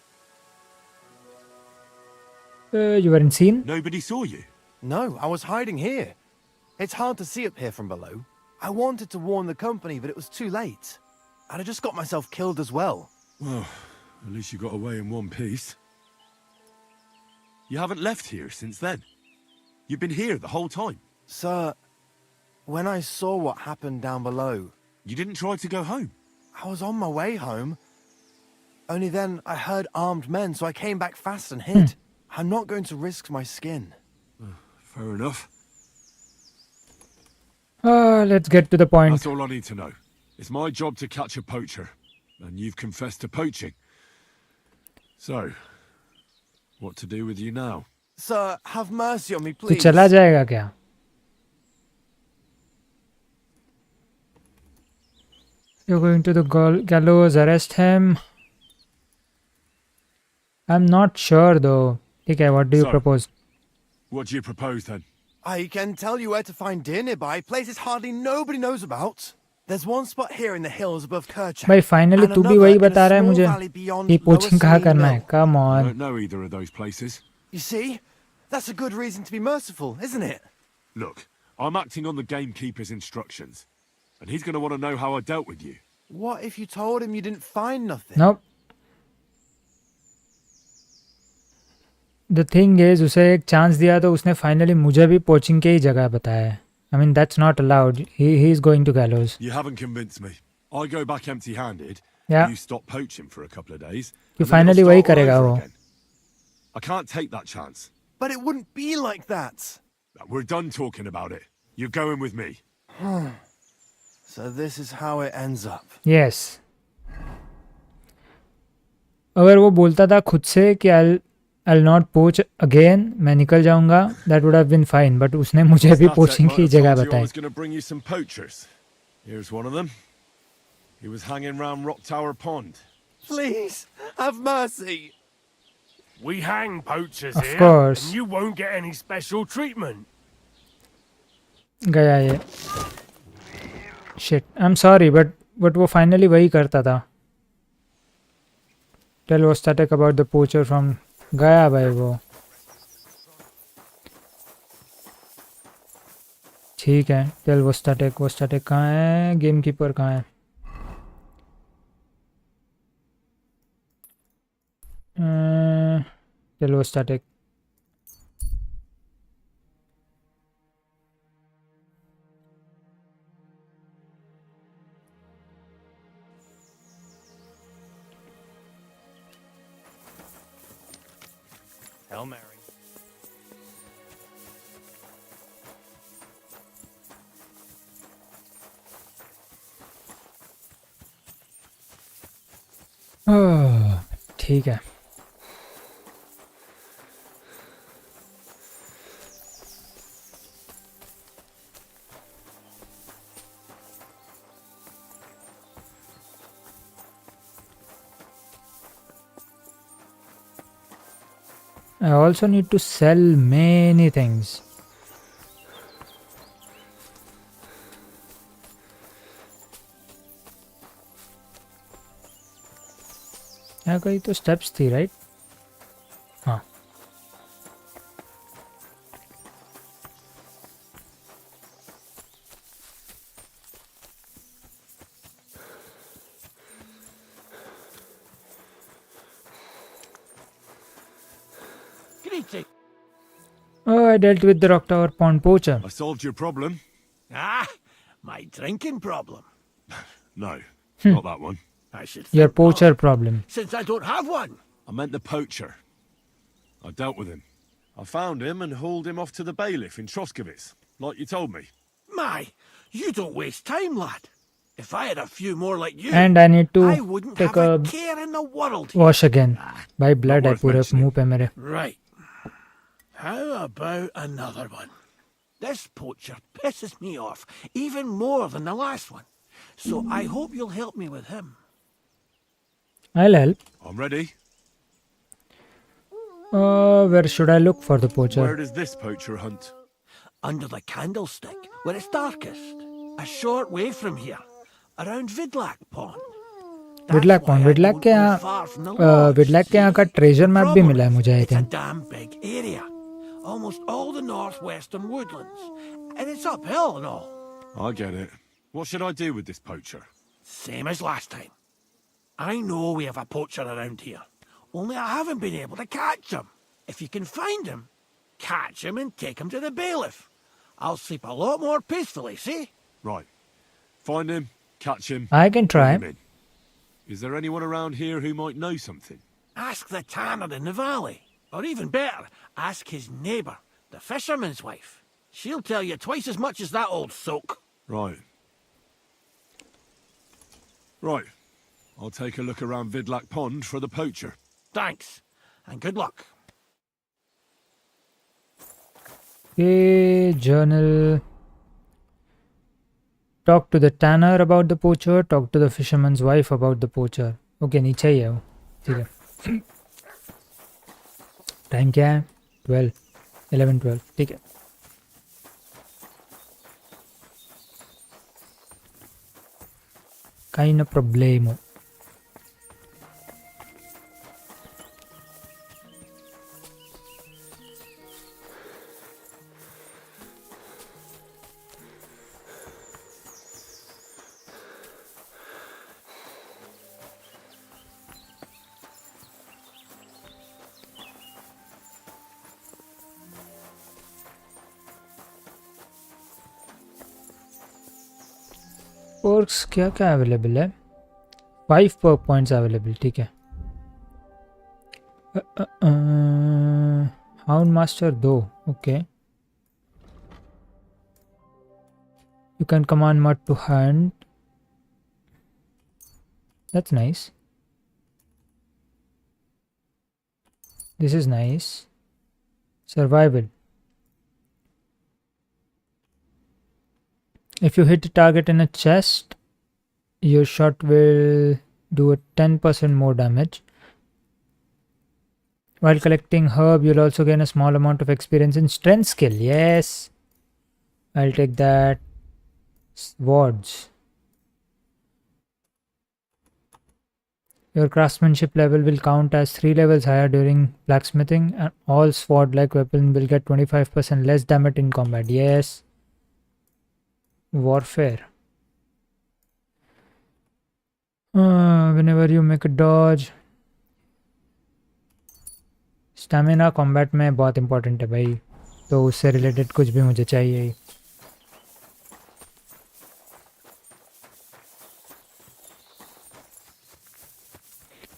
You weren't seen? Nobody saw you. No, I was hiding here. It's hard to see up here from below. I wanted to warn the company, but it was too late. I'd have just got myself killed as well. Well, at least you got away in one piece. You haven't left here since then. You've been here the whole time. Sir, when I saw what happened down below, You didn't try to go home. I was on my way home. Only then I heard armed men, so I came back fast and hid. I'm not going to risk my skin. Fair enough. Let's get to the point. That's all I need to know. It's my job to catch a poacher, and you've confessed to poaching. So, what to do with you now? Sir, have mercy on me, तू please. चला जाएगा क्या? You're going to the gallows, arrest him. I'm not sure though. Okay, what do you So, propose? What do you propose then? I can tell you where to find deer nearby, places hardly nobody knows about. There's one spot here in the hills above Kerchak. भाई finally and तू भी another वही in a बता रहा है small मुझे valley beyond कि Lower poaching कहाँ Saline करना है. Mill. Come I on. don't know either of those places. You see? That's a good reason to be merciful, isn't it? Look, I'm acting on the gamekeeper's instructions, and he's going to want to know how I dealt with you. What if you told him you didn't find nothing? Nope. The thing is, उसे एक chance दिया तो उसने finally मुझे भी poaching के ही जगह बताया है. I mean that's not allowed. He is going to gallows. You haven't convinced me. I go back empty-handed. Yeah. You stop poaching for a couple of days. कि and then फाइनली it'll वही start all करेगा over वो. again. I can't take that chance. But it wouldn't be like that. We're done talking about it. You're going with me. So this is how it ends up. Yes. अगर वो बोलता था खुद से कि I'll not poach again, मैं निकल जाऊंगा, that would have been fine. But उसने मुझे भी Statek पोचिंग might की have जगह told you I बताई. was going to bring you some poachers. Here's one of them. He was hanging round Rock Tower Pond. Please, have mercy. We hang poachers Of here, course. and you won't get any special treatment. गया ये. Shit. I'm sorry, but वो finally वही करता था. Tell Statek about the poacher from गया भाई वो. ठीक है. Tell Statek कहाँ है? गेमकीपर कहाँ है? Tell Statek. Hail Mary. ठीक है. I also need to sell many things. यहाँ कहीं तो स्टेप्स थी, राइट? हाँ. Greeting. Oh, I dealt with the Rock Tower Pond poacher. I solved your problem. Ah, my drinking problem. No, not that one. I should Your think poacher not, problem. since I don't have one. I meant the poacher. I dealt with him. I found him and hauled him off to the bailiff in Troskowitz, like you told me. My, you don't waste time, lad. If I had a few more like you, And I need I to wouldn't take have a a care in the world. wash again. भाई blood है worth पूरे mentioning. मुंह पे मेरे. Right. How about another one? This poacher pisses me off even more than the last one. So I hope you'll help me with him. I'll help. I'm ready. Where should I look for the Where poacher? does this poacher hunt? Under the candlestick, where it's darkest. A short way from here. Around Vidlak Pond. That's Vidlak why Pond. I Vidlak don't के go यहाँ far from the lodge, Vidlak के यहाँ का see? treasure The map भी problem मिला है is, मुझे, I it's a think. damn big area. Almost all the northwestern woodlands. And it's uphill and all. I get it. What should I do with this poacher? Same as last time. I know we have a poacher around here. Only I haven't been able to catch him. If you can find him, catch him and take him to the bailiff. I'll sleep a lot more peacefully, see? Right. Find him, catch him. I can try. bring him in. Is there anyone around here who might know something? Ask the tanner in the valley. Or even better, ask his neighbour, the fisherman's wife. She'll tell you twice as much as that old soak. Right. Right. I'll take a look around Vidlak Pond for the poacher. Thanks, and good luck. Okay, journal. Talk to the tanner about the poacher. Talk to the fisherman's wife about the poacher. Okay, नीचे ही है वो. ठीक है. Time क्या है? 11:12. ठीक है. Kind of problemo. Perks क्या क्या अवेलेबल है? 5 पर्क पॉइंट्स अवेलेबल. ठीक है. Hound master 2. Okay. You can command Mutt to hunt. That's nice. This is nice. Survival. If you hit a target in a chest, your shot will do a 10% more damage. While collecting herb, you'll also gain a small amount of experience in strength skill. Yes, I'll take that. Swords. Your craftsmanship level will count as 3 levels higher during blacksmithing, and all sword-like weapons will get 25% less damage in combat. Yes. Warfare. Whenever you make a dodge. Stamina combat में बहुत important है भाई, तो उससे related कुछ भी मुझे चाहिए ही.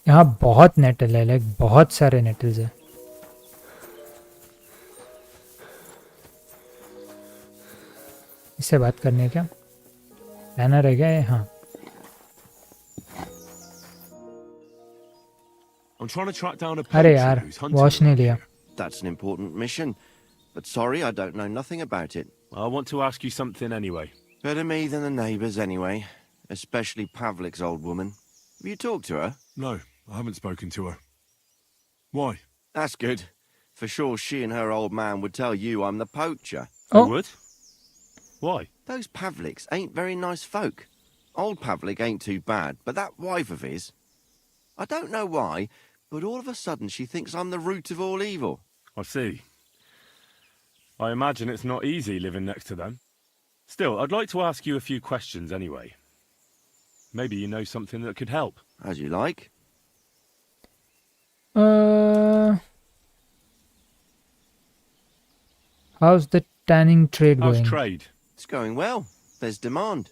यहाँ बहुत नेटल है, लाइक बहुत सारे नेटल्स है. इससे बात करनी है क्या? बैनर है क्या ये? हाँ. अरे यार, वॉच नहीं लिया. That's an important mission, but sorry, I don't know nothing about it. I want to ask you something anyway. Better me than the neighbours anyway, especially Pavlik's old woman. Have you talked to her? No, I haven't spoken to her. Why? That's good. For sure she and her old man would tell you I'm the poacher. They Oh. would? Why? Those Pavliks ain't very nice folk. Old Pavlik ain't too bad, but that wife of his... I don't know why, but all of a sudden she thinks I'm the root of all evil. I see. I imagine it's not easy living next to them. Still, I'd like to ask you a few questions anyway. Maybe you know something that could help. As you like. How's the tanning trade How's going? trade? It's going well. There's demand.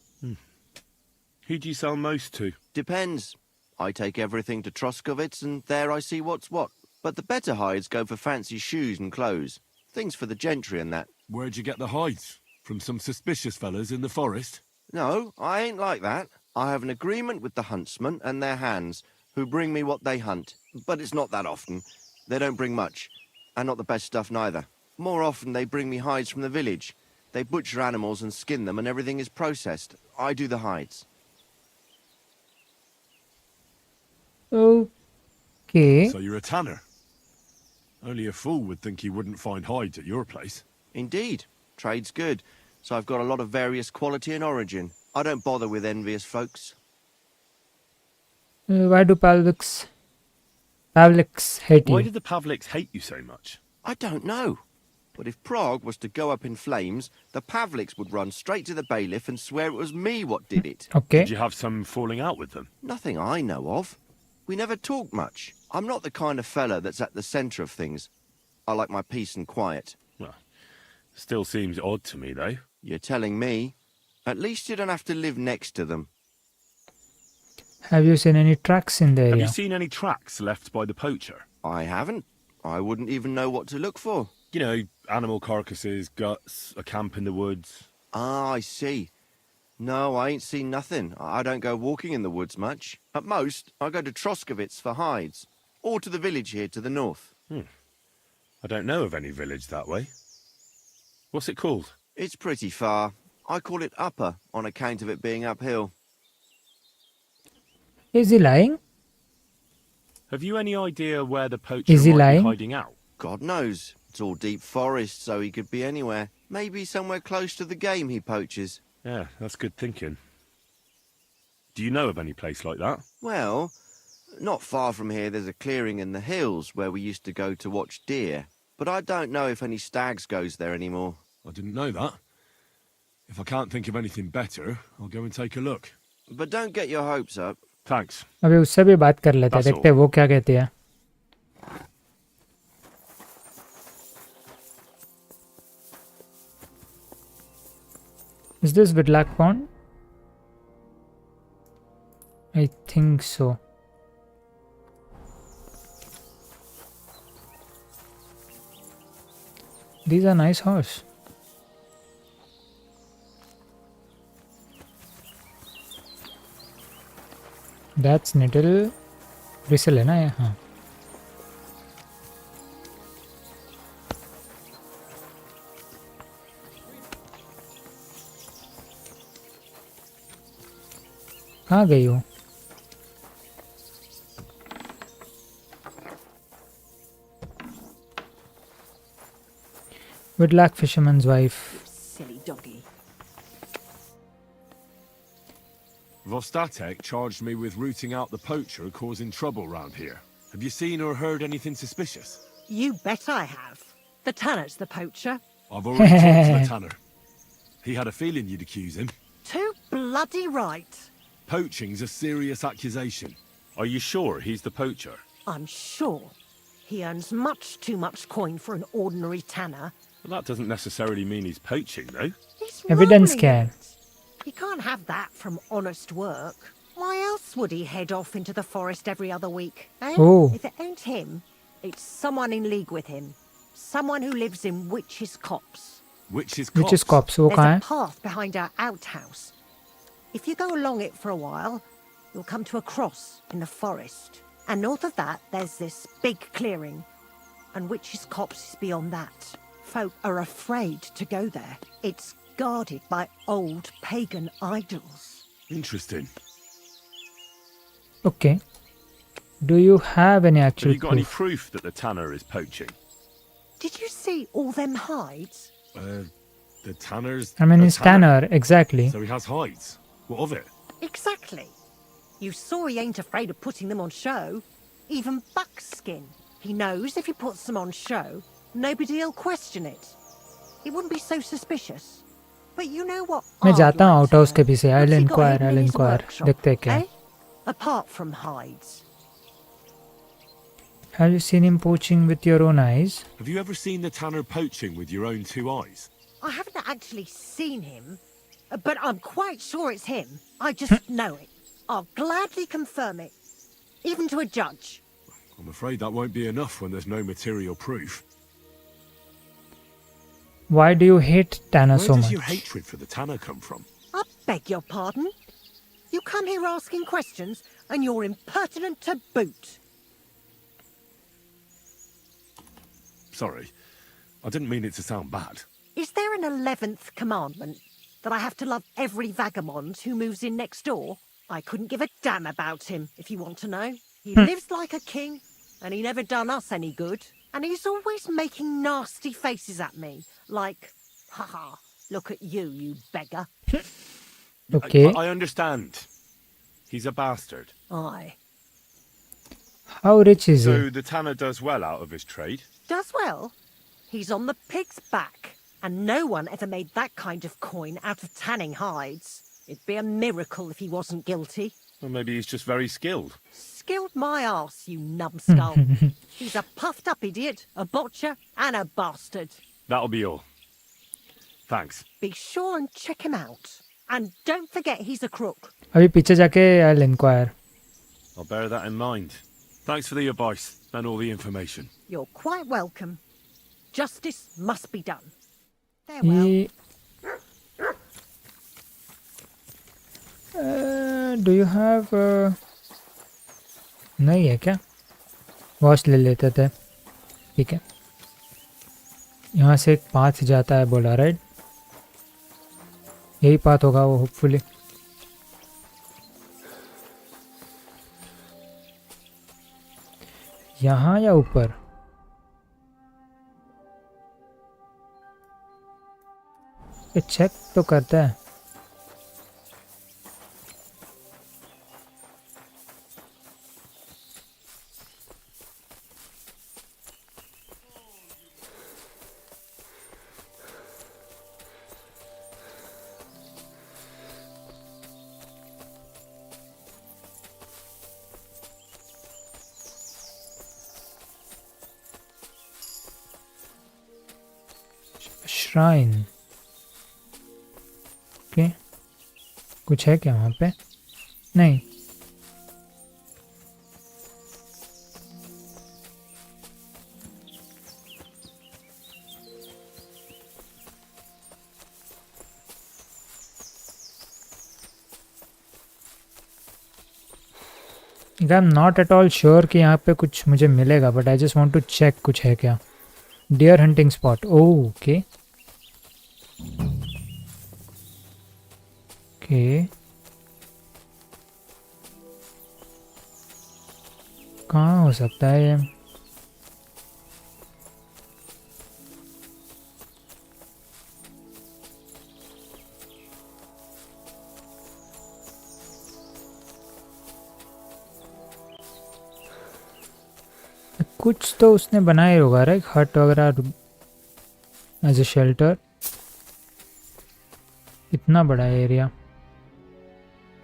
Who do you sell most to? Depends. I take everything to Troskovitz and there I see what's what. But the better hides go for fancy shoes and clothes. Things for the gentry and that. Where'd you get the hides? From some suspicious fellas in the forest? No, I ain't like that. I have an agreement with the huntsmen and their hands, who bring me what they hunt. But it's not that often. They don't bring much. And not the best stuff neither. More often they bring me hides from the village. They butcher animals and skin them and everything is processed. I do the hides. Okay. So you're a tanner? Only a fool would think you wouldn't find hides at your place. Indeed. Trade's good. So I've got a lot of various quality and origin. I don't bother with envious folks. Why do Pavliks hate Why you? did the Pavliks hate you so much? I don't know. But if Prague was to go up in flames, the Pavliks would run straight to the bailiff and swear it was me what did it. Okay. Did you have some falling out with them? Nothing I know of. We never talk much. I'm not the kind of fella that's at the centre of things. I like my peace and quiet. Well, still seems odd to me, though. You're telling me. At least you don't have to live next to them. Have you seen any tracks in the Have area? you seen any tracks left by the poacher? I haven't. I wouldn't even know what to look for. You know, animal carcasses, guts, a camp in the woods. Ah, I see. No, I ain't seen nothing. I don't go walking in the woods much. At most, I go to Troskovitz for hides. Or to the village here to the north. I don't know of any village that way. What's it called? It's pretty far. I call it upper on account of it being uphill. Is he lying? Have you any idea where the poacher Is he might lying? be hiding out? God knows. It's all deep forest, so he could be anywhere. Maybe somewhere close to the game he poaches. Yeah, that's good thinking. Do you know of any place like that? Well, not far from here there's a clearing in the hills where we used to go to watch deer. But I don't know if any stags goes there anymore. I didn't know that. If I can't think of anything better, I'll go and take a look. But don't get your hopes up. Thanks. अभी उससे भी बात कर लेते हैं, That's देखते हैं वो क्या कहती है. Is this Whitlock Pond? I think so. These are nice horse. That's Niddle. Bristle है ना ये? हाँ. कहाँ गई हो? Whitlock fisherman's wife. Silly doggy. Vostatek charged me with rooting out the poacher causing trouble round here. Have you seen or heard anything suspicious? You bet I have. The tanner's the poacher. I've already talked to the tanner. He had a feeling you'd accuse him. Too bloody right. Poaching's a serious accusation. Are you sure he's the poacher? I'm sure. He earns much too much coin for an ordinary tanner. Well, that doesn't necessarily mean he's poaching, though. He's Evidence rolling can. it. He can't have that from honest work. Why else would he head off into the forest every other week? Eh? Oh. If it ain't him, it's someone in league with him. Someone who lives in Witch's Copse. Witch's Cops? वो There's कहाँ a है? path behind our outhouse. If you go along it for a while, you'll come to a cross in the forest. And north of that, there's this big clearing. And Witch's Copse is beyond that. Folk are afraid to go there. It's guarded by old pagan idols. Interesting. Okay. Do you have any Have actual you got any proof? proof that the tanner is poaching? Did you see all them hides? The tanner's... I mean, a he's tanner, exactly. So he has hides. What of it? Exactly. You saw he ain't afraid of putting them on show. Even buckskin. He knows if he puts them on show, nobody'll question it. He wouldn't be so suspicious. But you know what? मैं I'd जाता हूँ like out to house know? के पीछे. I'll What's he got inquire. hidden I'll in his inquire. workshop, देखते हैं क्या. eh? Apart from hides. Have you seen him poaching with your own eyes? Have you ever seen the tanner poaching with your own two eyes? I haven't actually seen him, but I'm quite sure it's him. I just know it. I'll gladly confirm it, even to a judge. I'm afraid that won't be enough when there's no material proof. Why do you hate Tanner Where so does much? your hatred for the tanner come from? I beg your pardon? You come here asking questions, and you're impertinent to boot. Sorry. I didn't mean it to sound bad. Is there an 11th commandment? That I have to love every vagabond who moves in next door? I couldn't give a damn about him, if you want to know. He lives like a king, and he never done us any good. And he's always making nasty faces at me, like, haha, look at you, you beggar. Okay. I understand. He's a bastard. Aye. How rich is So he? the tanner does well out of his trade? Does well. He's on the pig's back, and no one ever made that kind of coin out of tanning hides. It'd be a miracle if he wasn't guilty. Or maybe he's just very skilled. Skilled my arse, you numbskull. He's a puffed up idiot, a botcher, and a bastard. That'll be all. Thanks. Be sure and check him out. And don't forget he's a crook. अभी पीछे जाके I'll inquire. I'll bear that in mind. Thanks for the advice and all the information. You're quite welcome. Justice must be done. Farewell. ये do you have नहीं है क्या? Watch ले लेते थे. ठीक है. यहाँ से एक पाथ जाता है बोला, राइट? यही पाथ होगा वो होपफुली। यहाँ या ऊपर? ये चेक तो करता है। श्राइन, ओके, कुछ है क्या वहाँ पे? नहीं। I am not at all sure कि यहाँ पे कुछ मुझे मिलेगा, but I just want to check कुछ है क्या। Deer hunting spot, okay okay. कहाँ हो सकता है ये? कुछ तो उसने बनाया होगा, राइट? हट वगैरह एज ए शेल्टर। इतना बड़ा एरिया।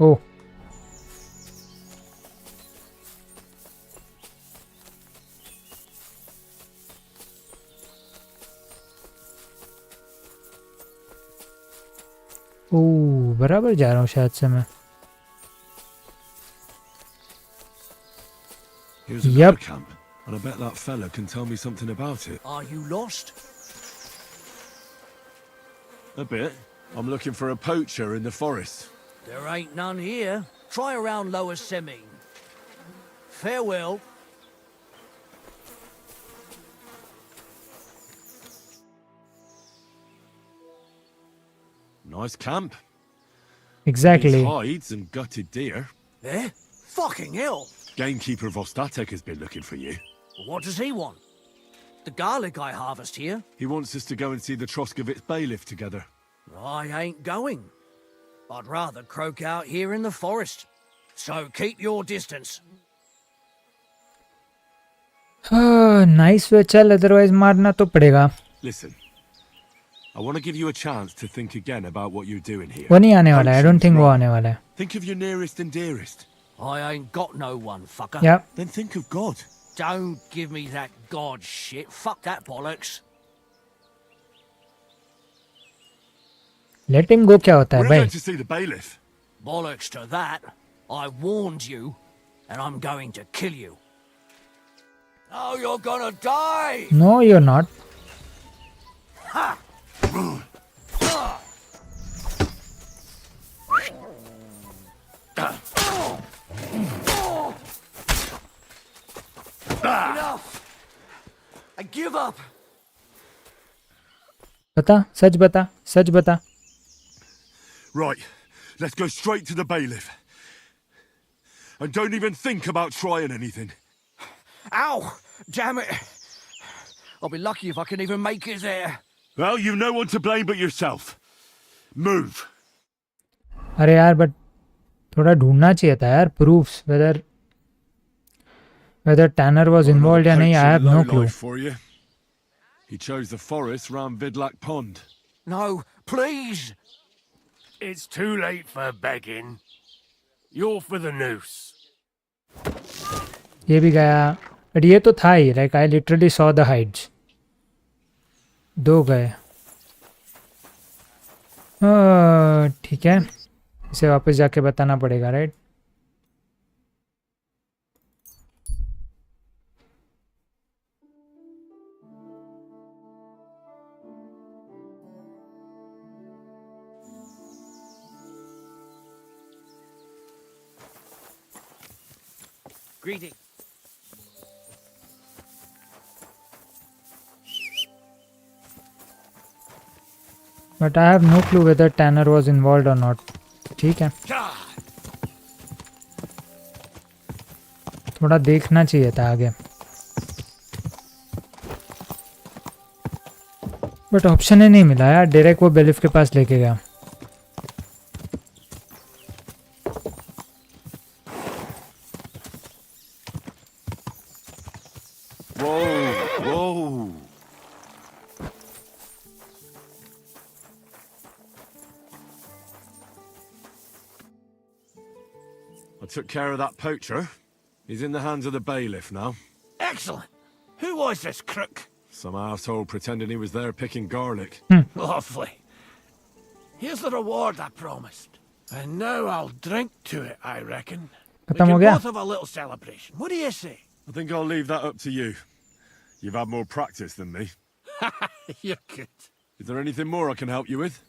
ओह, ओह, बराबर जा रहा हूँ शायद से मैं। Here's another Yep. camp, and I bet that fella can tell me something about it. Are you lost? A bit. I'm looking for a poacher in the forest. There ain't none here. Try around Lower Semi. Farewell. Nice camp. Exactly. Needs hides and gutted deer. Eh? Fucking hell. Gamekeeper Vostatek has been looking for you. What does he want? The garlic I harvest here? He wants us to go and see the Troskovitz bailiff together. I ain't going. I'd rather croak out here in the forest. So keep your distance. Nice way, चल, otherwise मारना तो पड़ेगा। Listen, I want to give you a chance to think again about what you're doing here. वो नहीं आने वाला है, I don't Poaching's think वो wrong. आने वाला है। Think of your nearest and dearest. I ain't got no one, fucker. या Then think of God. Don't give me that god shit. Fuck that bollocks. Let him go क्या होता है We're भाई? going to see the bailiff. Bollocks to that. I warned you, and I'm going to kill you. Oh, you're gonna die! No you are not. Enough! I give up! बता, सच बता, सच बता। Right, let's go straight to the bailiff. And don't even think about trying anything. Ow! Damn it! I'll be lucky if I can even make it there. Well, you've no one to blame but yourself. Move. अरे यार, but थोड़ा ढूंढना चाहिए था यार proofs, whether Tanner was involved या नहीं, I have no clue. For you. He chose the forest round Vidlak Pond. No, please! It's too late for begging. You're for the noose. ये भी गया, बट ये तो था ही, like I literally saw the hides. दो गए। ठीक है, इसे वापस जाके बताना पड़ेगा, right? Greeting. But I have no clue whether Tanner was involved or not. ठीक है, थोड़ा देखना चाहिए था आगे, बट ऑप्शन ही नहीं मिला यार. डायरेक्ट वो बेलिफ के पास लेके गया. Whoa! I took care of that poacher. He's in the hands of the bailiff now. Excellent. Who was this crook? Some asshole pretending he was there picking garlic. Lovely. Here's the reward I promised. And now I'll drink to it, I reckon. We खत्म हो can गया. both have a little celebration. What do you say? I think I'll leave that up to you. You've had more practice than me. You're good. Is there anything more I can help you with?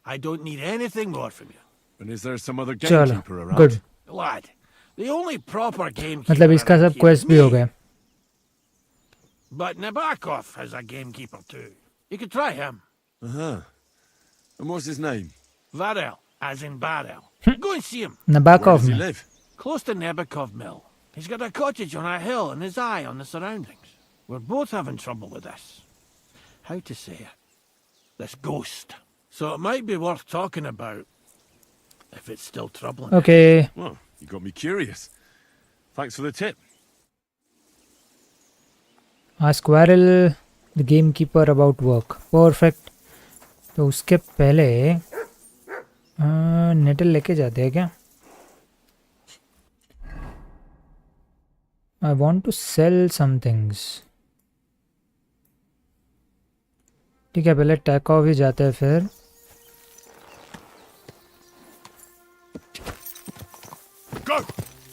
I don't need anything more from you. And is there some other चलो, gamekeeper around? good. Lad, the only proper gamekeeper मतलब इसका around सब here quest is भी हो me. गए. But Nabokov has a gamekeeper too. You could try him. Uh-huh. And what's his name? Varel, as in barrel. Go and see him. Where Nabokov does he में. live? Close to Nebokov Mill. He's got a cottage on a hill and his eye on the surroundings. We're both having trouble with this. How to say it? This ghost. So it might be worth talking about. If it's still troubling. Okay. Well, you got me curious. Thanks for the tip. Ask Varel, the gamekeeper, about work. Perfect. तो उसके पहले natal लेके जाते हैं क्या? I want to sell some things. ठीक है, पहले टैक ऑफ ही जाते हैं फिर.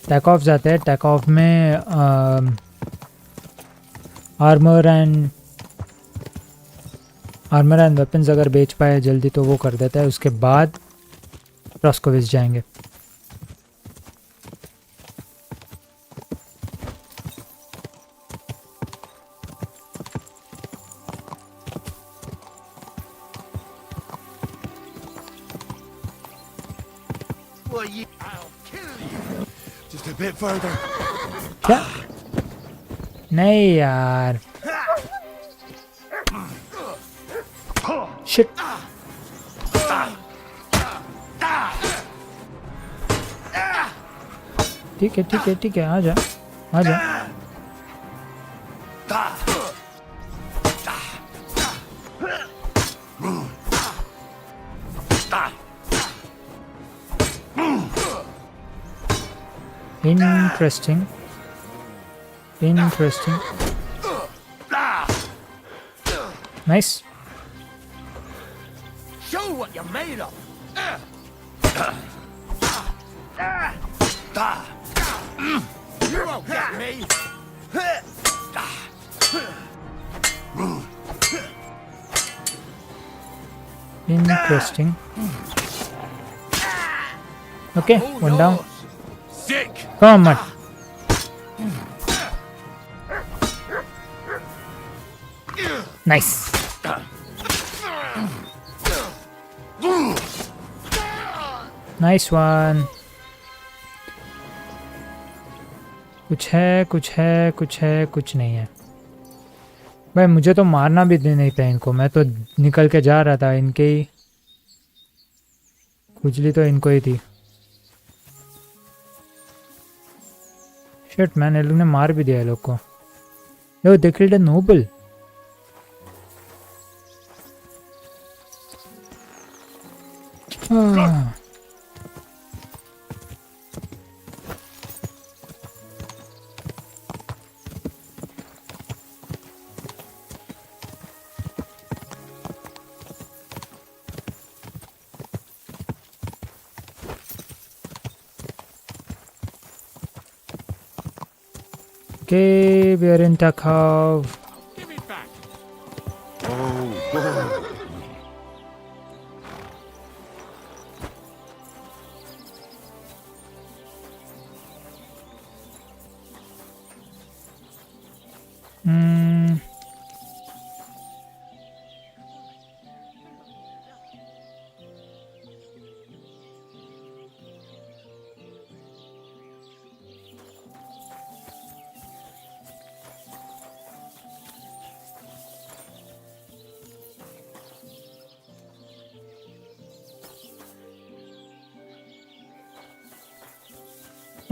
टैक ऑफ जाते हैं. टैक ऑफ में आर्मर एंड वेपन्स अगर बेच पाए जल्दी तो वो कर देता है. उसके बाद रॉस्कोविच जाएंगे. I'll kill you. Just a bit further. क्या? नहीं यार. शिट. ठीक है ठीक है ठीक है, आजा आजा. Interesting. Interesting. Nice. Show what you're made of. You won't get me. Interesting. Okay, one down. Sick! Come on, Matt. Nice. Nice one. कुछ है कुछ है कुछ है कुछ नहीं है. भाई मुझे तो मारना भी नहीं था इनको. मैं तो निकल के जा रहा था. इनके ही खुजली तो इनको ही थी. शिट मैन, ये लोग ने मार भी दिया लोग को. Yo they killed a noble. Okay, we are in Takov. Give it back.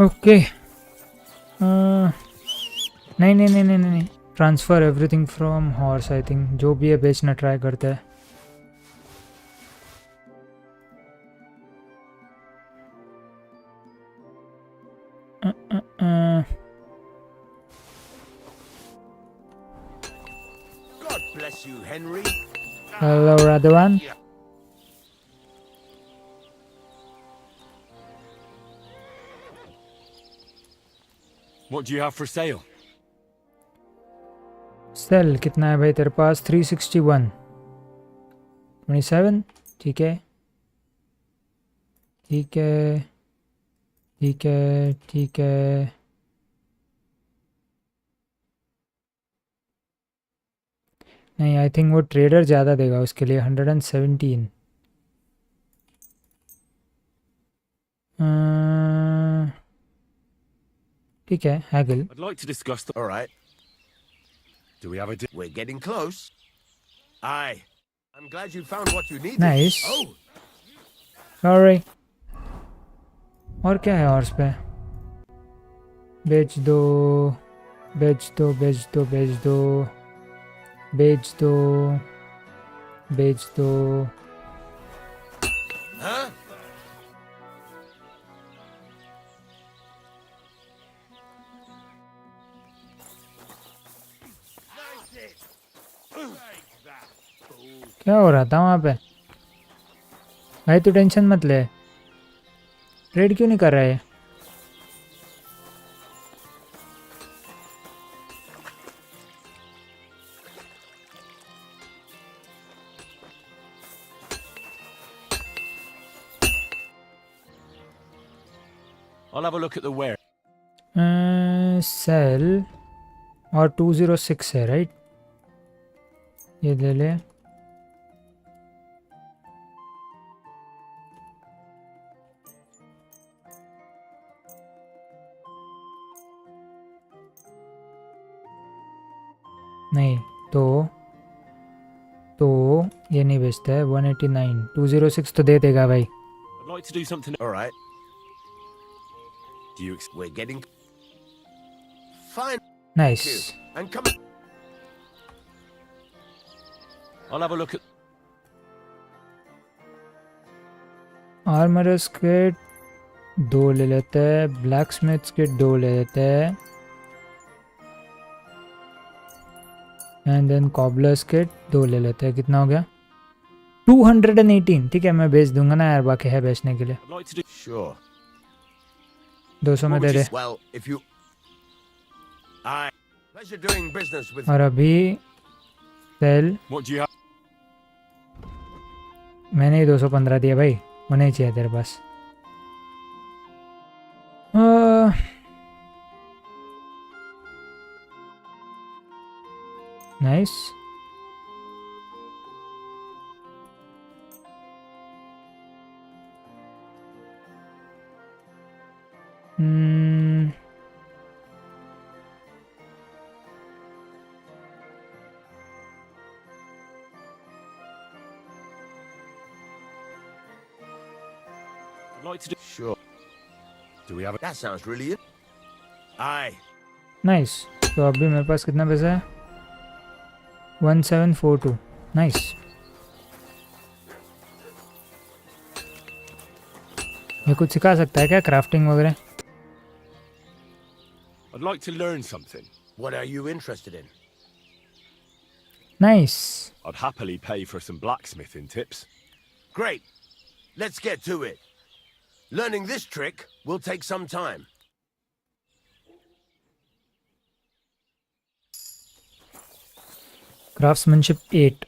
Okay नहीं नहीं नहीं नहीं नहीं, transfer everything from horse. I think जो भी है बेचना ट्राई करते हैं। God bless you, Henry. Hello Radovan. What do you have for sale? Sale कितना है भाई तेरे पास? 361 27। ठीक है ठीक है ठीक है ठीक है। नहीं आई थिंक वो ट्रेडर ज़्यादा देगा उसके लिए। 117। ठीक है Hegel. I'd like to discuss the... All right, Do we have a... we're getting close. Aye. I'm glad you found what you needed. Nice. Oh, sorry. और क्या है हॉर्स पे? बेच दो बेच दो बेच दो बेच दो बेच दो बेच दो। huh? क्या हो रहा था वहाँ पे? भाई तू टेंशन मत ले। ट्रेड क्यों नहीं कर रहा है? I'll have a look at the ware. Sale और 206 है राइट? ये ले ले। नहीं तो ये नहीं बेचता है। 189 206 तो दे देगा भाई। I'd like to do something... All right, Do you... we're getting fine. Nice. And come. I'll have a look at... armourer's kit 2 ले लेते हैं। ब्लैक स्मिथ किट 2 ले लेते हैं। एंड देन कॉबलर्स किट 2 ले लेते हैं। कितना हो गया? 218। ठीक है मैं बेच दूंगा ना यार, बाकी है बेचने के लिए। I'd like to do... Sure. 200 में दे दे। Well, if you. Aye. Pleasure doing business with. और अभी cell What do you have? मैंने ही 215 दिया भाई। होना ही चाहिए तेरे पास। Nice. I'd like to do... Sure. Do we have a... That sounds really. Aye. Nice. तो अभी मेरे पास कितना पैसा है? 1742। नाइस। ये कुछ सिखा सकता है क्या क्राफ्टिंग वगैरह? I'd like to learn something. What are you interested in? Nice. I'd happily pay for some blacksmithing tips. Great. Let's get to it. Learning this trick will take some time. Craftsmanship 8।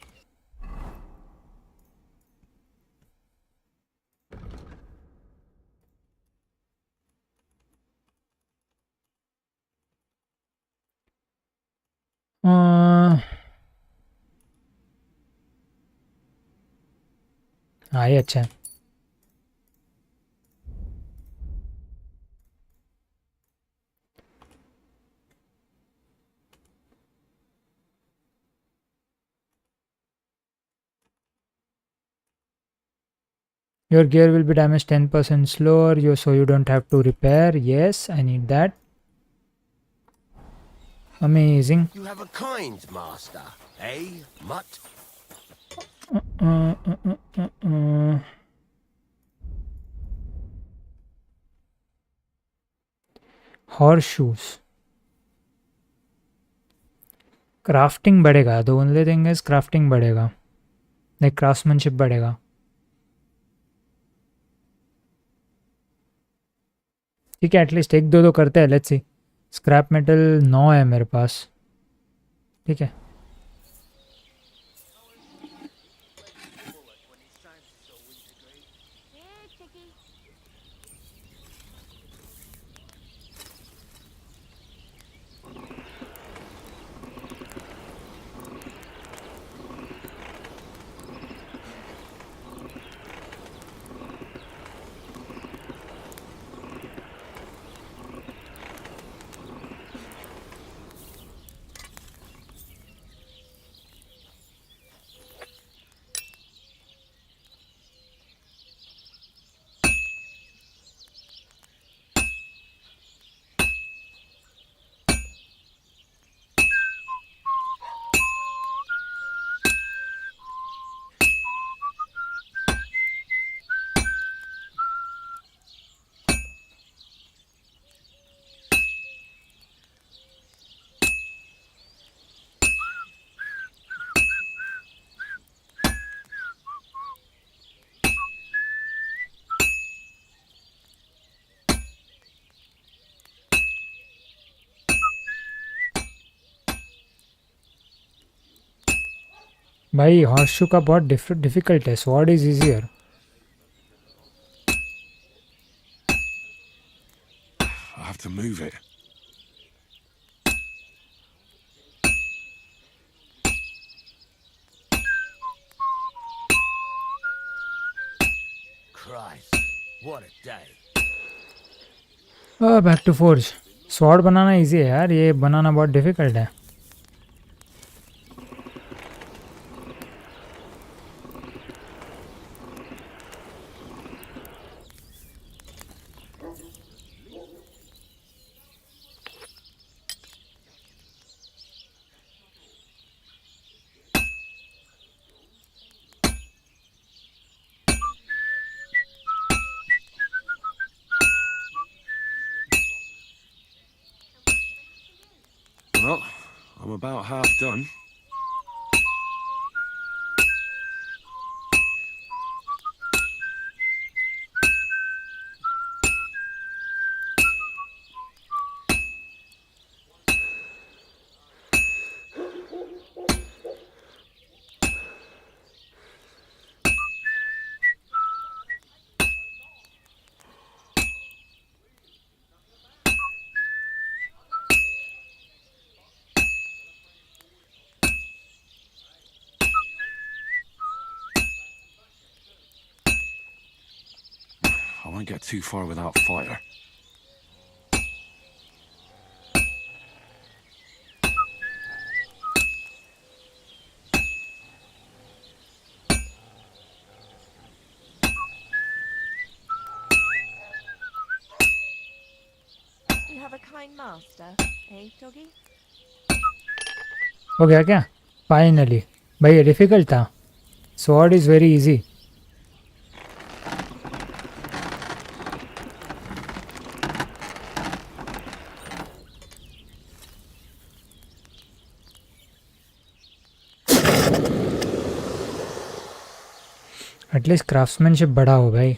हाँ ये अच्छा है। Your gear will be damaged 10% slower, so you don't have to repair. Yes, I need that. Amazing. You have a kind master, eh, Mutt? Horseshoes. Crafting बढ़ेगा. The only thing is crafting बढ़ेगा. Like craftsmanship बढ़ेगा. ठीक है, at least एक दो करते हैं. Let's see. Scrap metal 9 है मेरे पास. ठीक है. भाई हॉर्सशू का बहुत डिफिकल्ट है. Sword is easier. I have to move it. Christ, what a day. Back to forge. Sword बनाना इजी है यार, ये बनाना बहुत डिफिकल्ट है. Well, I'm about half done. I won't get too far without fire. You have a kind master, eh, doggy? हो गया क्या? Finally. भाई ये डिफिकल्ट था. Sword is very easy. At least craftsmanship बड़ा हो भाई.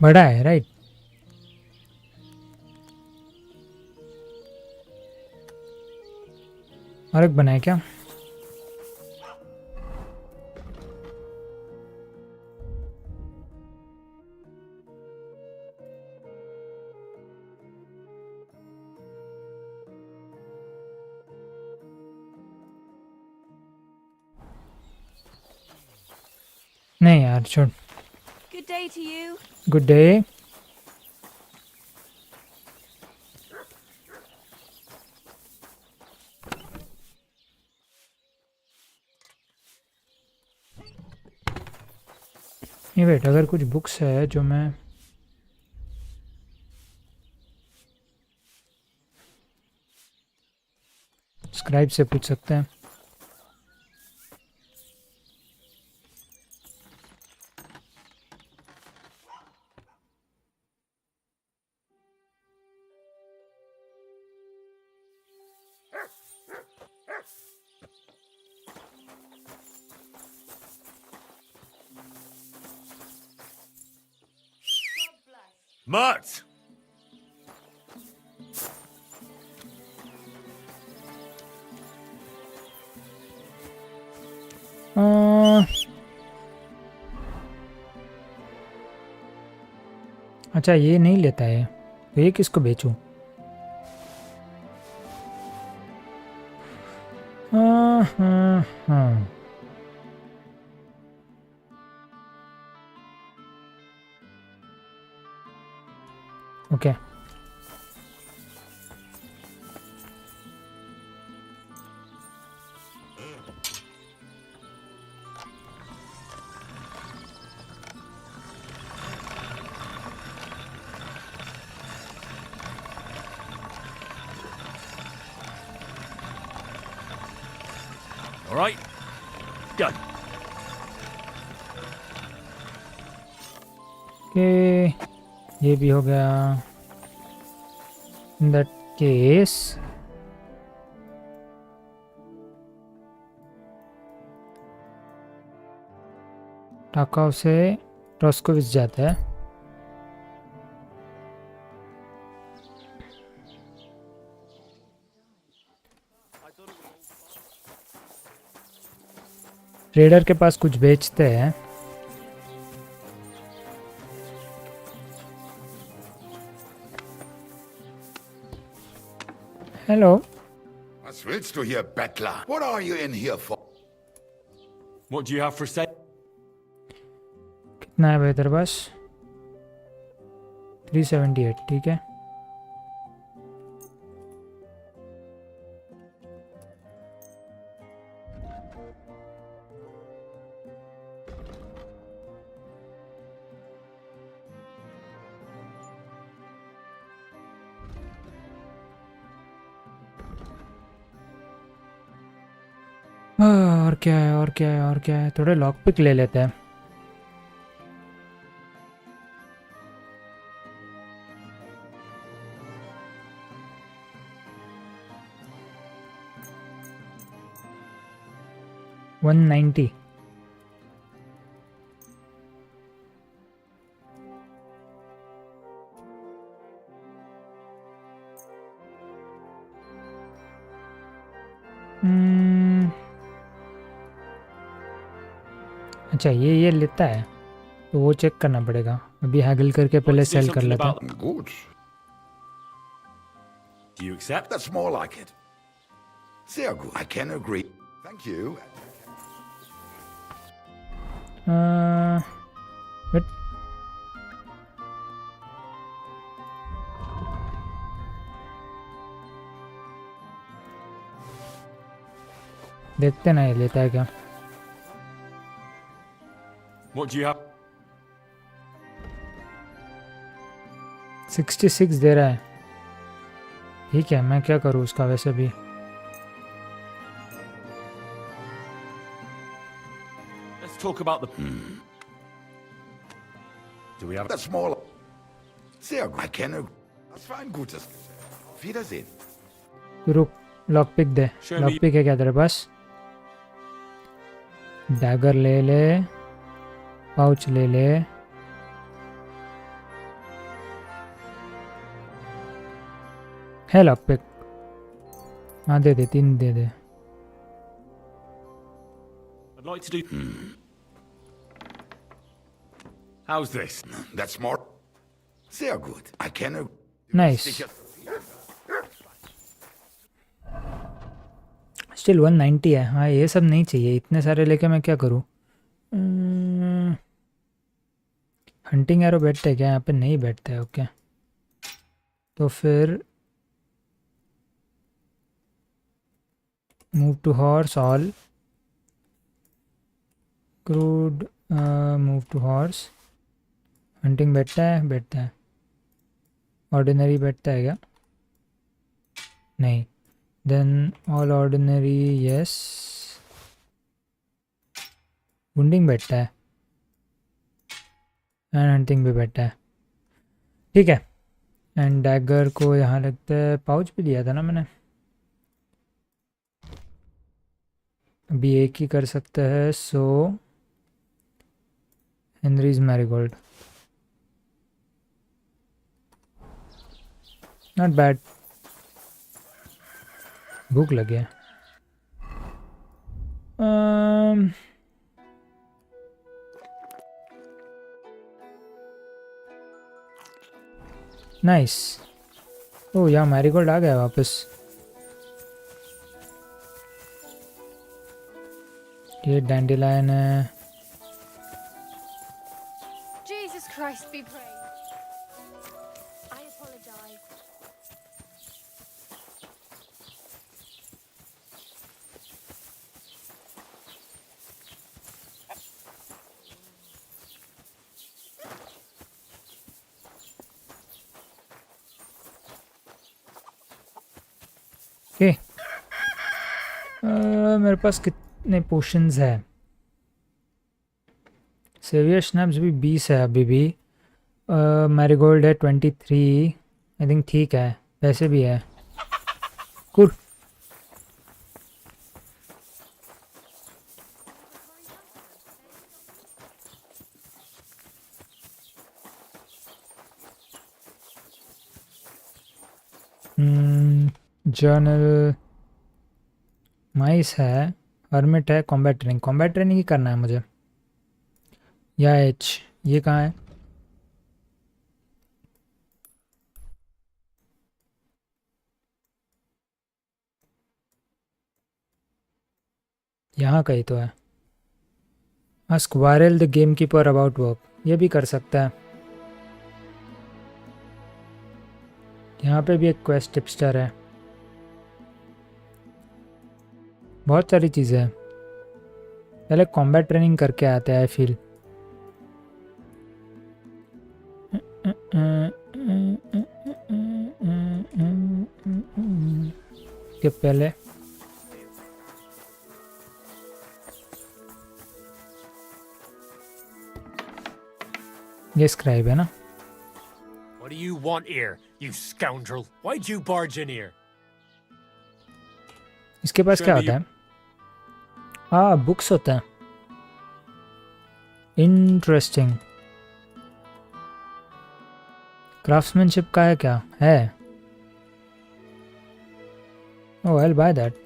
बड़ा है राइट. और एक बनाए क्या? नहीं यार छोड़. Good day to you. Good day. नहीं वेट, अगर कुछ बुक्स है जो मैं स्क्राइब से पूछ सकते हैं. Mutt! अच्छा ये नहीं लेता है, तो ये किसको बेचूं? हाँ हाँ हाँ, okay. All right. Done. Okay, ये भी हो गया. इन दैट केस टाकाव से ट्रॉस्कोविच जाता है. ट्रेडर के पास कुछ बेचते हैं. Hello. Was willst du hier, Bettler? What are you in here for? What do you have for sale? कितना है भाई तेरे पास? 378, ठीक है. और क्या है, और क्या है, और क्या है? थोड़े लॉक पिक ले लेते हैं. $190. अच्छा ये लेता है, तो वो चेक करना पड़ेगा. अभी हैगल करके पहले सेल कर लेता है. Gut. Do you accept? That's more like it. Sehr gut. I can agree. Thank you. But देखते ना ये लेता है क्या. What do you have? 66 दे रहा है. ठीक है, मैं क्या करूँ उसका वैसे भी. Let's talk about the... Do we have that small? Sehr gut. I can agree. Das war ein gutes. Auf Wiedersehen. तू रुक, लॉक पिक दे. लॉक पिक है क्या तेरे पास? डैगर ले ले, पाउच ले ले. है लॉक पिक? हाँ दे दे, 3 दे दे. I'd like to do... How's this? That's more. Sehr gut. I can agree. Nice. Still 190 है. हाँ ये सब नहीं चाहिए, इतने सारे लेके मैं क्या करूँ. हंटिंग एरो बैठते हैं क्या? यहाँ पे नहीं बैठते हैं. ओके, तो फिर move to horse all crude. Move to horse. Hunting बैठता है. ऑर्डिनरी बैठता है क्या? नहीं. Then all ordinary yes. Wounding बैठता है एंड हंटिंग भी बैठता है. ठीक है. एंड डैगर को यहाँ लगता है पाउच भी दिया था ना मैंने. अभी एक ही कर सकता है. सो हेनरीज मैरीगोल्ड. Not bad. भूख लगी है. नाइस. ओह यहाँ मैरीगोल्ड आ गया वापस. ये डैंडिलायन है. Jesus Christ be praised. I apologize. Okay. मेरे पास कितने पोशंस है? सेवियर स्नैप्स भी 20 है अभी भी. मैरीगोल्ड है 23. आई थिंक ठीक है. पैसे भी है. गुड. जर्नल माइस है. हर्मिट है. कॉम्बैट ट्रेनिंग ही करना है मुझे. या एच ये कहाँ है? यहाँ कहीं तो है. Ask viral the game keeper about work. ये भी कर सकता है. यहाँ पे भी एक क्वेस्ट टिपस्टर है. बहुत सारी चीज़ें हैं. पहले कॉम्बैट ट्रेनिंग करके आते हैं. आई फील के पहले ये स्क्राइब है ना. What do you want here, you scoundrel? Why'd you barge in here? इसके पास क्या होता है? हाँ बुक्स होता है. इंटरेस्टिंग. क्राफ्ट्समैनशिप का है क्या? है. Oh, I'll buy that.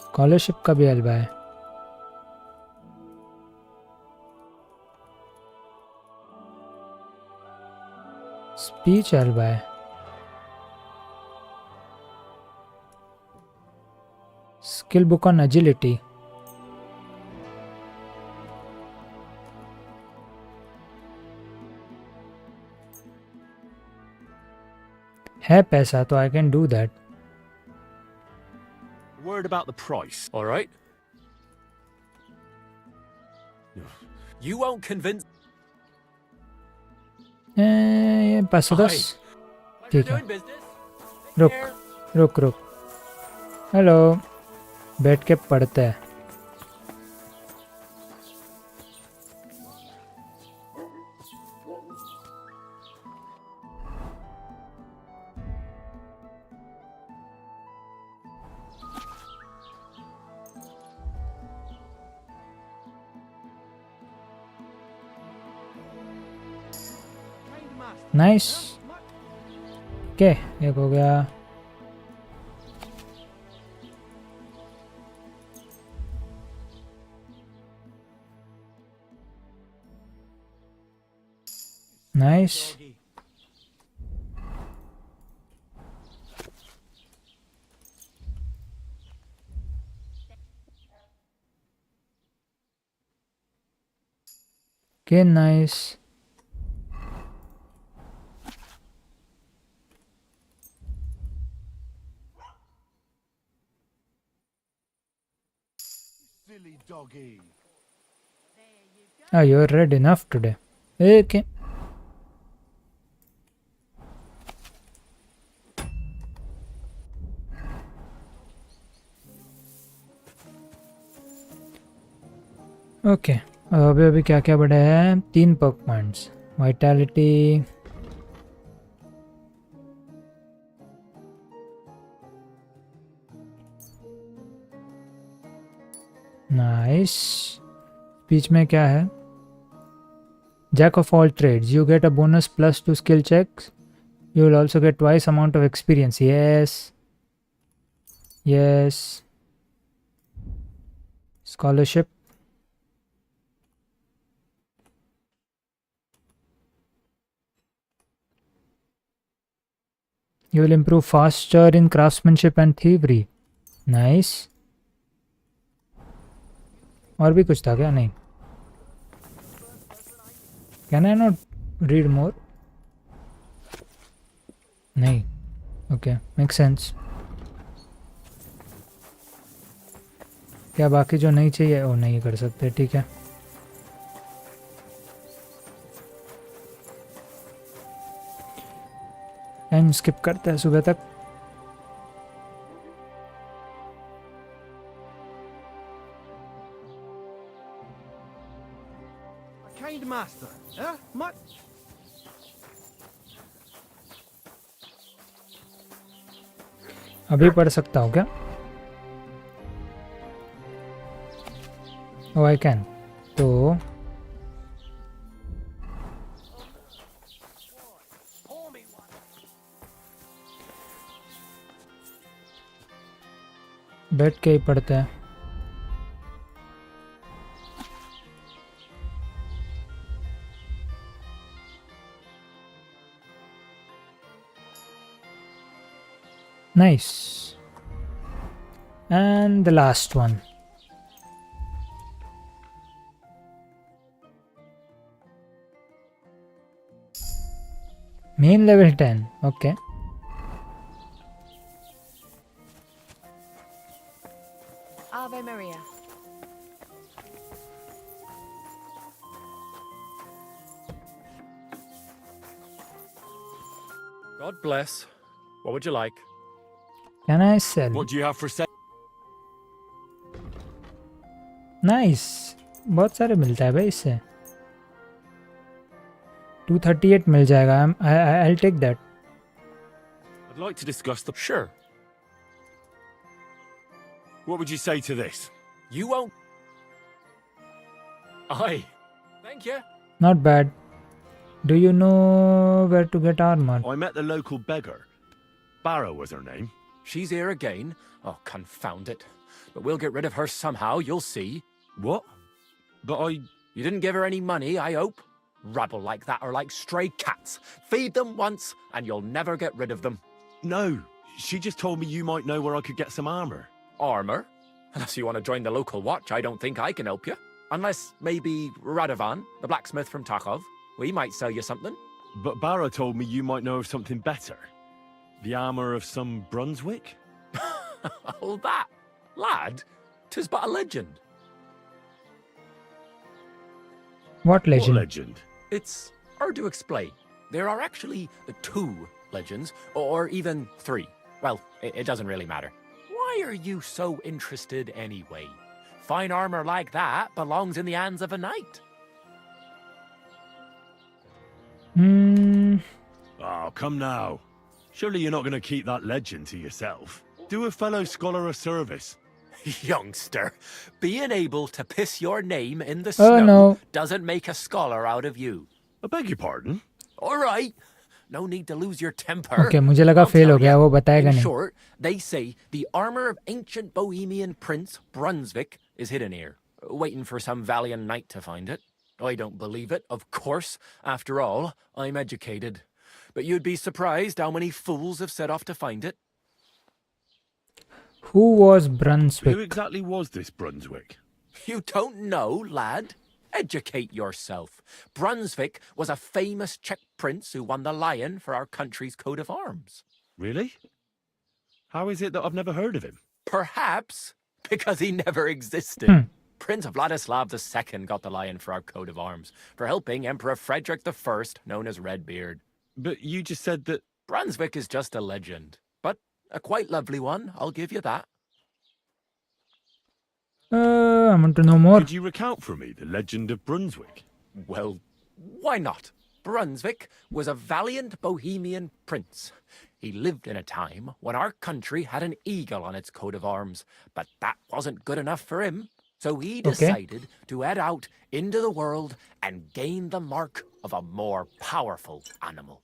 Scholarship का भी I'll buy. Speech I'll buy. Skill book on agility. है पैसा तो I can do that. Word about the price, all right? You won't convince. ये 510. ठीक है. रुक. हेलो. बैठ के पढ़ते हैं. नाइस. ओके एक हो गया. Nice. Okay nice. silly doggy. Oh, you're red enough today. Okay. Okay अभी अभी क्या क्या बढ़ा है 3 perk points vitality nice speech में क्या है jack of all trades you get a bonus plus two skill checks you will also get twice amount of experience yes yes scholarship You will improve faster in craftsmanship and thievery. Nice. और भी कुछ था क्या नहीं Can I not read more? नहीं Okay, makes sense. क्या बाकी जो नहीं चाहिए वो नहीं कर सकते ठीक है टाइम स्किप करते हैं सुबह तक A kind master, eh? Much. अभी पढ़ सकता हूँ क्या ओ आई कैन तो बैठ के ही पढ़ते हैं nice and the last one main level 10 okay Ave Maria. God bless. What would you like? can I sell What do you have for sale? nice बहुत सारे मिलता है भाई इससे 238 मिल जाएगा I'll take that I'd like to discuss the... Sure. What would you say to this? You won't. Aye. Thank you. not bad do you know where to get armor I met the local beggar. Barrow was her name. She's here again. Oh, confound it. But we'll get rid of her somehow, you'll see. What? But I... You didn't give her any money, I hope? Rabble like that are like stray cats. Feed them once, and you'll never get rid of them. No. She just told me you might know where I could get some armor. Armor? Unless you want to join the local watch, I don't think I can help you. Unless maybe Radovan, the blacksmith from Takov. We might sell you something. But Barrow told me you might know of something better. The armor of some Brunswick? All that. Lad, 'tis but a legend. what legend What legend? It's hard to explain. There are actually 2 legends, or even 3. Well, it doesn't really matter. Why are you so interested anyway? Fine armor like that belongs in the hands of a knight. Oh, come now. Surely you're not going to keep that legend to yourself. Do a fellow scholar a service. Youngster, being able to piss your name in the Oh, snow no. doesn't make a scholar out of you. I beg your pardon? All right. No need to lose your temper. okay मुझे लगा I'll fail हो tell गया ya. वो बताएगा In नहीं short, they say the armor of ancient Bohemian Prince Brunswick is hidden here, waiting for some valiant knight to find it. I don't believe it, of course. After all, I'm educated. But you'd be surprised how many fools have set off to find it. who was Who Brunswick exactly was this Brunswick? You don't know, lad? Educate yourself. Brunswick was a famous Czech prince who won the lion for our country's coat of arms. Really? How is it that I've never heard of him? Perhaps because he never existed. Prince Vladislav II got the lion for our coat of arms, for helping Emperor Frederick I, known as Redbeard. But you just said that... Brunswick is just a legend, but a quite lovely one, I'll give you that. I want to know more. Could you recount for me the legend of Brunswick? Well, why not? Brunswick was a valiant Bohemian prince. He lived in a time when our country had an eagle on its coat of arms, but that wasn't good enough for him. So he decided to head out into the world and gain the mark of a more powerful animal.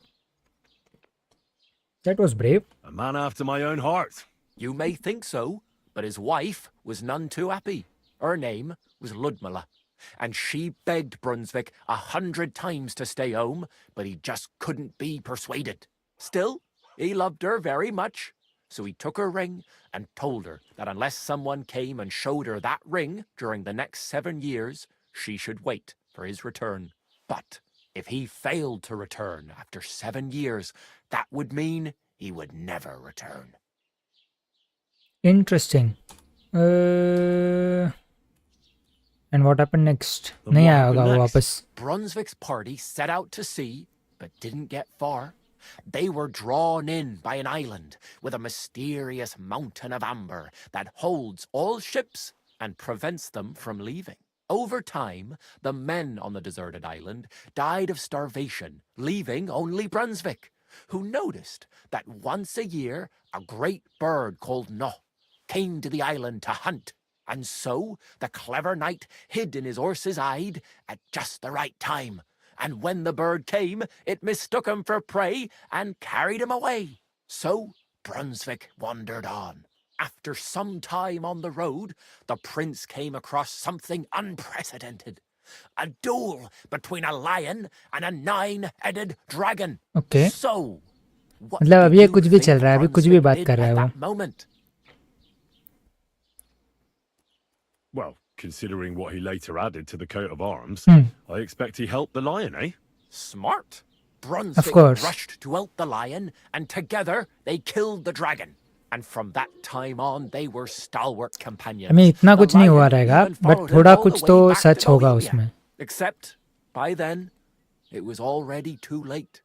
That was brave. A man after my own heart. You may think so, but his wife was none too happy. Her name was Ludmilla, and she begged Brunswick 100 times to stay home, but he just couldn't be persuaded. Still, he loved her very much, so he took her ring and told her that unless someone came and showed her that ring during the next 7 years, she should wait for his return. But if he failed to return after 7 years, that would mean he would never return. Interesting. And what happened next? नहीं आया होगा वो वापस. Brunswick's party set out to sea, but didn't get far. They were drawn in by an island with a mysterious mountain of amber that holds all ships and prevents them from leaving. Over time, the men on the deserted island died of starvation, leaving only Brunswick, who noticed that once a year a great bird called No came to the island to hunt. And so the clever knight hid in his horse's hide at just the right time. And when the bird came, it mistook him for prey and carried him away. So Brunswick wandered on. After some time on the road, the prince came across something unprecedented. A duel between a lion and a 9-headed dragon. Okay. So, what मतलब अभी do ये you कुछ भी think चल रहा है, अभी कुछ भी Brunswick बात did कर रहा है at वो. that moment? Well, considering what he later added to the coat of arms, Hmm. I expect he helped the lion, eh? Smart. Brunswick course. rushed to help the lion, and together they killed the dragon. And from that time on, they were stalwart companions. I mean, इतना The कुछ नहीं हुआ lion रहेगा, even but followed him थोड़ा all the कुछ way तो back such to होगा Bohemia. उसमें. Except, by then, it was already too late.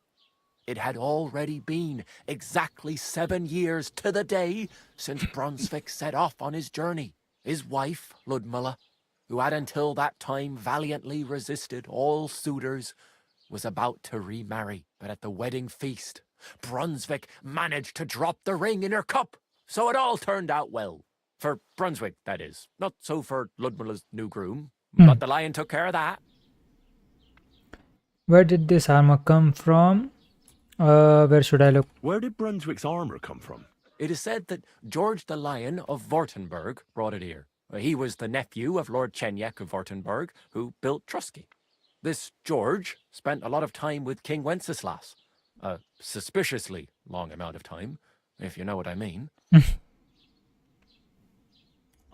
It had already been exactly 7 years to the day since Brunswick set off on his journey. His wife, Ludmilla, who had until that time valiantly resisted all suitors, was about to remarry. But at the wedding feast, Brunswick managed to drop the ring in her cup. So it all turned out well. For Brunswick, that is. Not so for Ludmilla's new groom. But the lion took care of that. Where did this armor come from? Where should I look? Where did Brunswick's armor come from? It is said that George the Lion of Württemberg brought it here. He was the nephew of Lord Chenyek of Württemberg, who built Trusky. This George spent a lot of time with King Wenceslas. A suspiciously long amount of time, if you know what I mean. I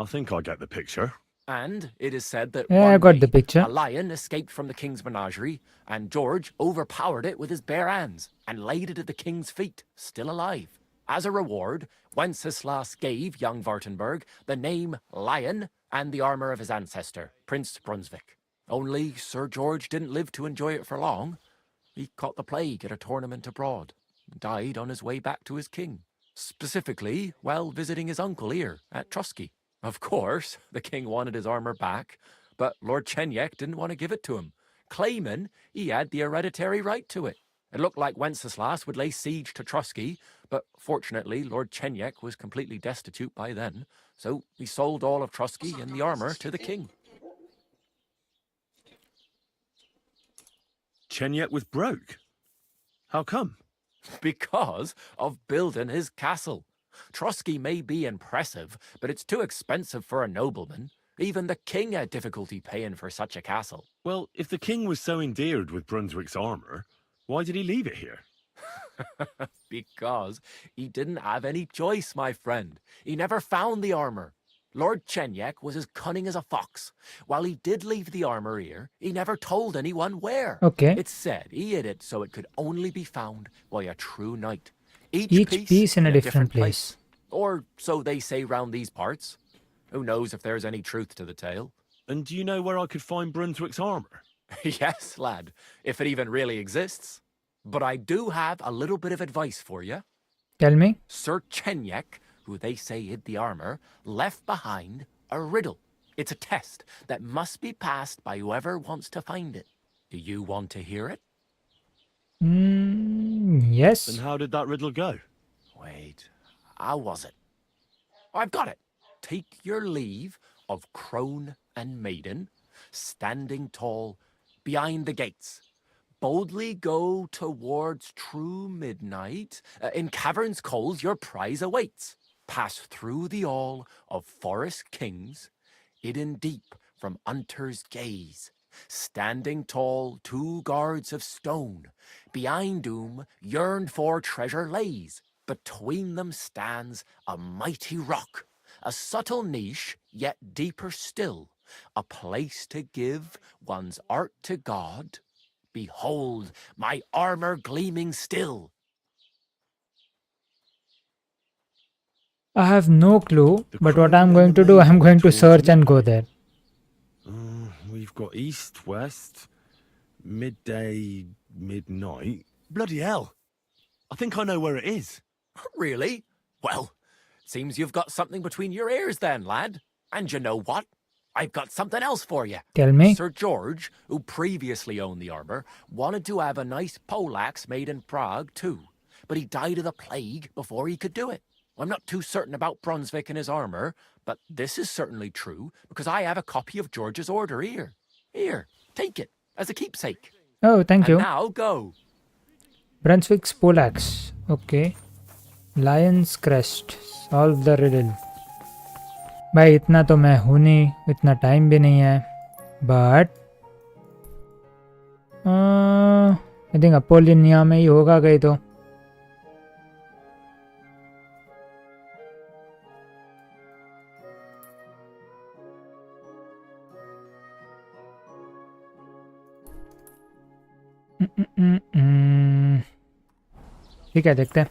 think I get the picture. And it is said that Yeah, I one got the day, picture. a lion escaped from the king's menagerie, and George overpowered it with his bare hands and laid it at the king's feet, still alive. As a reward, Wenceslas gave young Württemberg the name Lion and the armor of his ancestor, Prince Brunswick. Only Sir George didn't live to enjoy it for long. He caught the plague at a tournament abroad and died on his way back to his king, specifically while visiting his uncle here at Trusky. Of course, the king wanted his armor back, but Lord Chenyek didn't want to give it to him, claiming he had the hereditary right to it. It looked like Wenceslas would lay siege to Trusky, but fortunately Lord Chenyek was completely destitute by then, so he sold all of Trusky and the armor to the king. Chenyek was broke. How come? Because of building his castle. Trusky may be impressive, but it's too expensive for a nobleman. Even the king had difficulty paying for such a castle. Well, if the king was so endeared with Brunswick's armor, why did he leave it here? Because he didn't have any choice, my friend. He never found the armor. Lord Chenyek was as cunning as a fox. While he did leave the armor here, he never told anyone where. Okay. It's said he hid it so it could only be found by a true knight. Each piece in a different place. Or so they say round these parts. Who knows if there's any truth to the tale? And do you know where I could find Brunswick's armor? Yes, lad, if it even really exists. But I do have a little bit of advice for you. Tell me. Sir Chenyek, who they say hid the armor, left behind a riddle. It's a test that must be passed by whoever wants to find it. Do you want to hear it? Yes. And how did that riddle go? Wait, how was it? I've got it. Take your leave of crone and maiden, standing tall behind the gates. Boldly go towards true midnight. In caverns cold your prize awaits. Pass through the all of forest kings, hidden deep from hunter's gaze. Standing tall, 2 guards of stone. Behind whom yearned for treasure lays. Between them stands a mighty rock. A subtle niche, yet deeper still. A place to give one's art to God. Behold, my armor gleaming still. I have no clue, but what I'm going to do, I'm going to search and go there. We've got east, west, midday, midnight. Bloody hell. I think I know where it is. Really? Well, seems you've got something between your ears then, lad. And you know what? I've got something else for you. Tell me. Sir George, who previously owned the armor, wanted to have a nice poleaxe made in Prague too. But he died of the plague before he could do it. I'm not too certain about Brunswick and his armor, but this is certainly true because I have a copy of George's order here. Here, take it as a keepsake. Oh, thank you. And now go. Brunswick's poleaxe. Okay. Lion's crest. Solve the riddle. भाई इतना तो मैं हूँ नहीं, इतना time भी नहीं है. बट आई थिंक अपोलिनिया में ही होगा कहीं तो. ठीक है, देखते हैं.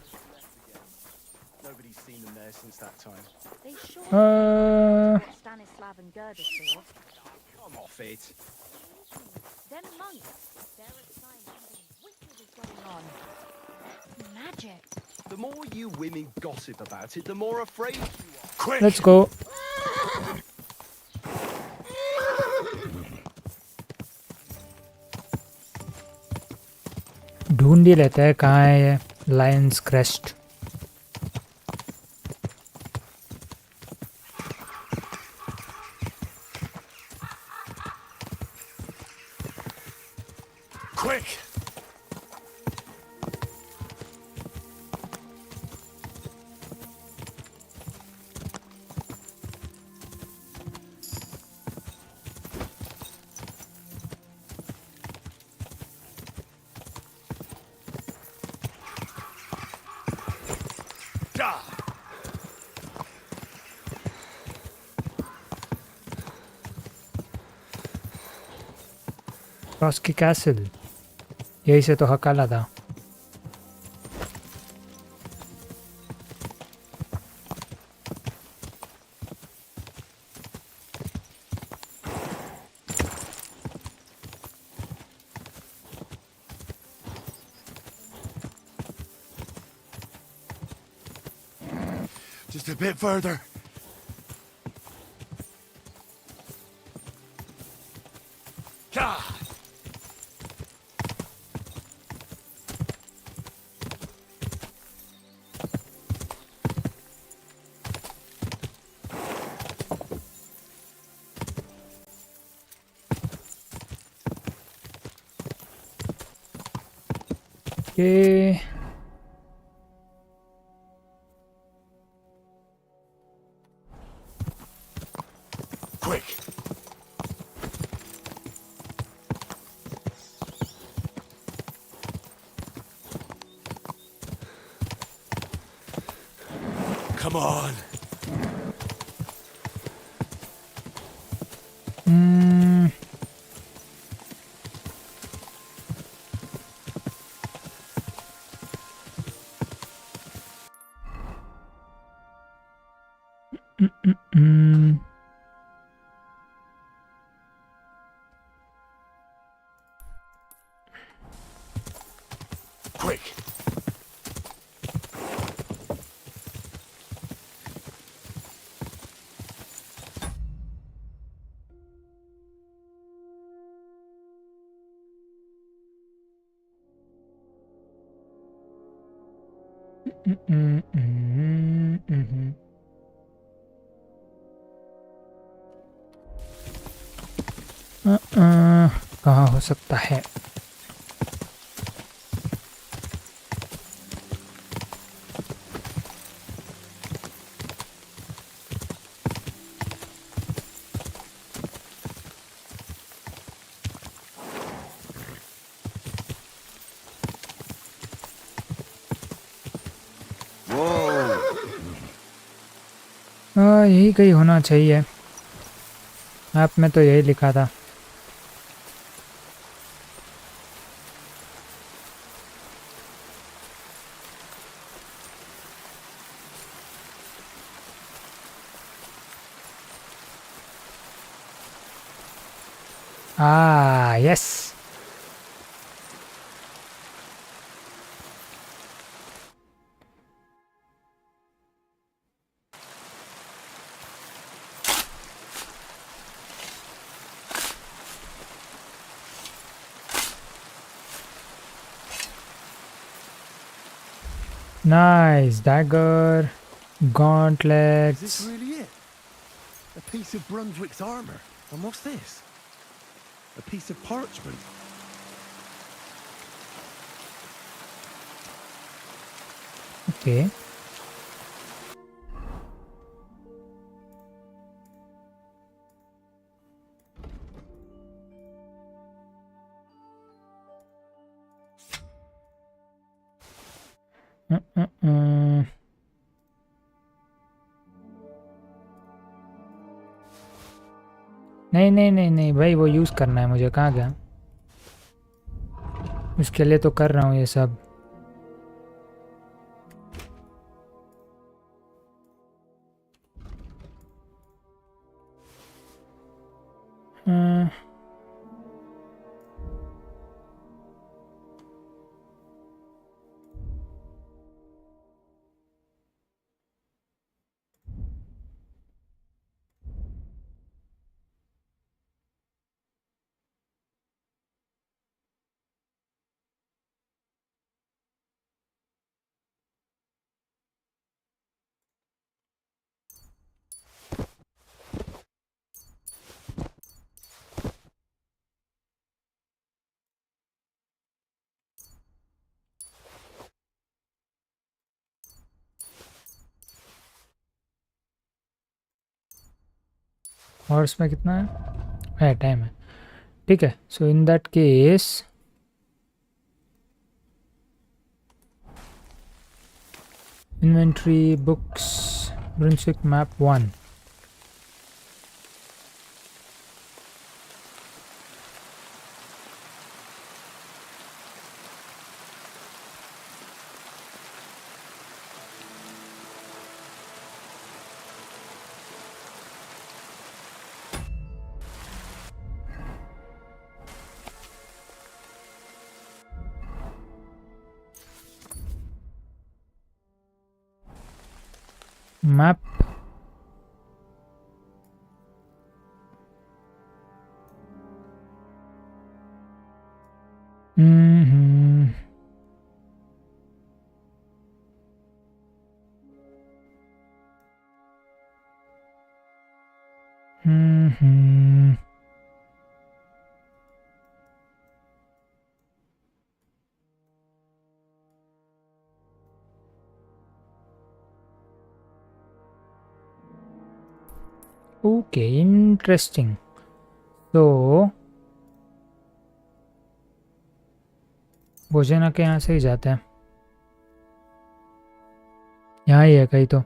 Stanislav and Gerda saw. Come off it. Them monks, they're a sign something wicked is going on. Magic. The more you women gossip about it, the more afraid you are. Quick! Let's go. ढूंढ ही लेते हैं कहाँ है ये Lions crest. Quick! रॉस्की castle, यही से तो हकाला था. Just a bit further. Okay. Quick! Come on! कहाँ हो सकता है? यही कहीं होना चाहिए। ऐप में तो यही लिखा था। Yes. Nice dagger, gauntlets. Is this really it? A piece of Brunswick's armor. And what's this? A piece of parchment. Okay. नहीं नहीं नहीं नहीं भाई, वो यूज़ करना है मुझे। कहाँ गया? इसके लिए तो कर रहा हूँ ये सब। और इसमें कितना है टाइम है? ठीक है। So in that case inventory, books, Brunswick map 1। Map okay, interesting. तो भोजना के यहाँ से ही जाते हैं। यहाँ ही है कहीं तो।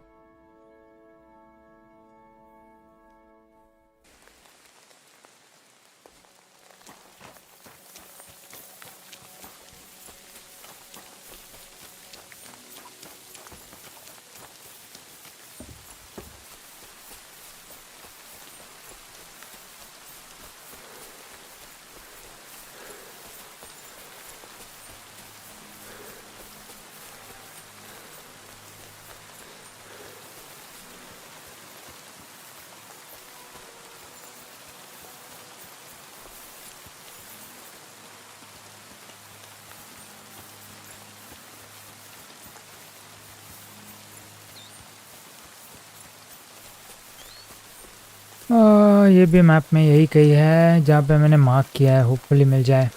ये भी मैप में यही कहीं है जहाँ पे मैंने मार्क किया है, होपफुली मिल जाए।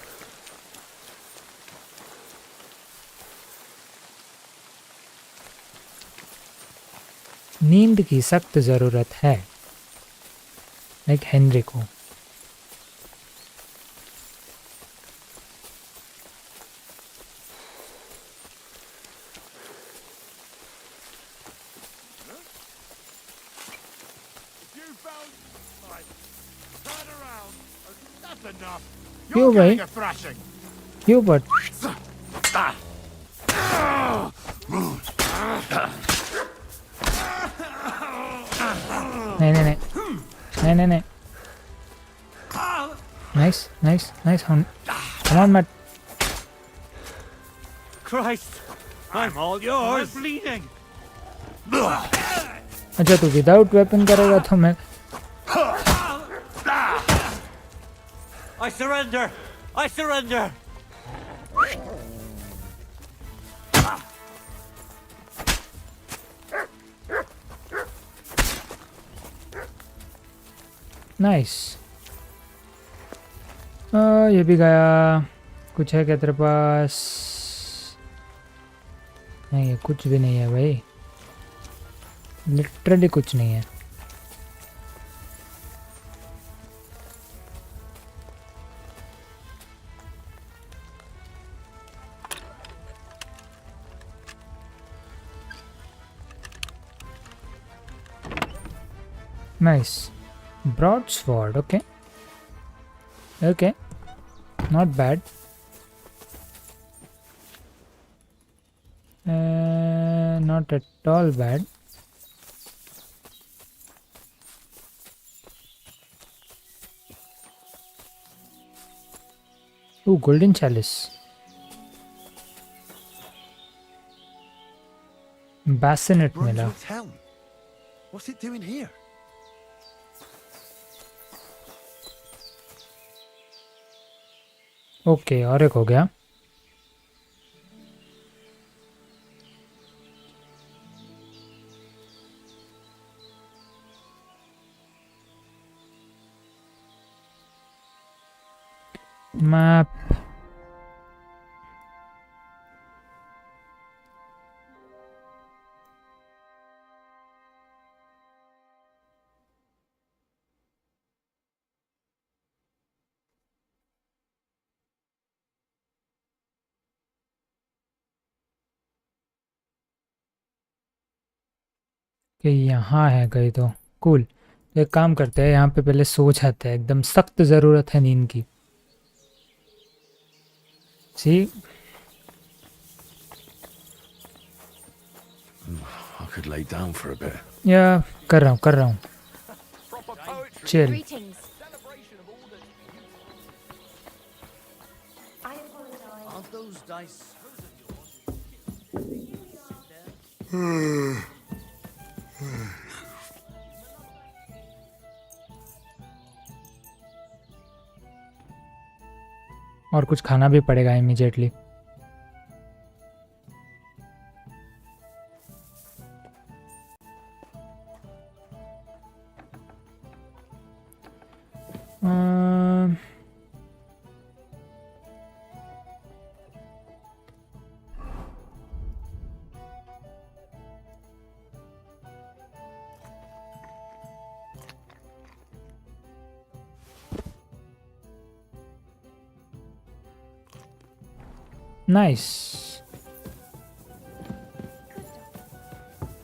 नींद की सख्त ज़रूरत है, लाइक हेनरी को। क्यों भाई, क्यों बट नहीं नहीं नहीं नहीं नहीं नहीं, nice nice nice, come on Mutt. Christ, I'm all yours. I'm bleeding. अच्छा तू विदाउट वेपन करेगा तो मैं I surrender. I surrender. Nice. ये भी गया। कुछ है क्या तेरे पास? नहीं है, कुछ भी नहीं है भाई, लिटरली कुछ नहीं है। Nice. Broadsword, okay. Okay. Not bad. Not at all bad. Ooh, golden chalice. Bassinet मिला। What's it doing here? Okay, और एक हो गया। मैप कि यहाँ है कहीं तो कूल। एक काम करते हैं, यहाँ पे पहले सो जाते हैं, एकदम सख्त ज़रूरत है नींद की। सी I could lay down for a bit. या कर रहा हूँ chill. Greetings. Aren't those dice? और कुछ खाना भी पड़ेगा immediately. Nice.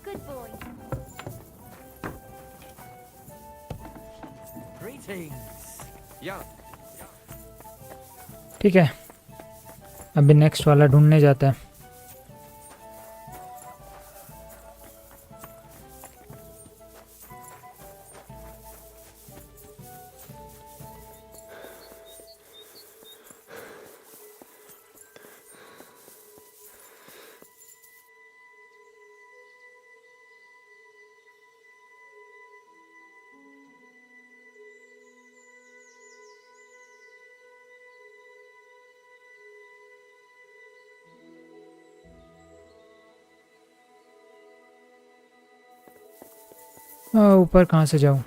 Good boy. Greetings. Yeah. ठीक है, अभी नेक्स्ट वाला ढूंढने जाता है। ऊपर कहाँ से जाऊँ?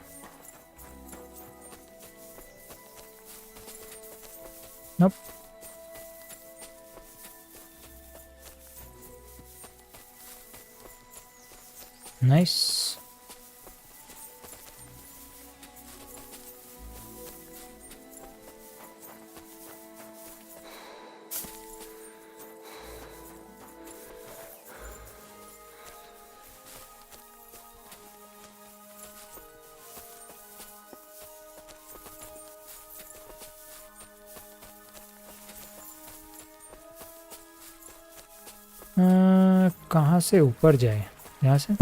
Nope. Nice. कहाँ से ऊपर जाए? यहाँ से?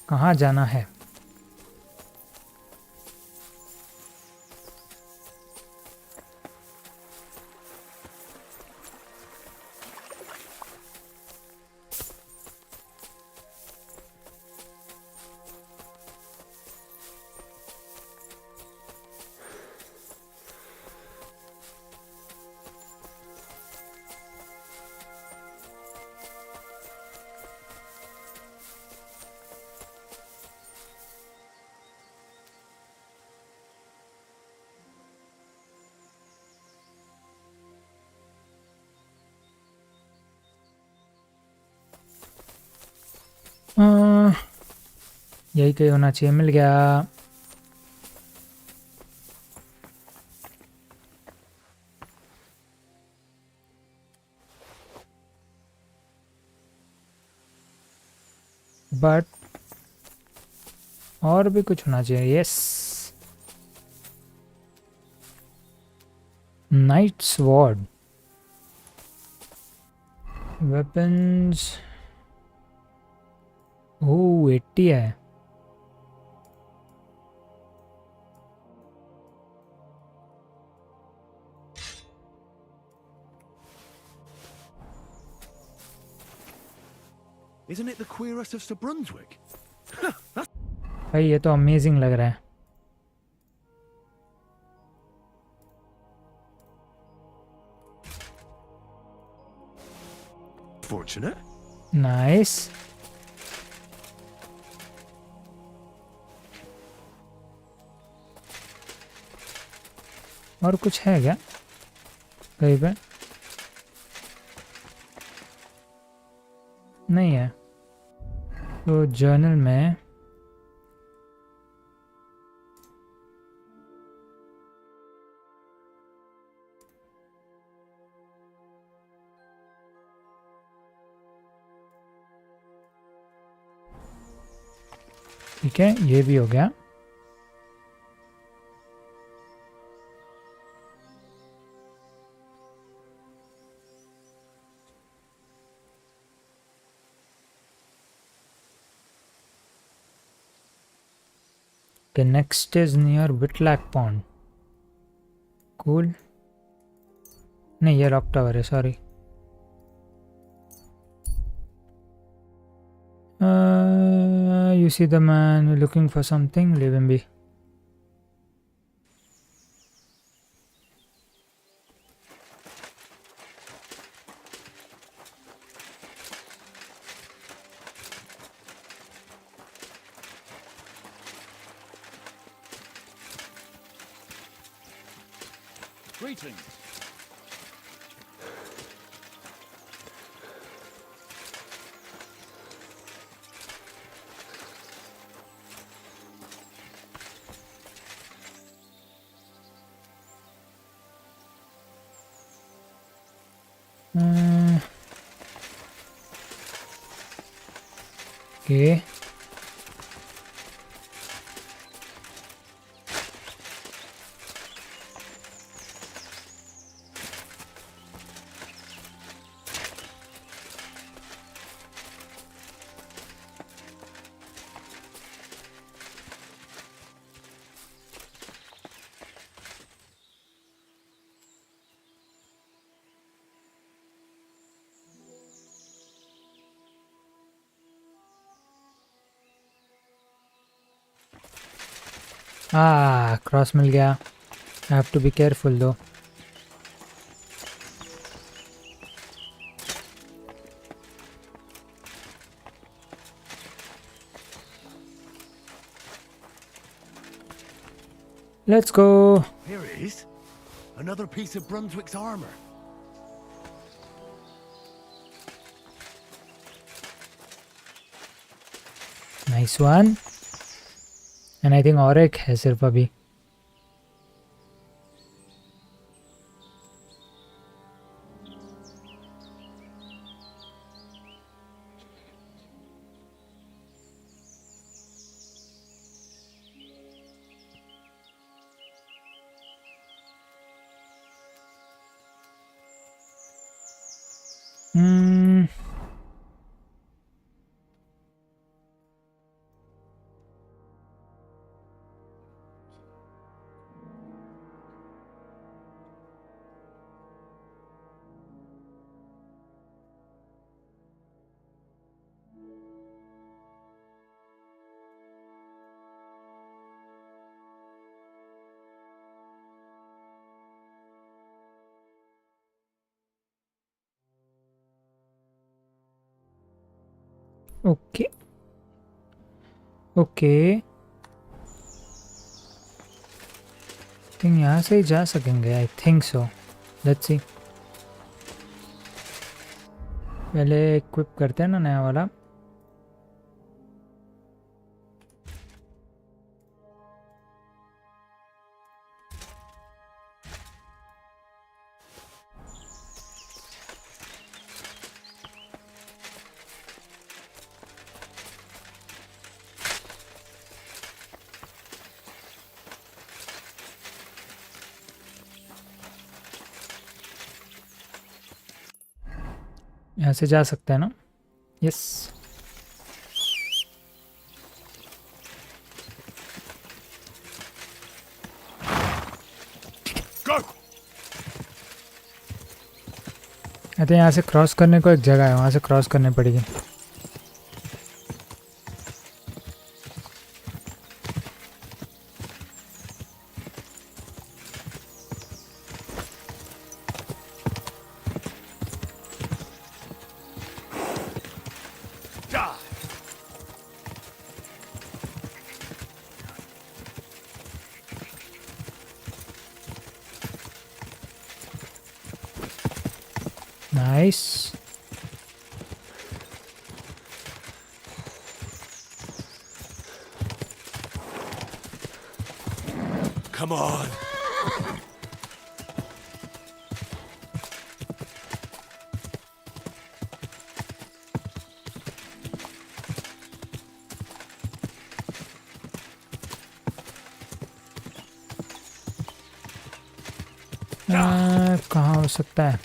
कहाँ जाना है? यही कहीं होना चाहिए। मिल गया। बट और भी कुछ होना चाहिए। Yes, knight sword weapons. Oh 80 है। Isn't it the queerest of Sir Brunswick? भाई ये तो अमेजिंग लग रहा है। Fortunate. नाइस। और कुछ है क्या कहीं पे? नहीं है। तो जर्नल में ठीक है, ये भी हो गया। Okay, next is near Whitlack Pond. Cool. नहीं, ये रॉक टावर है, sorry. You see the man looking for something? Leave him be. Greetings. Okay. Cross मिल गया. I have to be careful though. Let's go. Here it is. Another piece of Brunswick's armor. Nice one. And I think और एक है सिर्फ अभी. Okay okay think यहाँ से ही जा सकेंगे. आई थिंक सो. Let's see. पहले इक्विप करते हैं ना नया वाला. यहाँ से जा सकते हैं ना. यस. आई थिंक यहाँ से क्रॉस करने को एक जगह है, वहाँ से क्रॉस करनी पड़ेगी. Nice. Come on. कहाँ हो सकता है?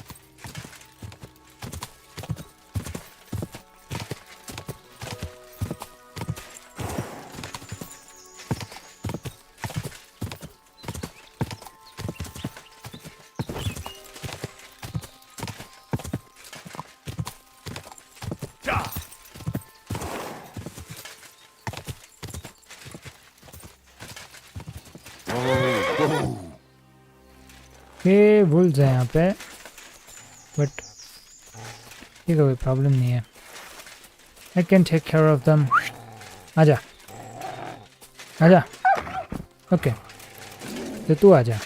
ये वुल्स है यहाँ पे, बट ये कोई प्रॉब्लम नहीं है. I can take care of them. आजा आजा. ओके तो तू आजा.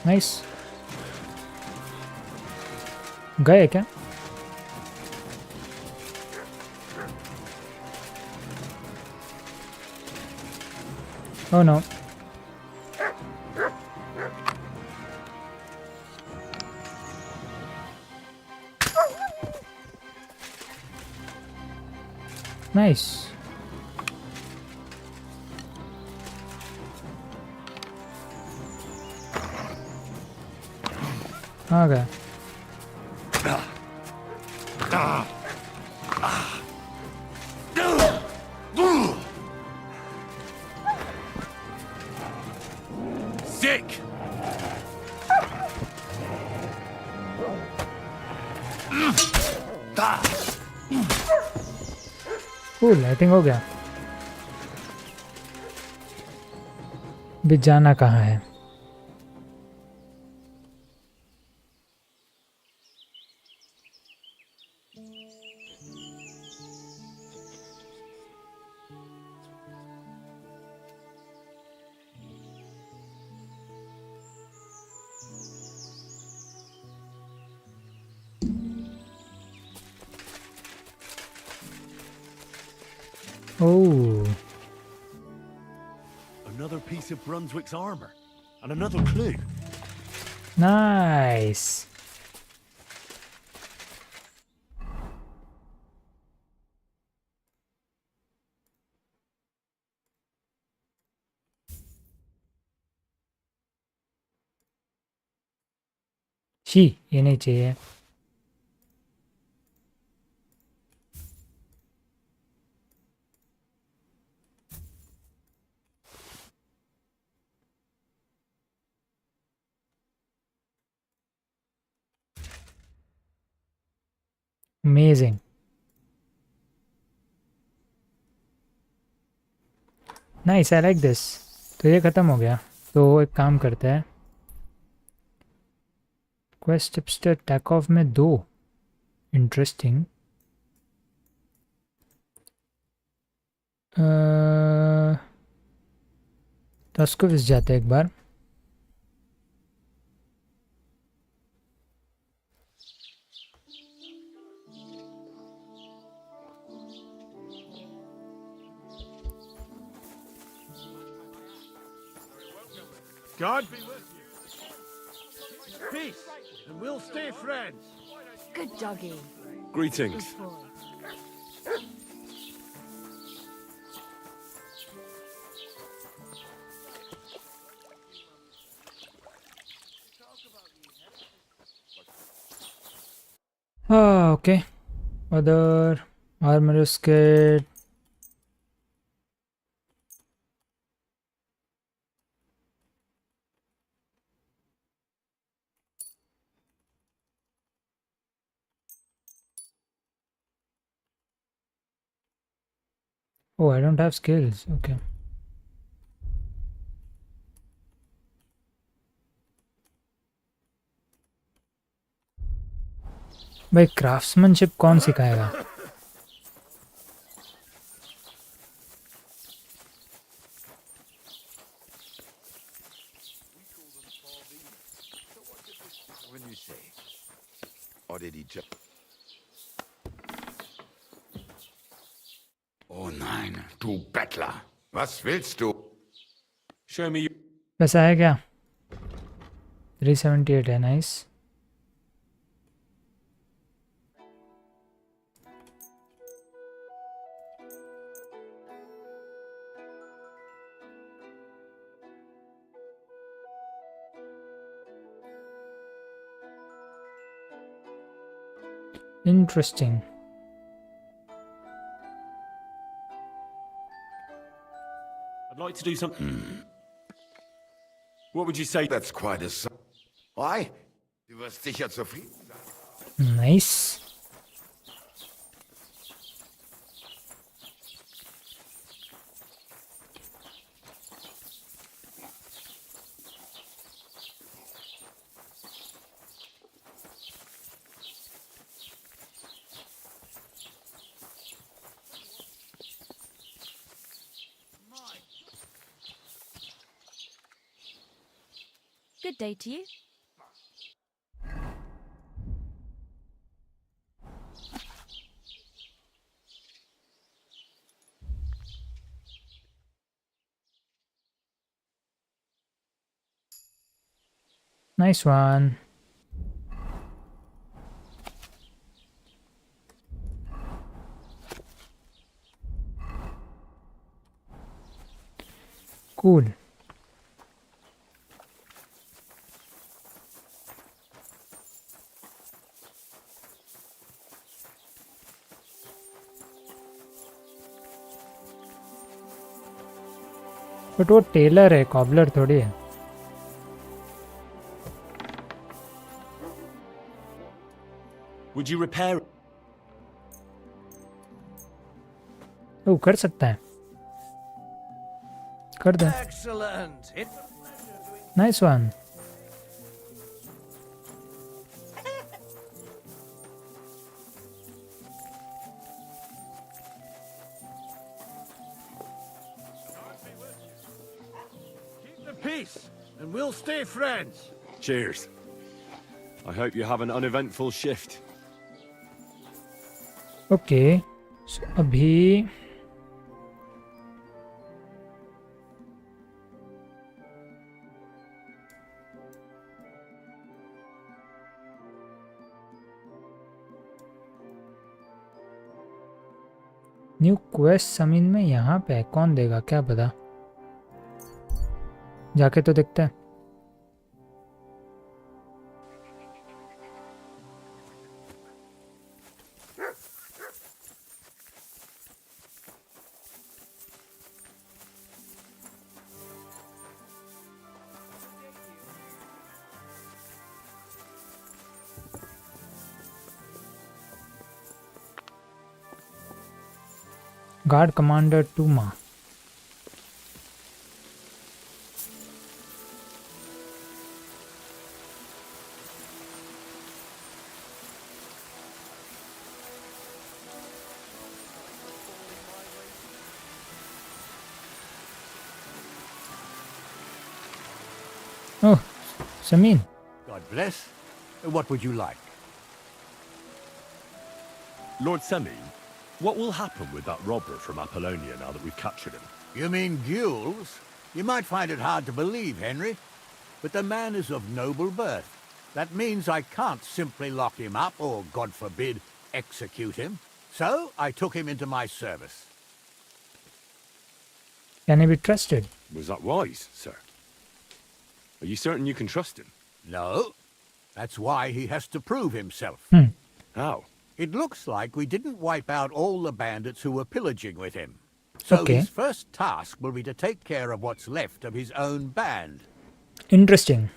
नाइस. गए क्या? Oh no. नाइस. आ गया. कूल, आई थिंक हो गया। भी जाना कहाँ है? Oh, Another piece of Brunswick's armor. And another clue. nice. She, ये नहीं चाहिए। Amazing. Nice, I like this. तो ये ख़त्म हो गया। तो एक काम करते हैं, क्वेस्ट टिप्स्टर टैक ऑफ में 2 इंटरेस्टिंग। टस्कोविस जाते हैं एक बार। God be with you. Peace, and we'll stay friends. Good doggy. Greetings. Good boy. Okay. Other armorous kit. Oh, I don't have skills. Okay. भाई क्राफ्ट्समैनशिप कौन सिखाएगा? When you say, or did he just... Oh nein, du Bettler. Was willst du? Show me you. पैसा है क्या? 378 है, nice. Interesting. I'd like to do something. What would you say? That's quite a... Why? Du wirst sicher zufrieden sein. Nice. Good day to you. Nice one. Cool. But वो Taylor है, cobbler थोड़ी है। Would you repair? ओ कर सकता है, कर दे। Excellent. Nice one. Keep the peace, and we'll stay friends. Cheers. I hope you have an uneventful shift. Okay, so अभी new quest Sameen में यहाँ पे है, कौन देगा क्या पता, जाके तो देखते हैं। गार्ड कमांडर टूमा, ओह समीन। God bless. What would you like? Lord Semi, what will happen with that robber from Apollonia now that we've captured him? You mean Gules? You might find it hard to believe, Henry, but the man is of noble birth. That means I can't simply lock him up or, God forbid, execute him. So I took him into my service. Can he be trusted? Was that wise, sir? Are you certain you can trust him? No. That's why he has to prove himself. How? It looks like we didn't wipe out all the bandits who were pillaging with him. So Okay. his first task will be to take care of what's left of his own band. Interesting.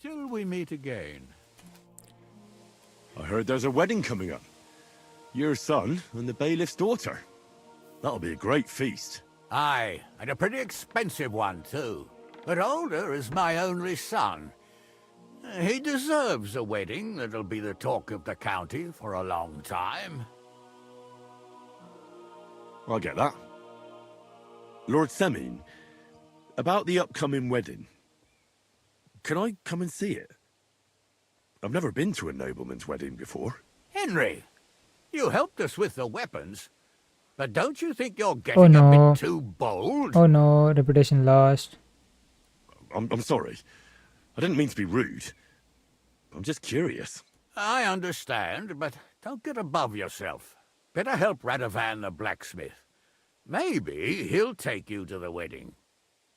Till we meet again. I heard there's a wedding coming up. Your son and the bailiff's daughter. That'll be a great feast. Aye, and a pretty expensive one, too. But Older is my only son. He deserves a wedding that'll be the talk of the county for a long time. I get that. Lord Semin, about the upcoming wedding. Can I come and see it? I've never been to a nobleman's wedding before. Henry, you helped us with the weapons, but don't you think you're getting a no. bit too bold? Oh no, reputation lost. I'm sorry. I didn't mean to be rude. I'm just curious. I understand, but don't get above yourself. Better help Radovan the blacksmith. Maybe he'll take you to the wedding.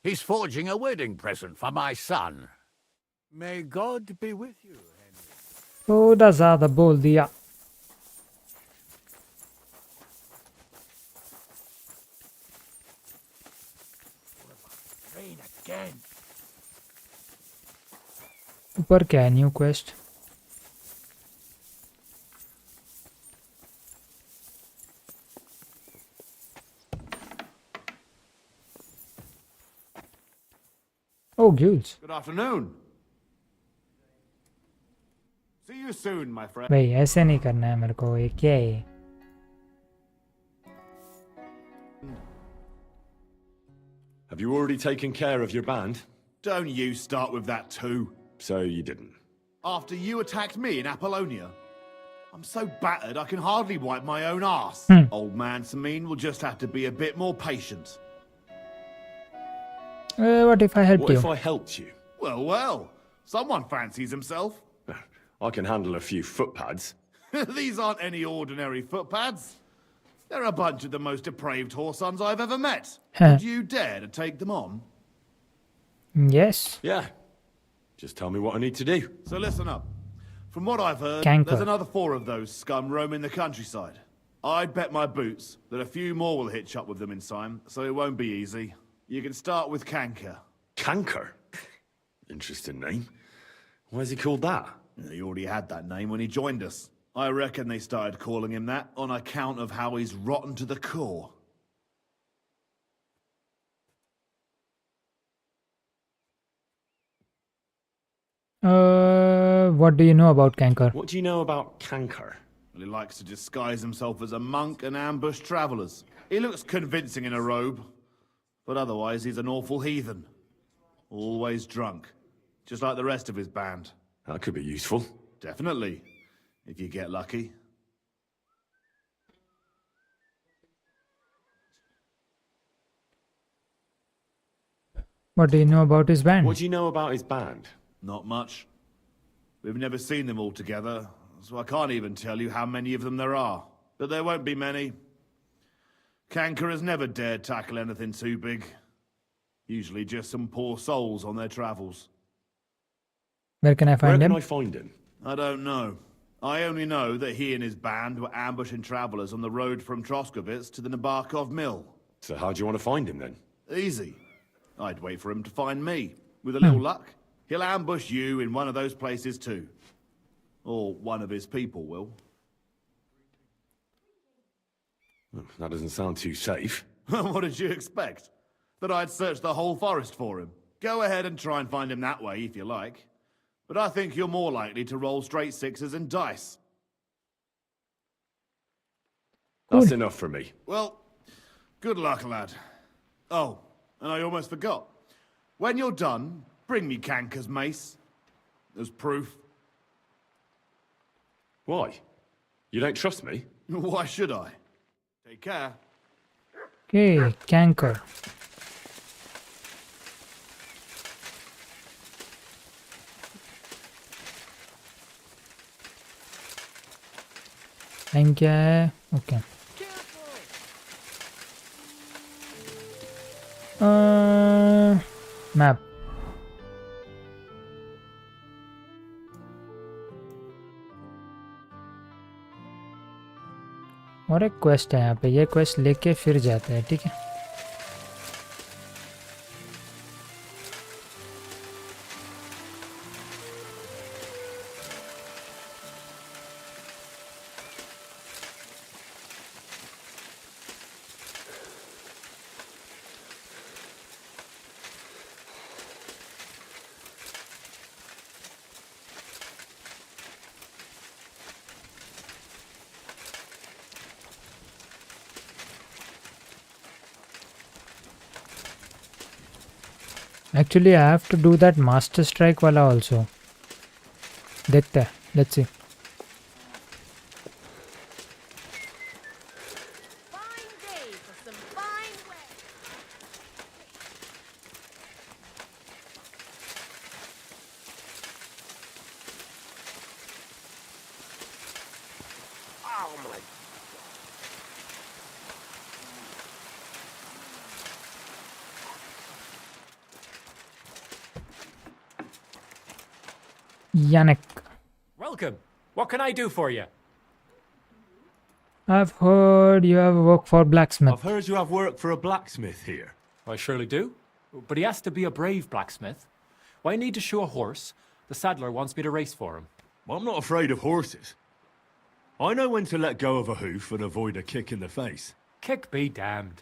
He's forging a wedding present for my son. May God be with you, Henry. थोड़ा ज़्यादा बोल दिया. Rain again. ऊपर क्या है? New quest. Oh, Gules. Good afternoon. See you soon, my friend. भाई ऐसे नहीं करना है मेरे को. ये क्या है? Have you already taken care of your band? Don't you start with that too. So you didn't. After you attacked me in Apollonia, I'm so battered I can hardly wipe my own arse. Old man Samin will just have to be a bit more patient. What if I helped What you? if I helped you? Well, well, someone fancies himself. I can handle a few footpads. These aren't any ordinary footpads. They're a bunch of the most depraved whoresons I've ever met. Would you dare to take them on? Yes. Yeah. Just tell me what I need to do. So listen up. From what I've heard, Canker. there's another 4 of those scum roaming the countryside. I'd bet my boots that a few more will hitch up with them in time, so it won't be easy. You can start with Canker. Canker? Interesting name. Why is he called that? He already had that name when he joined us. I reckon they started calling him that on account of how he's rotten to the core. What do you know about Canker? What do you know about Canker? Well, he likes to disguise himself as a monk and ambush travelers. He looks convincing in a robe, but otherwise he's an awful heathen. Always drunk, just like the rest of his band. That could be useful. Definitely, if you get lucky. What do you know about his band? What do you know about his band? Not much. We've never seen them all together, so I can't even tell you how many of them there are. But there won't be many. Canker has never dared tackle anything too big. Usually just some poor souls on their travels. Where can I find him? Where can I find him? I don't know. I only know that he and his band were ambushing travelers on the road from Troskovitz to the Nabarkov mill. So how do you want to find him then? Easy. I'd wait for him to find me. With a little luck, he'll ambush you in one of those places too. Or one of his people will. That doesn't sound too safe. What did you expect? That I'd search the whole forest for him? Go ahead and try and find him that way if you like. But I think you're more likely to roll straight sixes and dice. That's enough for me. Well, good luck, lad. Oh, and I almost forgot. When you're done, bring me Canker's mace. As proof. Why? You don't trust me? Why should I? Take care. Okay, Canker. Time क्या है? Okay map और एक quest है यहाँ पे, ये quest लेके फिर जाते हैं, ठीक है। Actually, I have to do that Master Strike वाला also. देखते हैं, let's see. Yannick. Welcome. What can I do for you? I've heard you have work for blacksmith. I've heard you have work for a blacksmith here. I surely do. But he has to be a brave blacksmith. Why need to show a horse? The saddler wants me to race for him. Well, I'm not afraid of horses. I know when to let go of a hoof and avoid a kick in the face. Kick be damned.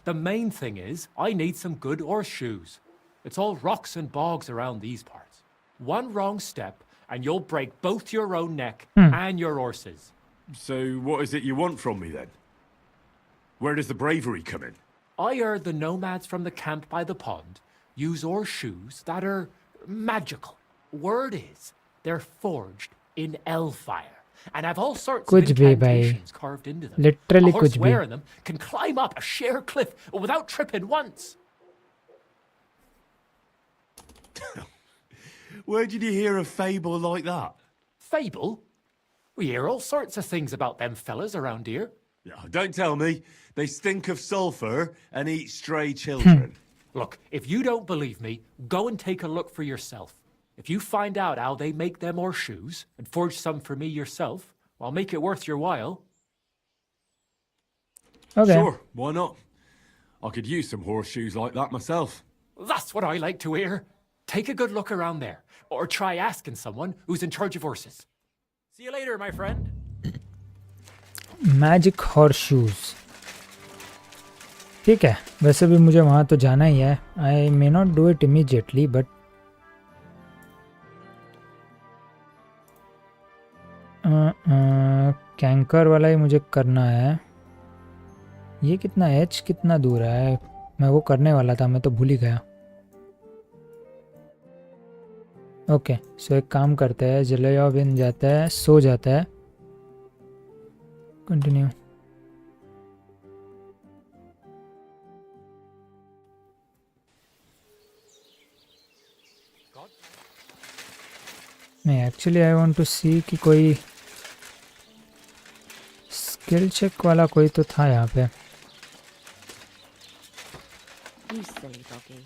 The main thing is, I need some good horse shoes. It's all rocks and bogs around these parts. One wrong step, and you'll break both your own neck and your horse's. So what is it you want from me, then? Where does the bravery come in? I heard the nomads from the camp by the pond use horseshoes that are magical. Word is, they're forged in hellfire and have all sorts of incantations carved into them. Literally a horse kuch bhi. wearing them can climb up a sheer cliff without tripping once. Where did you hear a fable like that? Fable? We hear all sorts of things about them fellas around here. Yeah, don't tell me. They stink of sulphur and eat stray children. Look, if you don't believe me, go and take a look for yourself. If you find out how they make them horseshoes and forge some for me yourself, I'll make it worth your while. Okay. Sure, why not? I could use some horseshoes like that myself. That's what I like to hear. Take a good look around there, or try asking someone who's in charge of horses. See you later, my friend. Magic horse shoes, ठीक है। वैसे भी मुझे वहाँ तो जाना ही है। I may not do it immediately but कैंकर वाला ही मुझे करना है। ये कितना एच कितना दूर है, मैं वो करने वाला था, मैं तो भूल ही गया। ओके सो एक काम करते हैं, जलेबिन जाता है, सो जाता है, कंटिन्यू। नहीं एक्चुअली आई वांट टू सी कि कोई स्किल चेक वाला कोई तो था यहाँ पे। You silly doggy.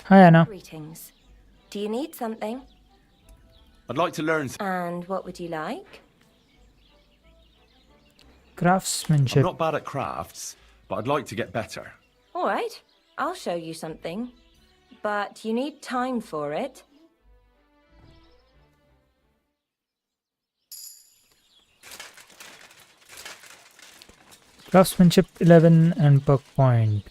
हाँ Anna. Greetings. Do you need something? I'd like to learn. And what would you like? Craftsmanship. I'm not bad at crafts, but I'd like to get better. All right, I'll show you something. But you need time for it. Craftsmanship 11 and perk point.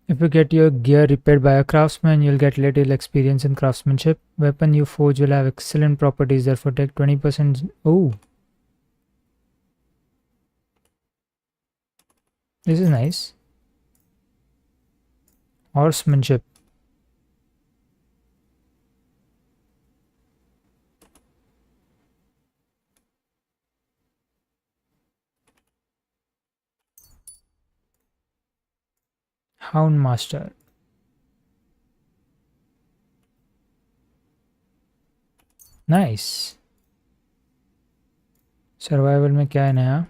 If you get your gear repaired by a craftsman, you'll get little experience in craftsmanship. Weapon you forge will have excellent properties, therefore take 20%. Oh, this is nice. Horsemanship. Houndmaster. Nice. Survival में क्या है नया?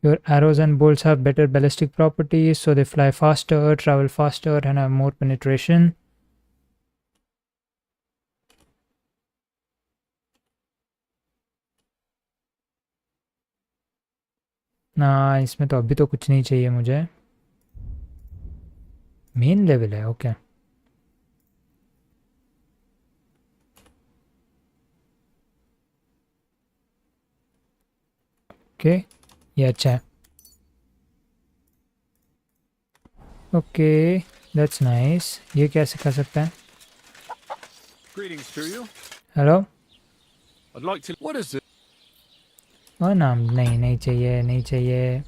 Your arrows and bolts have better ballistic properties, so they fly faster, travel faster, and have more penetration. ना इसमें तो अभी तो कुछ नहीं चाहिए मुझे। मेन लेवल है, ओके। ओके ये अच्छा है। Okay that's nice. ये क्या सिखा सकता है? Greetings to you. Hello. I'd like to. What is it? और नाम नहीं चाहिए, नहीं चाहिए।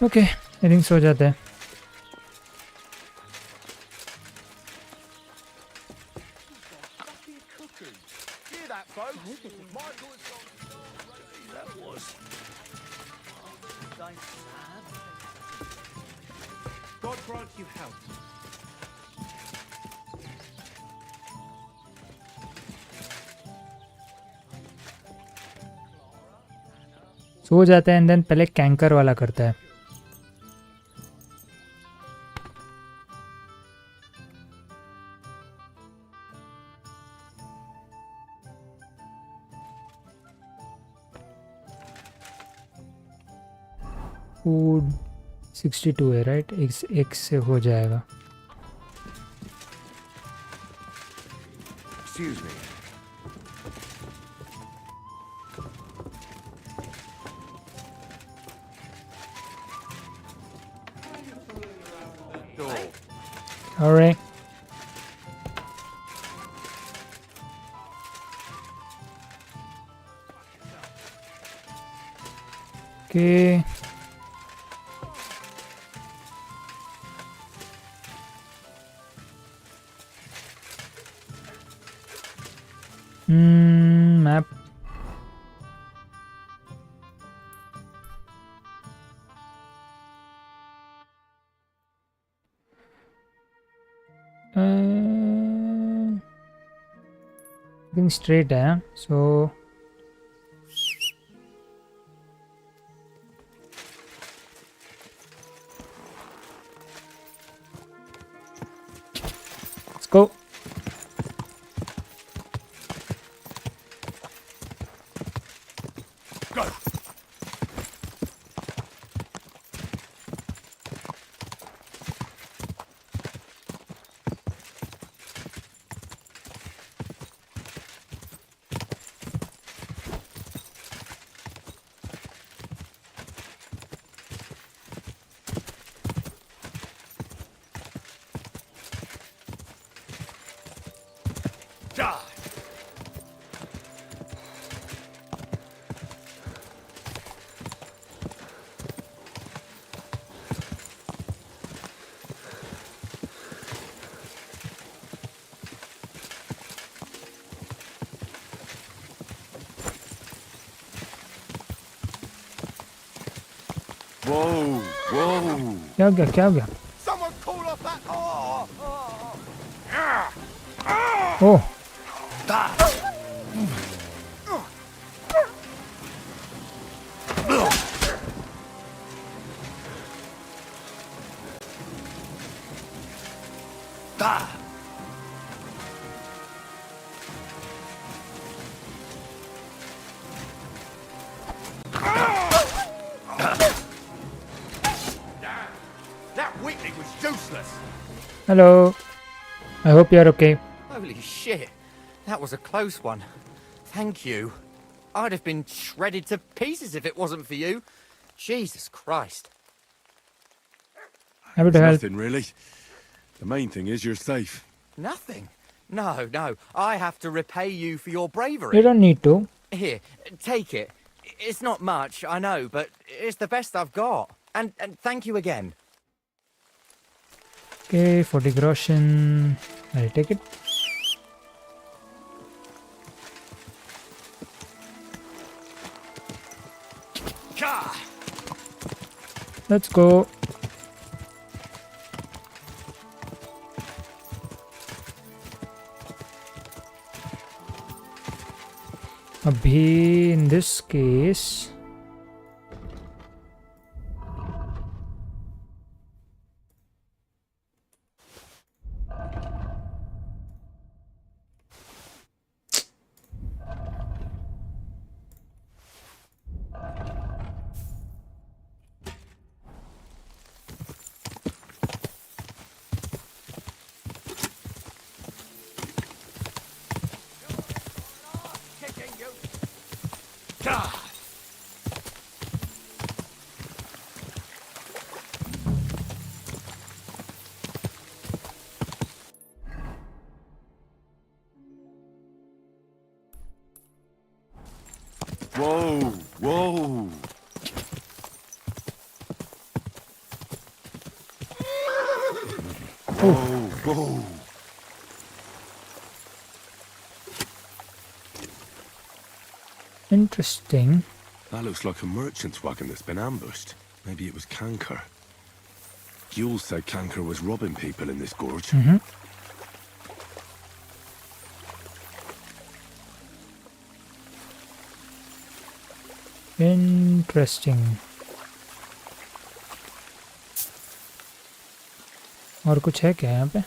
ओके रिंग सो जाते हैं। God grant you health. सो जाता है एंड देन पहले कैंकर वाला करता है। फूड 62 है राइट, एक से हो जाएगा। Excuse me. All right. Okay. Map. Being straight है, so let's go. Whoa, whoa. क्या हो गया, क्या हो गया? Someone call off that. Oh, That weakling was useless. hello. I hope you're okay. Holy shit. That was a close one. Thank you. I'd have been shredded to pieces if it wasn't for you. Jesus Christ. Happy to help. Nothing really. The main thing is you're safe. Nothing? No, no. I have to repay you for your bravery. You don't need to. Here, take it. It's not much, I know, but it's the best I've got. And thank you again. Okay, 40 groschen. I'll take it. Let's go. Abhi, in this case, Whoa, whoa. Whoa, whoa. interesting. That looks like a merchant's wagon that's been ambushed. Maybe it was Canker. Jules said Canker was robbing people in this gorge. Interesting. और कुछ है क्या यहाँ पे?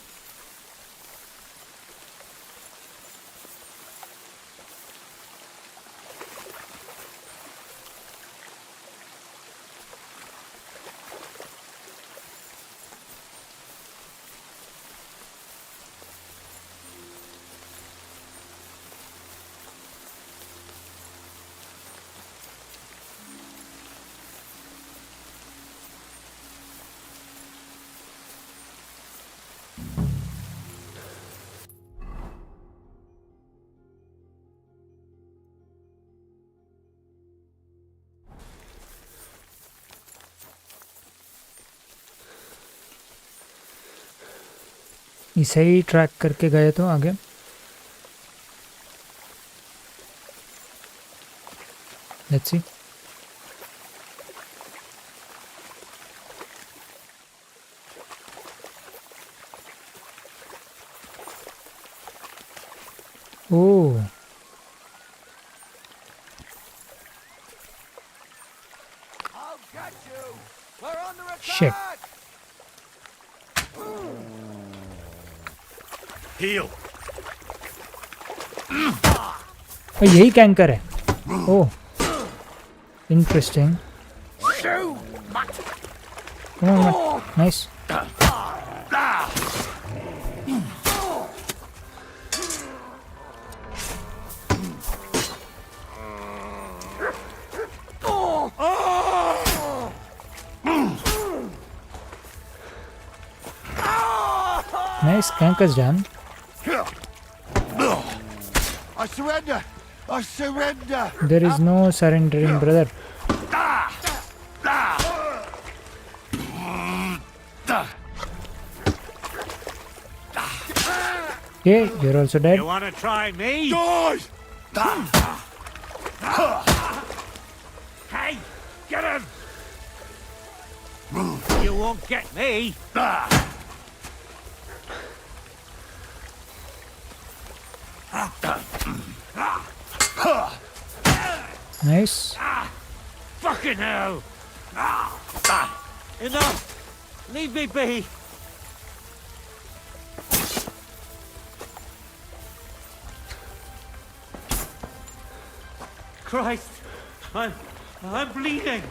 इसे ही track करके गए तो आगे. Let's see. Oh. I'll get you. We're under attack. Shit. Heal. यही कैंकर है. Oh. Interesting. Come on, man. Nice. Nice cankers done. I surrender! I surrender! There is no surrendering, brother. Okay, you're also dead. You wanna try me? Die! Hey, get him! You won't get me. Nice. Fucking hell! Enough! Leave me be! Christ! I'm bleeding!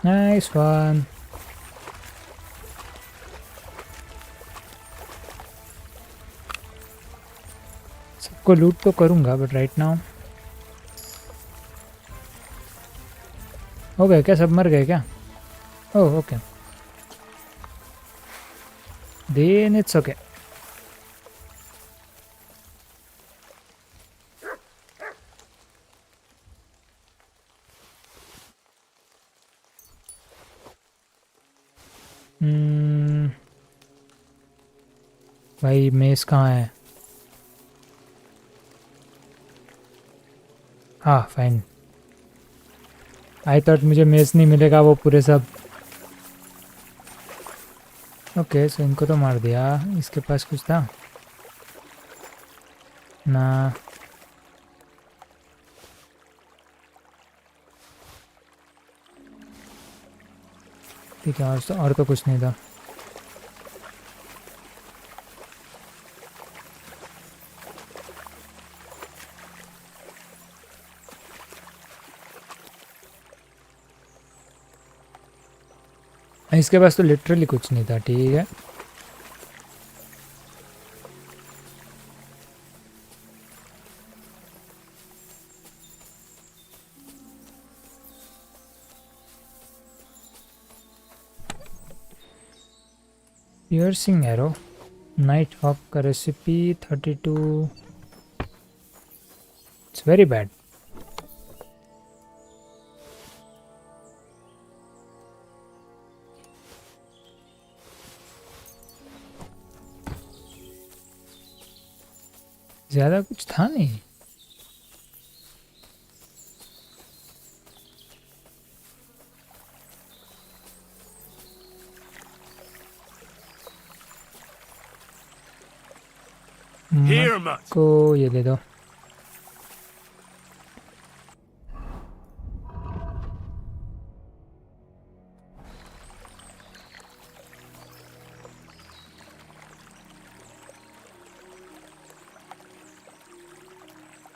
Nice one. सबको लूट तो करूँगा but right now हो गए क्या? सब मर गए क्या? Oh okay, then it's okay. भाई मेस कहाँ है? हाँ फाइन. आई थॉट मुझे मेस नहीं मिलेगा वो पूरे सब. ओके सो इनको तो मार दिया. इसके पास कुछ था ना? ठीक है, और तो कुछ नहीं था. इसके पास तो लिटरली कुछ नहीं था. ठीक है, piercing arrow, night hawk का रेसिपी 32. It's very bad. ज़्यादा कुछ था नहीं. को ये दे दो.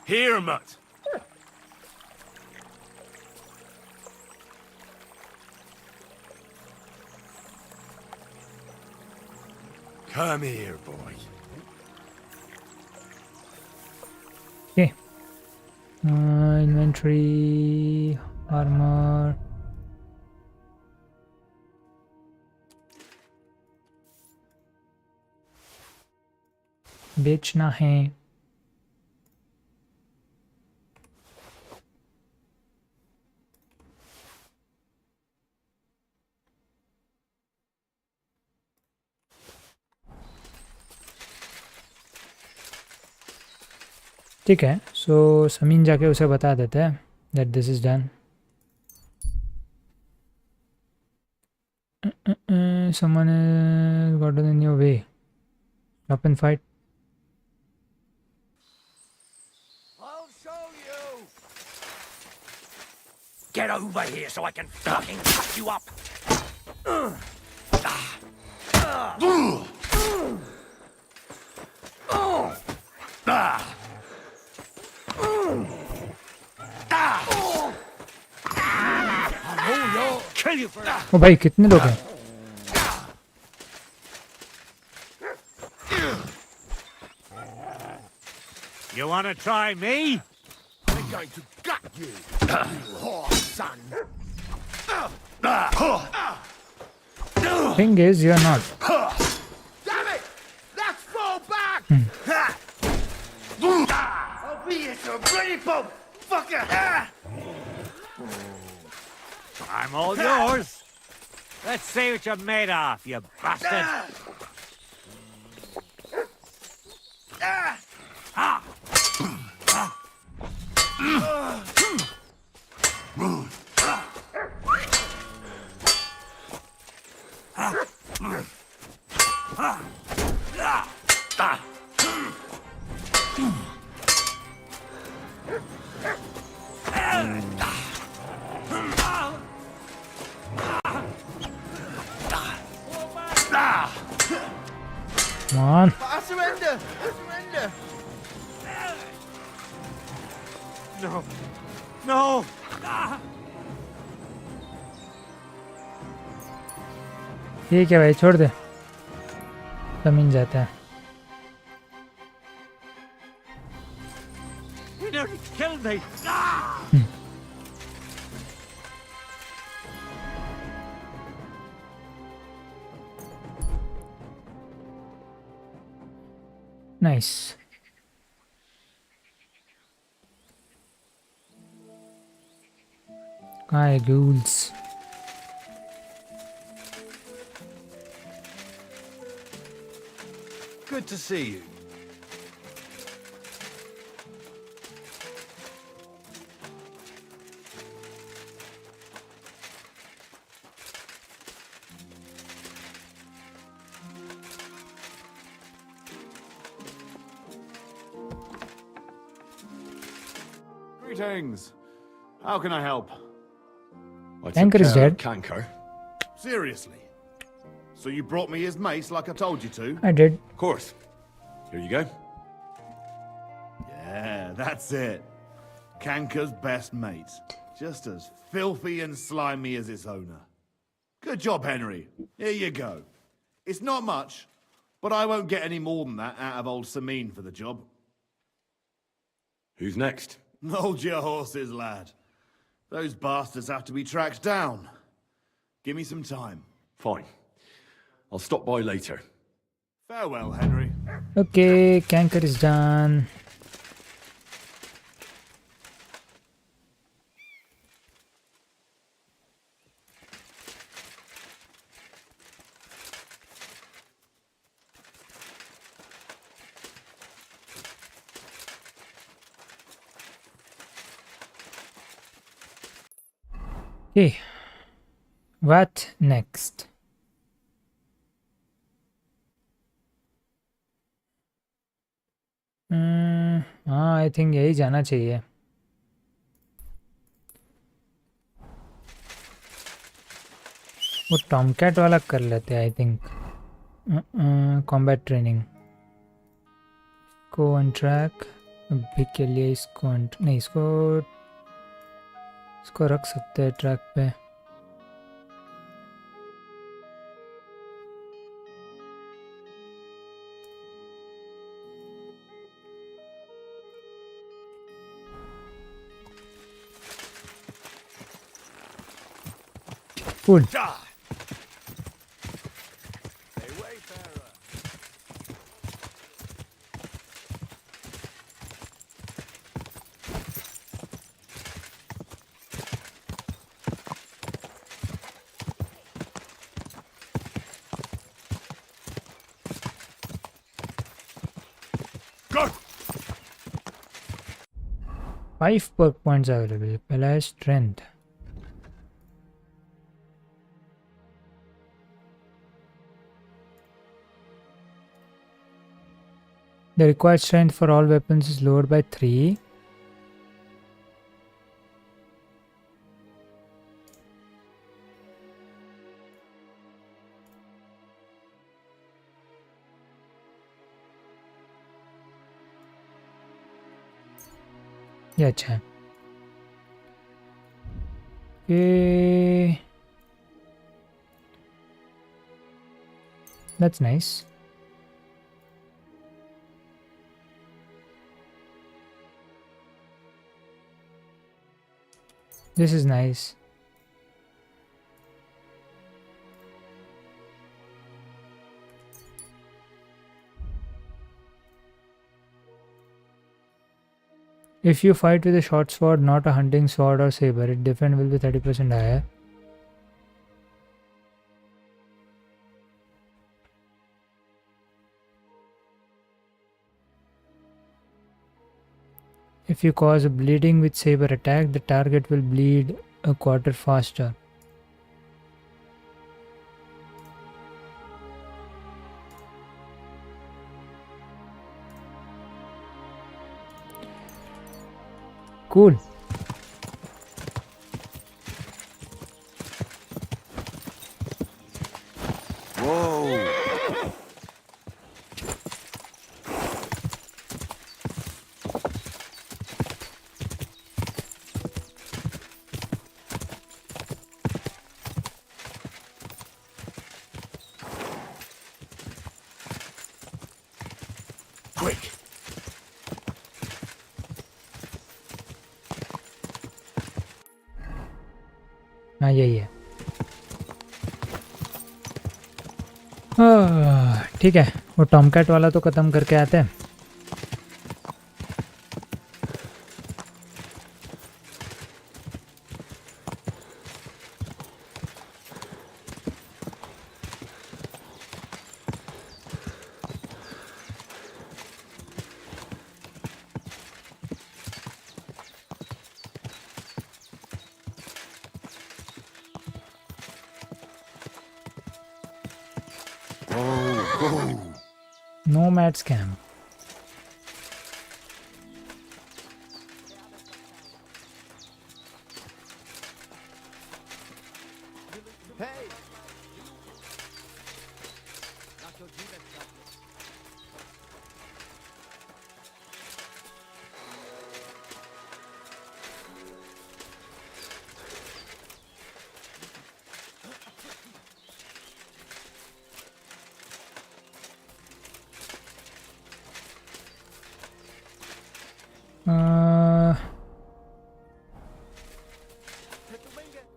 Here, Mutt. Come here, boy. Okay. Inventory, armor. बेचना है. ठीक है, सो समीन जाके उसे बता देते हैं that this is done. Someone got in your way. Stop and fight. I'll show you. Get over here so I can fucking cut you up. ओ भाई कितने लोग हैं? You wanna try me? I'm going to gut you, you whore son. Thing is, you're not. Damn it! Let's fall back! I'll be here to a bloody pump! Fucker! I'm all yours. Let's see what you're made of, you bastard. Come on. I surrender! I surrender! No. No. ठीक है भाई, छोड़ दे, जमीन जाता है. You nearly killed me. Nice. Hi, ghouls. Good to see you. Greetings. How can I help? Canker is dead. Canker. Seriously? So you brought me his mace like I told you to? I did. Of course. Here you go. Yeah, that's it. Canker's best mate. Just as filthy and slimy as its owner. Good job, Henry. Here you go. It's not much, but I won't get any more than that out of old Samin for the job. Who's next? Hold your horses, lad. Those bastards have to be tracked down. Give me some time. Fine. I'll stop by later. Farewell, Henry. Okay, Canker is done. Okay, what next? हाँ, I think यही जाना चाहिए. वो Tomcat वाला कर लेते हैं I think. Combat training को ऑन ट्रैक अभी के लिए इसको नहीं, इसको रख सकते हैं ट्रैक पे. Cool. Go. 5 perk points available. पहला है strength. The required strength for all weapons is lowered by 3. ये अच्छा है. Okay. That's nice. This is nice. If you fight with a short sword, not a hunting sword or saber, its defense will be 30% higher. If you cause bleeding with saber attack, the target will bleed a quarter faster. Cool. Whoa! Quick! हाँ यही है. ठीक है, वो Tomcat वाला तो ख़त्म करके आते हैं. Nomad scam.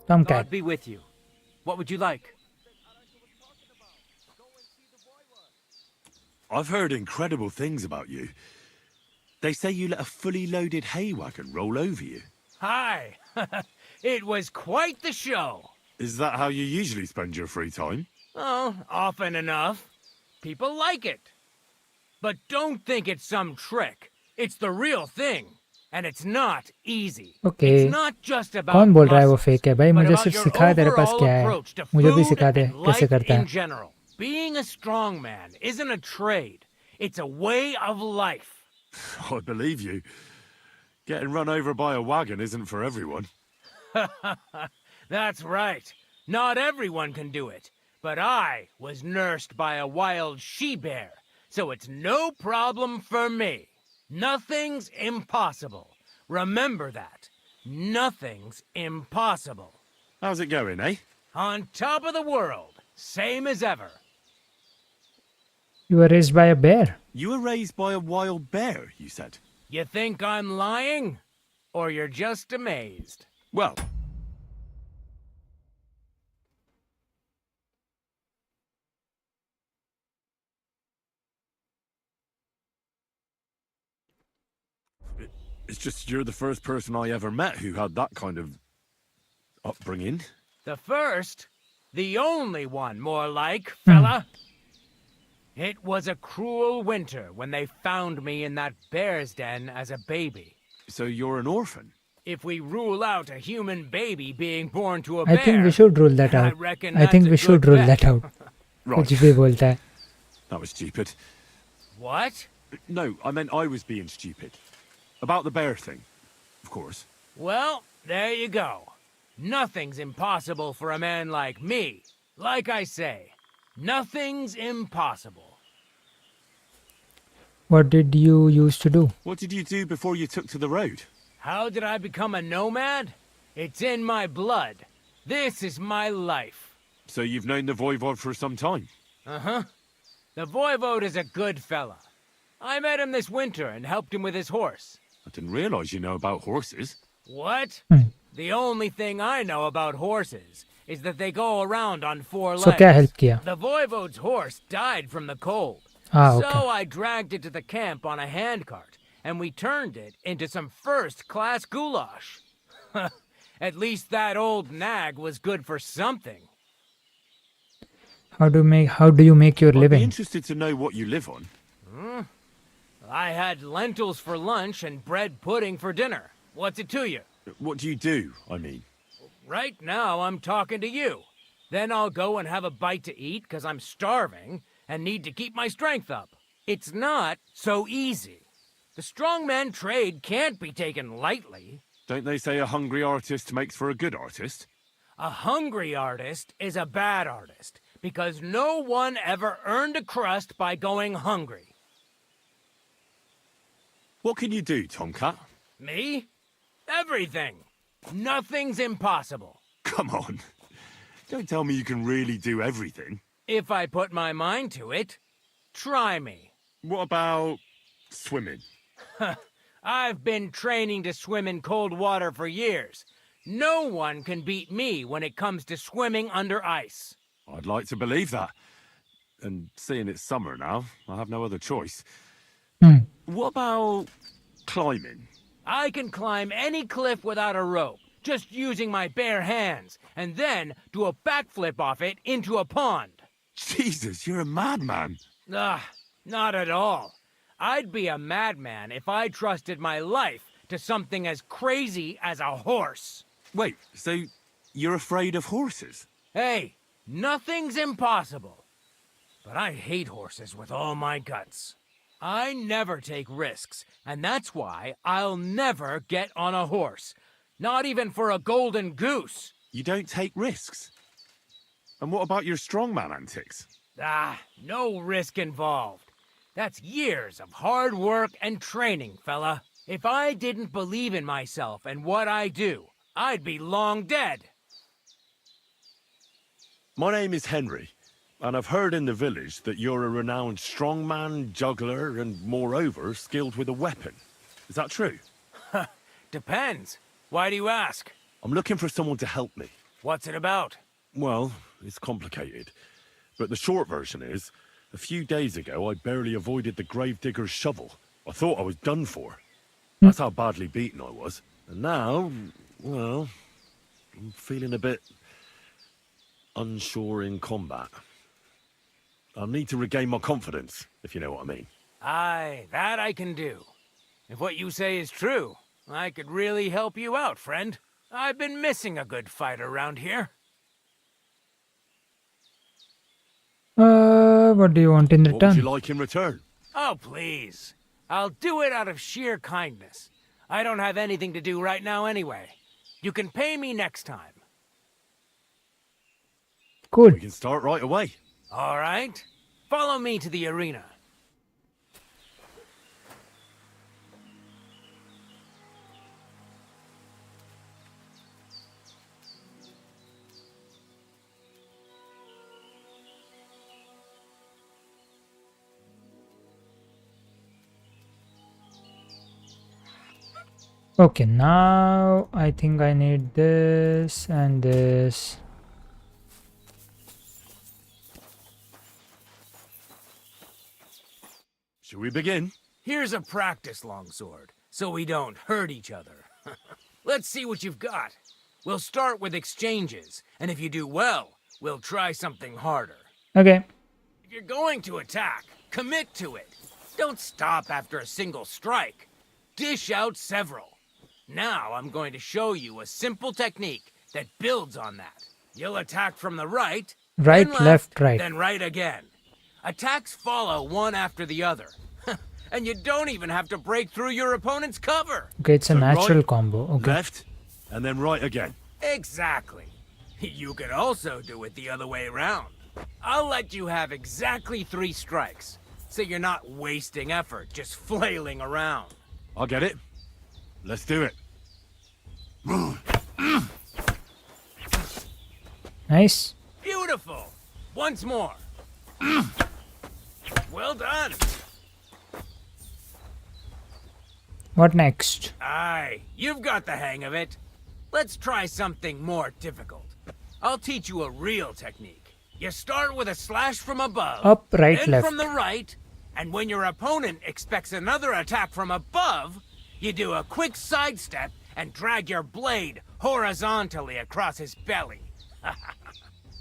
Tomcat. God be with you. What would you like? I've heard incredible things about you. They say you let a fully loaded hay wagon roll over you. Hi. It was quite the show. Is that how you usually spend your free time? Oh, often enough. People like it. But don't think it's some trick. It's the real thing. And it's not easy. Okay. It's not just about कौन बोल रहा है वो fake है भाई? but मुझे about सिर्फ your सिखा तेरे पास overall क्या है. approach to मुझे भी food सिखा दे and कैसे life करता in है. general. Being a strong man isn't a trade. It's a way of life. I believe you. Getting run over by a wagon isn't for everyone. That's right. Not everyone can do it. But I was nursed by a wild she-bear, so it's no problem for me. Nothing's impossible. Remember that. Nothing's impossible. How's it going, eh? On top of the world. Same as ever. You were raised by a bear. You were raised by a wild bear, you said? You think I'm lying? Or you're just amazed? Well... It's just you're the first person I ever met who had that kind of upbringing. The first? The only one, more like, fella. It was a cruel winter when they found me in that bear's den as a baby. So you're an orphan? If we rule out a human baby being born to a bear, I think we should rule that out. I think we should rule that out. Right. कुछ भी बोलता है. That was stupid. What? No, I meant I was being stupid. About the bear thing, of course. Well, there you go. Nothing's impossible for a man like me. Like I say, nothing's impossible. What did you used to do? What did you do before you took to the road? How did I become a nomad? It's in my blood. This is my life. So you've known the Voivod for some time? Uh-huh. The Voivode is a good fella. I met him this winter and helped him with his horse. I didn't realize you know about horses. What? The only thing I know about horses is that they go around on four legs. So क्या help किया? The Voivode's horse died from the cold. Okay. So I dragged it to the camp on a handcart and we turned it into some first-class goulash. At least that old nag was good for something. How do you make your I'd be living? interested to know what you live on. I had lentils for lunch and bread pudding for dinner. What's it to you? What do you do, I mean? Right now, I'm talking to you. Then I'll go and have a bite to eat because I'm starving and need to keep my strength up. It's not so easy. The strongman trade can't be taken lightly. Don't they say a hungry artist makes for a good artist? A hungry artist is a bad artist because no one ever earned a crust by going hungry. What can you do, Tomcat? Me? Everything. Nothing's impossible. Come on. Don't tell me you can really do everything. If I put my mind to it, try me. What about swimming? I've been training to swim in cold water for years. No one can beat me when it comes to swimming under ice. I'd like to believe that. And seeing it's summer now, I have no other choice. What about climbing? I can climb any cliff without a rope, just using my bare hands, and then do a backflip off it into a pond. Jesus, you're a madman. Not at all. I'd be a madman if I trusted my life to something as crazy as a horse. Wait, so you're afraid of horses? Hey, nothing's impossible. But I hate horses with all my guts. I never take risks, and that's why I'll never get on a horse. Not even for a golden goose. You don't take risks? And what about your strongman antics? No risk involved. That's years of hard work and training, fella. If I didn't believe in myself and what I do, I'd be long dead. My name is Henry, and I've heard in the village that you're a renowned strongman, juggler, and moreover, skilled with a weapon. Is that true? Depends. Why do you ask? I'm looking for someone to help me. What's it about? Well, it's complicated. But the short version is, a few days ago, I barely avoided the gravedigger's shovel. I thought I was done for. That's how badly beaten I was. And now, well, I'm feeling a bit unsure in combat. I'll need to regain my confidence, if you know what I mean. Aye, that I can do. If what you say is true, I could really help you out, friend. I've been missing a good fight around here. What do you want in return? What would you like in return? Oh, please. I'll do it out of sheer kindness. I don't have anything to do right now anyway. You can pay me next time. Cool. We can start right away. All right. Follow me to the arena. Okay, now I think I need this and this. Shall we begin? Here's a practice longsword, so we don't hurt each other. Let's see what you've got. We'll start with exchanges, and if you do well, we'll try something harder. Okay. If you're going to attack, commit to it. Don't stop after a single strike. Dish out several. Now I'm going to show you a simple technique that builds on that. You'll attack from the right, Right, then left, right. then right again. Attacks follow one after the other. And you don't even have to break through your opponent's cover. Okay, it's a So natural right, combo. Okay. Left, and then right again. Exactly. You could also do it the other way around. I'll let you have exactly 3 strikes, so you're not wasting effort just flailing around. I'll get it. Let's do it. Nice. Beautiful. Once more. Well done. What next? Aye, you've got the hang of it. Let's try something more difficult. I'll teach you a real technique. You start with a slash from above, Up, right, then left. from the right, And when your opponent expects another attack from above, you do a quick sidestep and drag your blade horizontally across his belly.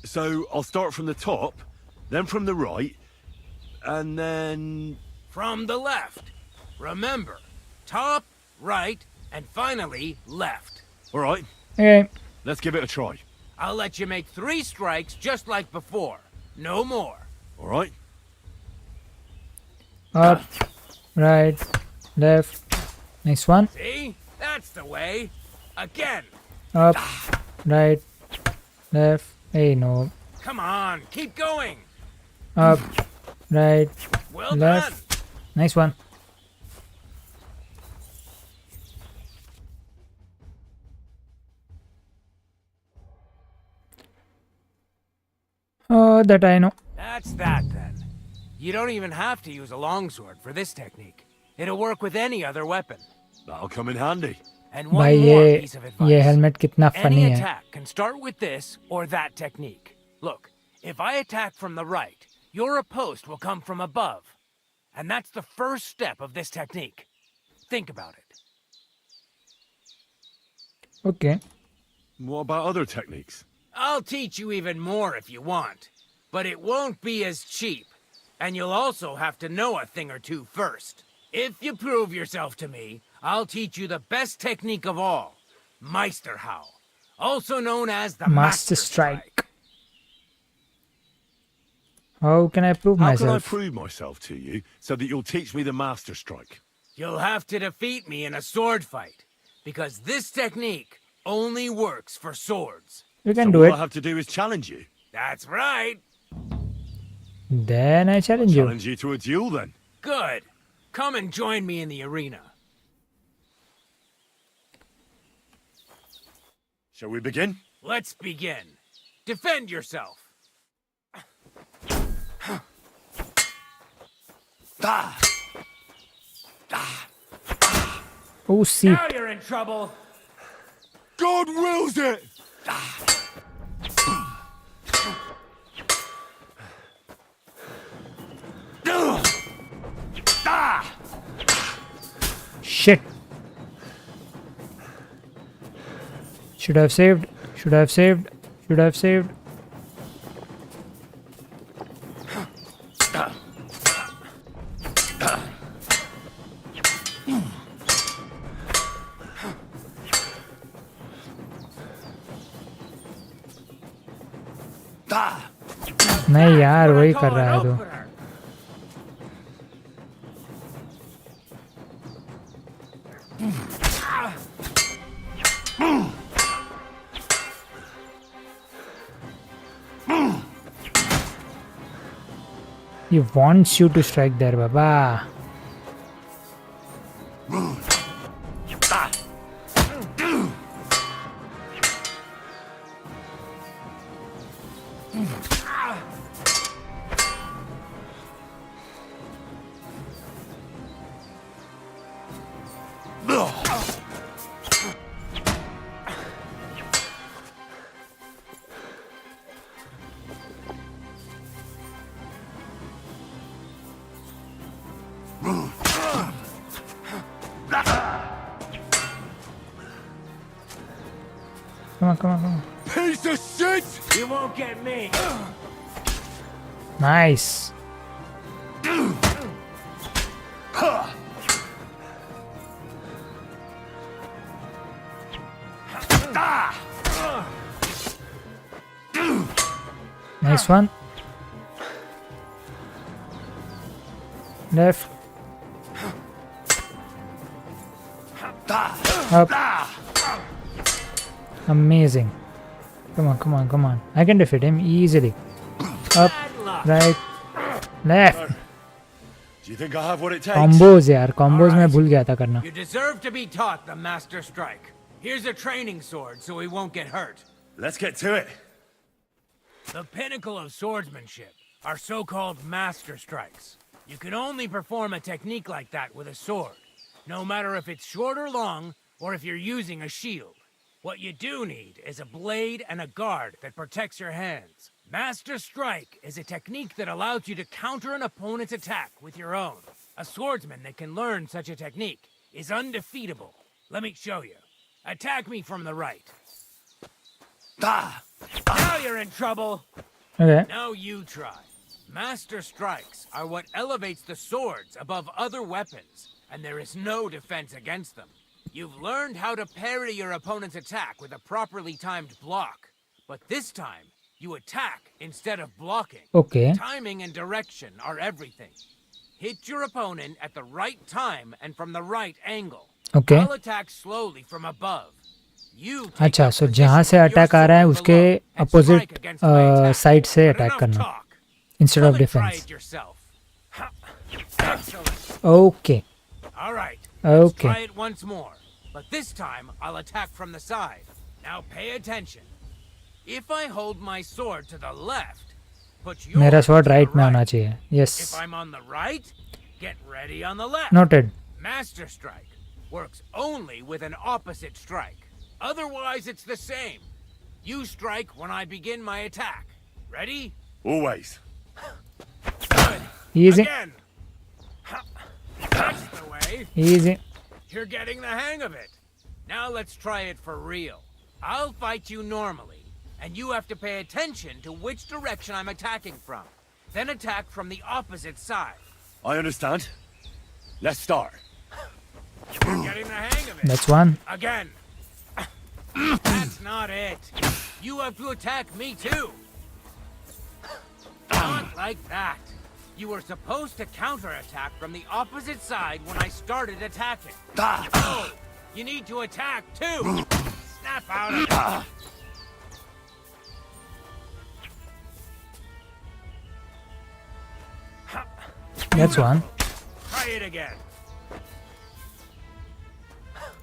So I'll start from the top, then from the right, and then... From the left. Remember, top, right, and finally left. All right. Okay. Let's give it a try. I'll let you make 3 strikes just like before. No more. All right. Up, right, left. Next one. See? That's the way. Again. Up, right, left. Hey, no. Come on, keep going. Up, right, Well left. Nice one. Oh, that I know. That's that then. You don't even have to use a longsword for this technique. It'll work with any other weapon. That'll come in handy. And one भाई more piece of advice. ये helmet कितना funny Any है. attack can start with this or that technique. Look, if I attack from the right, your riposte will come from above. And that's the first step of this technique. Think about it. Okay. What about other techniques? I'll teach you even more if you want. But it won't be as cheap. And you'll also have to know a thing or two first. If you prove yourself to me, I'll teach you the best technique of all. Meisterhau. Also known as the Master Strike. How can I prove How can I myself? prove myself to you so that you'll teach me the Master Strike? You'll have to defeat me in a sword fight. Because this technique only works for swords. You can so do all it. I have to do is challenge you. That's right. Then I challenge you. Challenge you to a duel then. Good. Come and join me in the arena. Shall we begin? Let's begin. Defend yourself. Oh, see. Now you're in trouble. God wills it! Shit. Should have saved. Should have saved. Should have saved. नहीं यार वही कर रहा है तो He wants you to strike there, Baba. Come on, come on, come on. Piece of shit! You won't get me. Nice. Nice one. Left. Up. Amazing. Come on, come on, come on. I can defeat him easily. Up, right, left. Do you think I have what it takes? Combos यार, combos मैं भूल गया था करना. You deserve to be taught the Master Strike. Here's a training sword so he won't get hurt. Let's get to it. The pinnacle of swordsmanship are so-called Master Strikes. You can only perform a technique like that with a sword, no matter if it's short or long, or if you're using a shield. What you do need is a blade and a guard that protects your hands. Master Strike is a technique that allows you to counter an opponent's attack with your own. A swordsman that can learn such a technique is undefeatable. Let me show you. Attack me from the right. Now you're in trouble. Okay. Now you try. Master Strikes are what elevates the swords above other weapons, and there is no defense against them. You've learned how to parry your opponent's attack with a properly timed block, but this time, you attack instead of blocking. Okay. Timing and direction are everything. Hit your opponent at the right time and from the right angle. Okay. I'll attack slowly from above. अच्छा, सो जहाँ से attack आ रहा है उसके opposite side से attack करना instead of defence. Okay okay. Try it once more, but this time I'll attack from the side. Now pay attention. If I hold my sword to the left, put yours मेरा sword to the right में right. होना चाहिए. Yes. If I'm on the right, get ready on the left. Noted. Master Strike works only with an opposite strike. Otherwise, it's the same. You strike when I begin my attack. Ready? Always. Good. Easy. Again. That's the way. Easy. You're getting the hang of it. Now let's try it for real. I'll fight you normally, and you have to pay attention to which direction I'm attacking from. Then attack from the opposite side. I understand. Let's start. You're getting the hang of it. That's one. Again. That's not it. You have to attack me too. Not like that. You were supposed to counterattack from the opposite side when I started attacking. Oh, you need to attack too. Snap out of it. That's one. Try it again.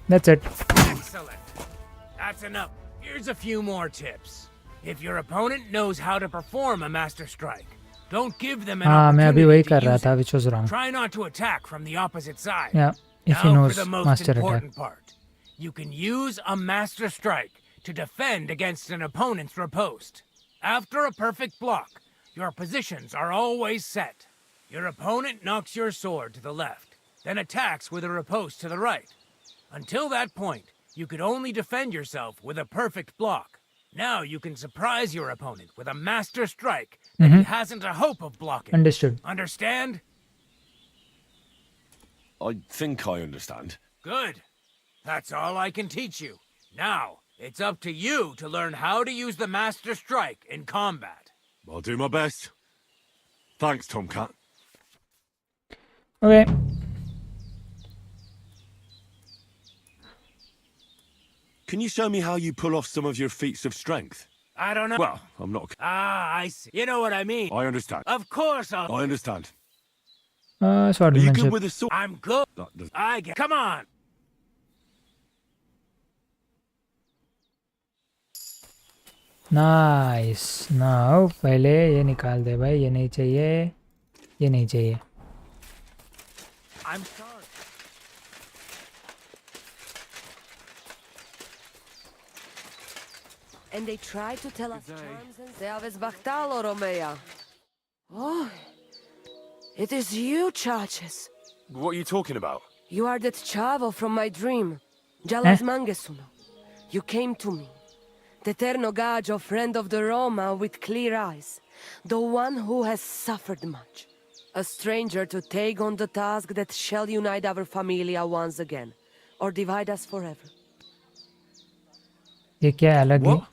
That's it. Excellent. That's enough. Here's a few more tips. If your opponent knows how to perform a master strike, don't give them an हाँ, मैं अभी वही opportunity कर to रहा use था, it. which was wrong. Try not to attack from the opposite side. Yeah, if he Now knows for the most master important attack. part. You can use a master strike to defend against an opponent's riposte. After a perfect block, your positions are always set. Your opponent knocks your sword to the left, then attacks with a riposte to the right. Until that point, you could only defend yourself with a perfect block. Now you can surprise your opponent with a master strike that he hasn't a hope of blocking. Understood. Understand? I think I understand. Good. That's all I can teach you. Now, it's up to you to learn how to use the master strike in combat. I'll do my best. Thanks, Tomcat. Okay. Can you show me how you pull off some of your feats of strength? I don't know. Well, I'm not... I see. You know what I mean. I understand. Of course I'll... I understand. Sword Are you good manship. with a sword? I'm good. That does- I get... Come on. Nice. Now पहले ये निकाल दे भाई, ये नहीं चाहिए, ये नहीं चाहिए. I'm sorry. And they try to tell us charms and they have Bachtalo, Romea. Oh, it is you, Churches. What are you talking about? You are that chavo from my dream, Jalas Mangesuno. You came to me, the Eterno Gajo, friend of the Roma with clear eyes, the one who has suffered much. A stranger to take on the task that shall unite our familia once again, or divide us forever. ये क्या है अलग ही?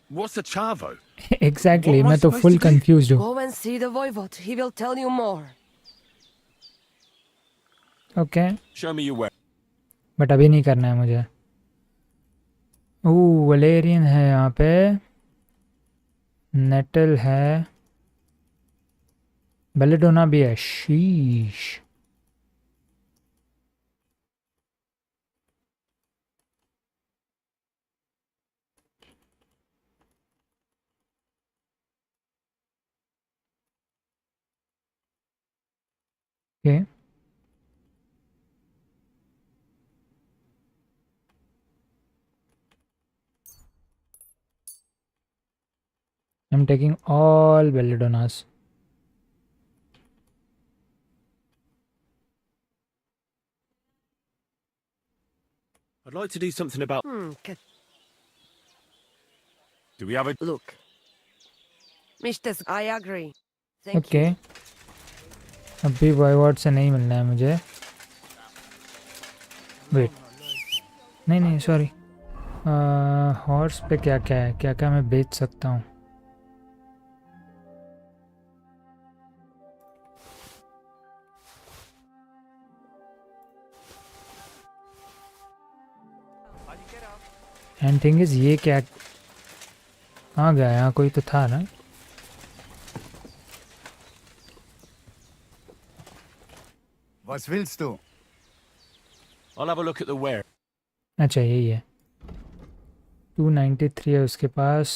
What's a chavo? Exactly. What am I मैं तो supposed full to do? confused हूँ. Go and see the Voivod, he will tell you more. Okay. Show me your way. But अभी नहीं करना है मुझे. ओह, वलेरियन है यहाँ पे, नेटल है, बेलेडोना भी है. शीश. Okay. I'm taking all belladonnas. I'd like to do something about... Do we have a... Look. Mr. I agree. Okay. अभी वाइवॉट से नहीं मिलना है मुझे. वेट. नहीं सॉरी. हॉर्स पे क्या क्या है, क्या क्या मैं बेच सकता हूँ. एंड थिंग इज ये क्या कहाँ गया, यहाँ कोई तो था ना. Was willst du? I'll have a look at the wear. अच्छा यही है. 293 है उसके पास.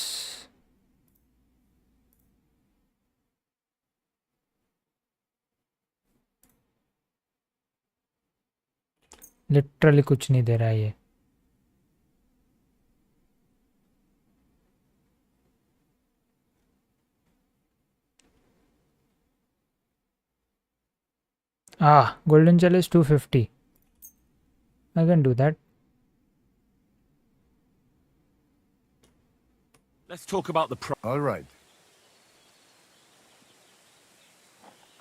लिटरली कुछ नहीं दे रहा है ये. Golden gel is 250. I can do that. Let's talk about the price. All right.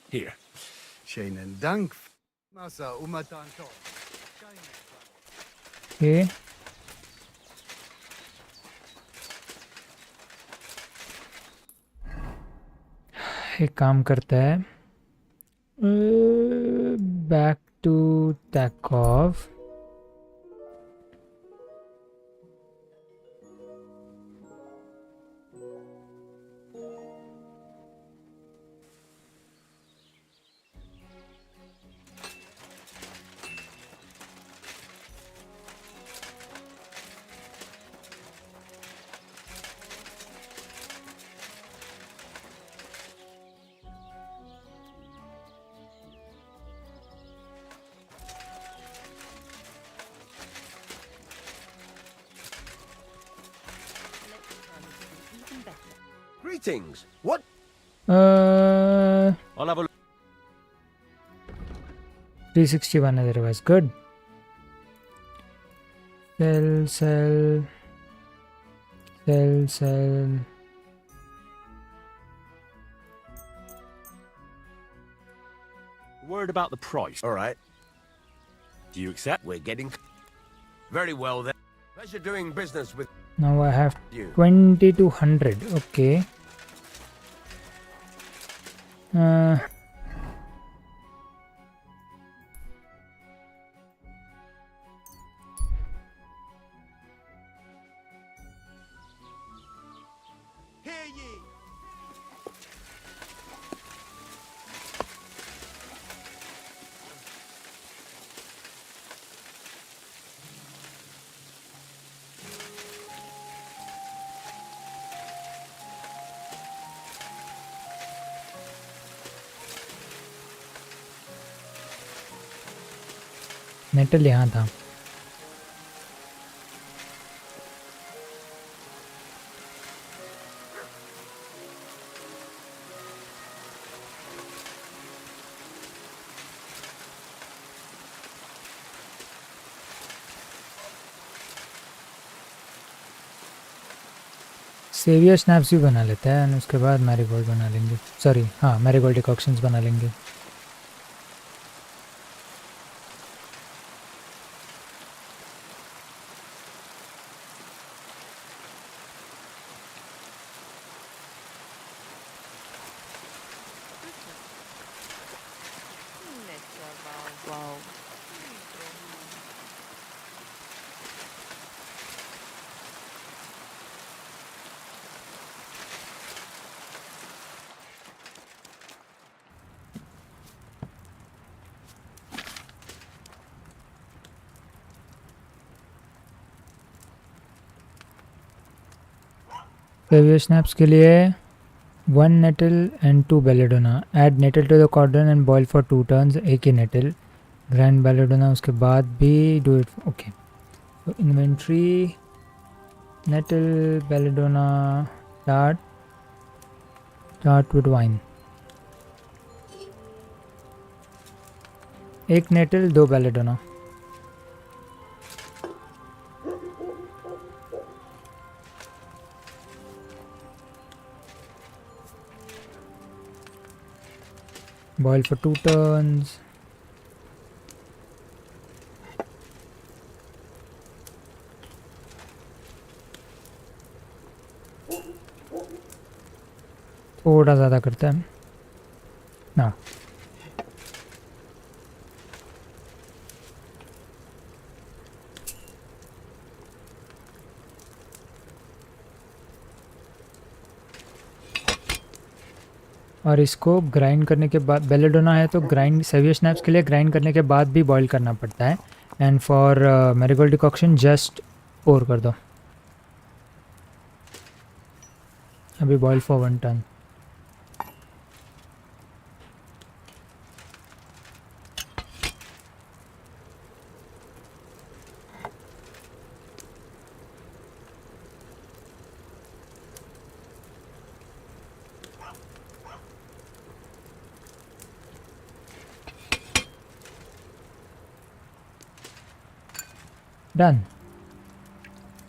Here. Schönen Dank. Masa umatan to. Okay. एक काम करता है. Back to Takov. Greetings. What? I'll have a look. 361 otherwise. Good. Sell. Word about the price. All right. Do you accept? We're getting... Very well then. Pleasure doing business with... Now I have you. 2200. Okay. Metal यहाँ था. Saviour snaps भी बना लेता है और उसके बाद marigold बना लेंगे. सॉरी हाँ मैरीगोल्ड डिकॉक्शंस बना लेंगे. सेवियर स्नैप्स के लिए 1 nettle and 2 belladonna. Add nettle to the cauldron and boil for 2 turns. एक ही nettle. Grind belladonna उसके बाद भी do it. Okay. So inventory nettle belladonna start start with wine. 1 nettle 2 belladonna. Boil for 2 turns. थोड़ा ज़्यादा करते हैं ना। और इसको ग्राइंड करने के बाद, बेलेडोना है तो ग्राइंड सेवियर स्नैप्स के लिए ग्राइंड करने के बाद भी बॉईल करना पड़ता है। And for marigold decoction just pour कर दो। अभी boil for 1 turn. Done.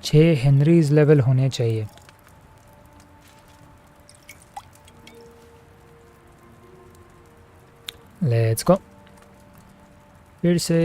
6 Henry's level होने चाहिए। Let's go. फिर से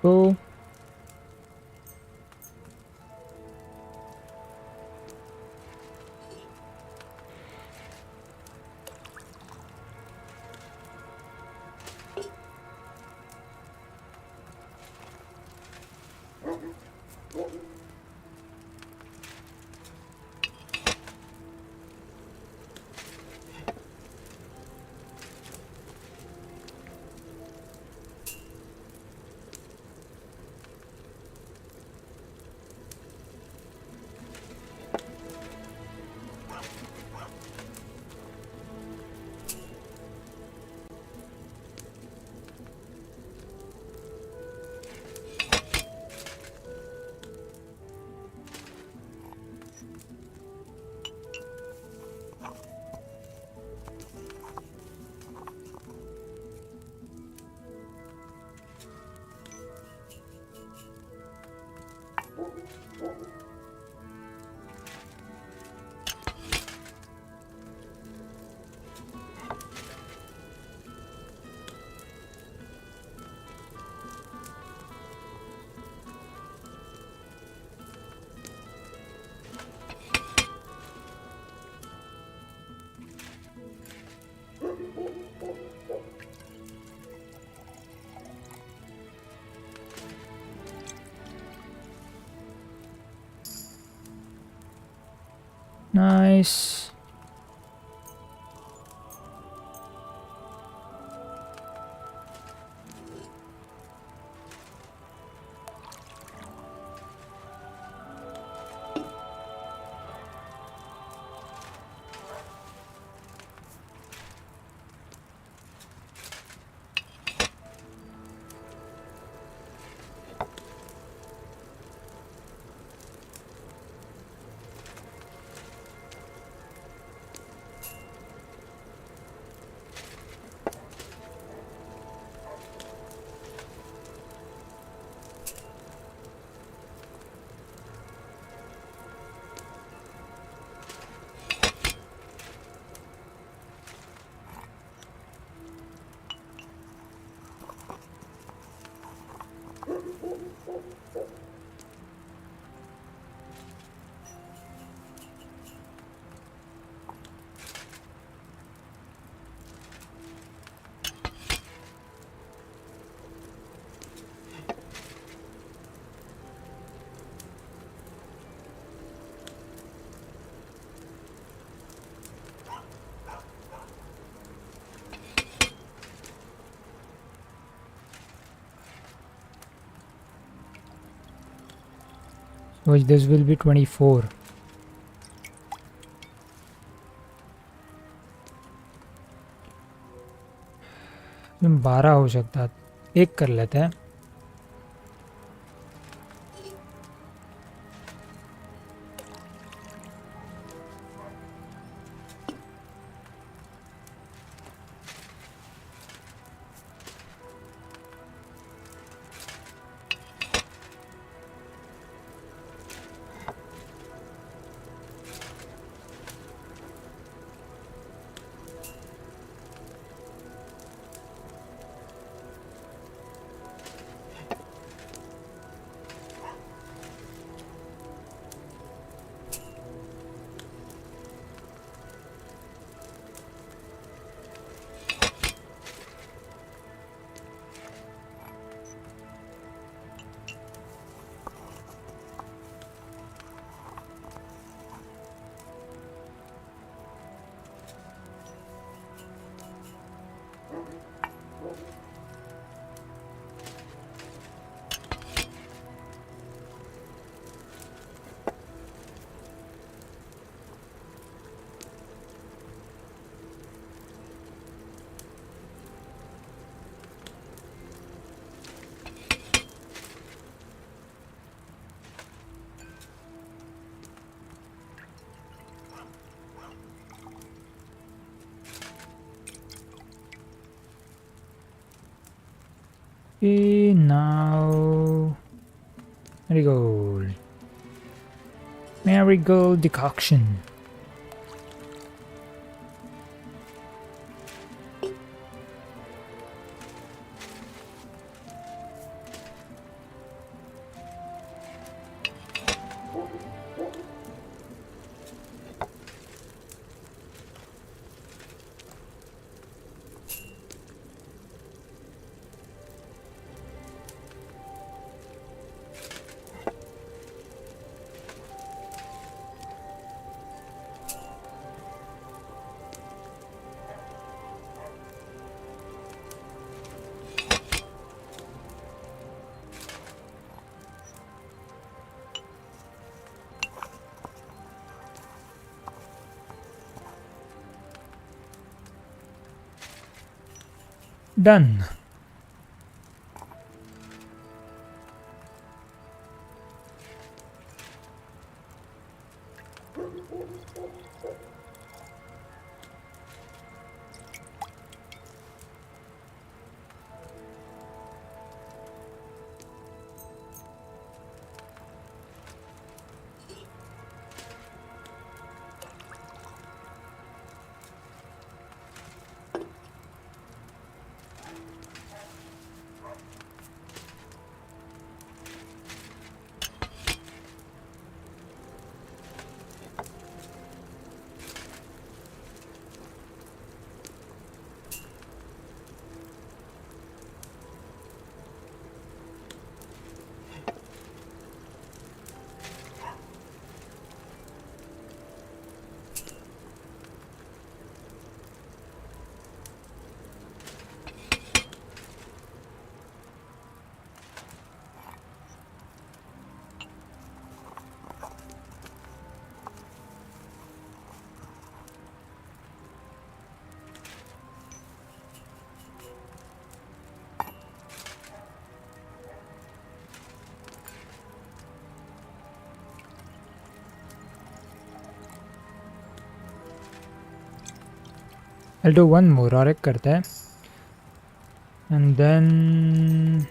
तो nice. which this will be 24. इसमें 12 हो सकता है, एक कर लेते हैं. Okay, now marigold. Marigold decoction. Done. I'll do one more और एक करते हैं and then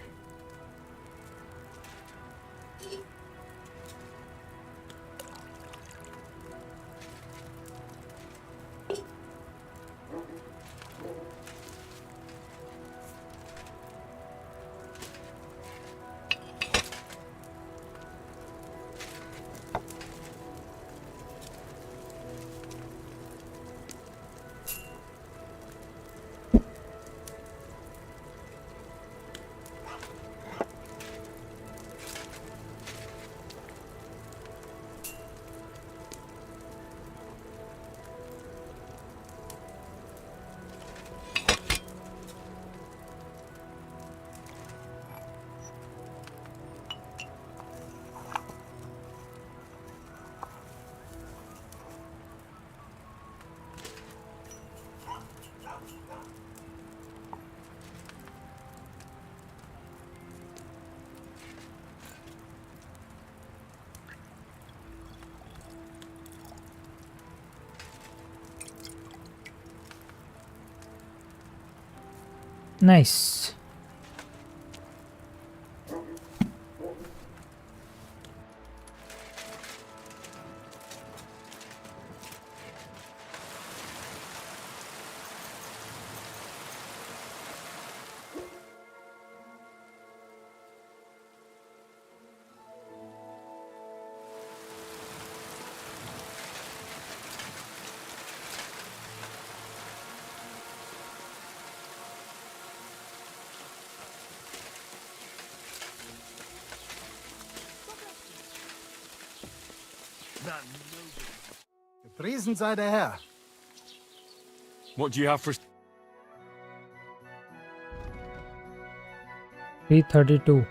Nice. Gepriesen sei der Herr. What do you have for... 332.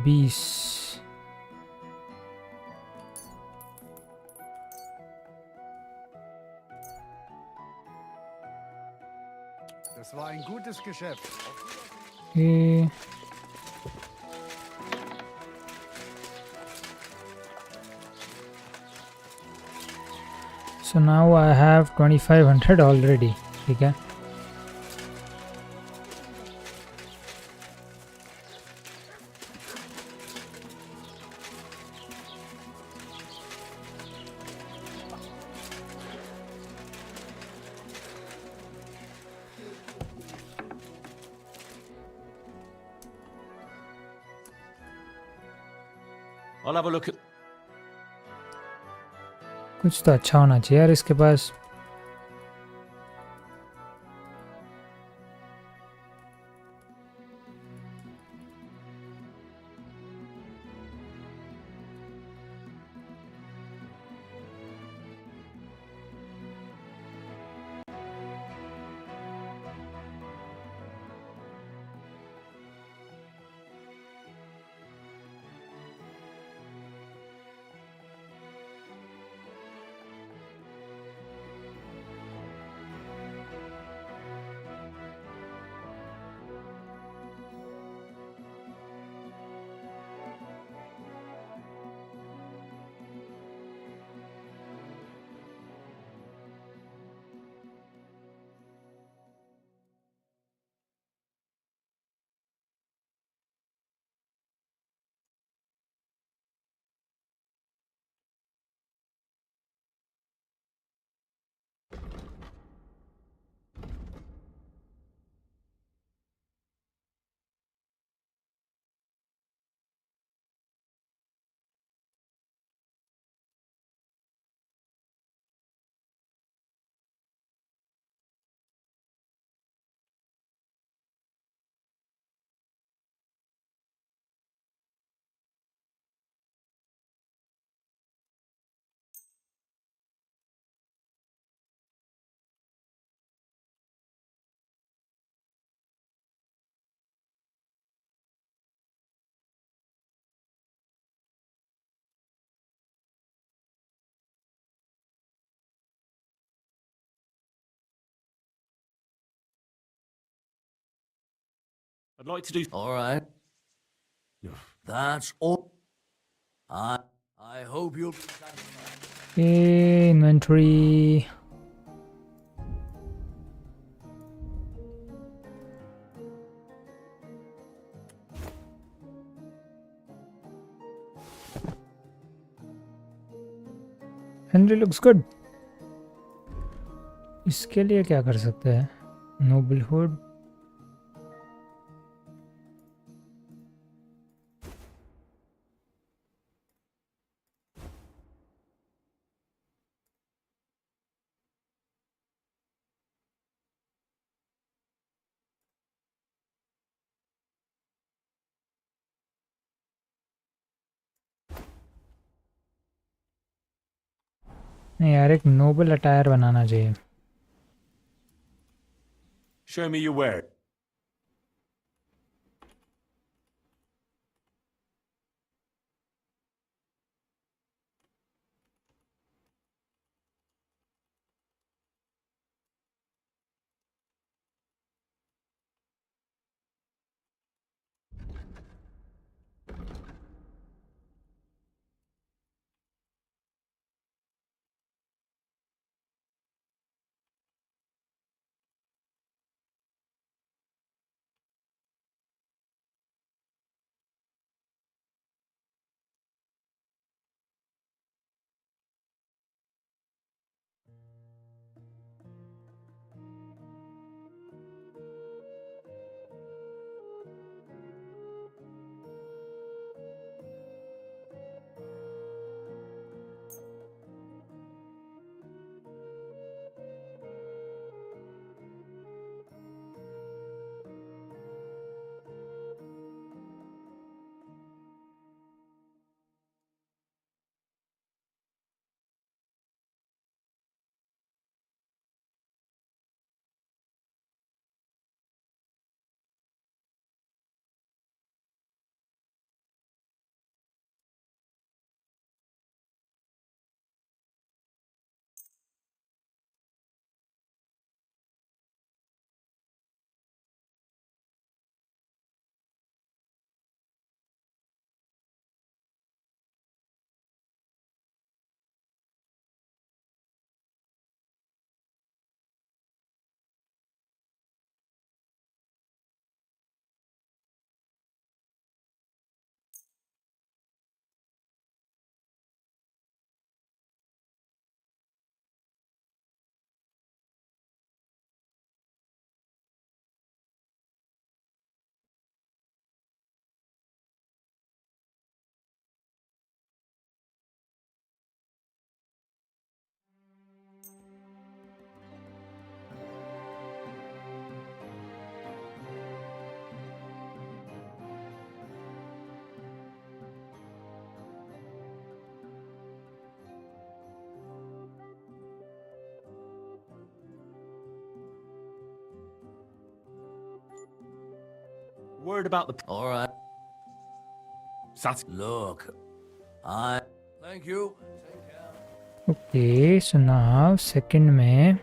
Bees. Das war ein gutes Geschäft. Okay. So now I have 2500 already. ठीक है. I'll have a look at... कुछ तो अच्छा होना चाहिए यार इसके पास. I'd like to do... All right. That's all. I hope you'll be satisfied. Okay, inventory. Henry looks good. इसके लिए क्या कर सकते हैं? Noblehood. नहीं यार एक नोबल अटायर बनाना चाहिए. Show me your wear. Word about the... All right. Look, Thank you. Okay, so now second में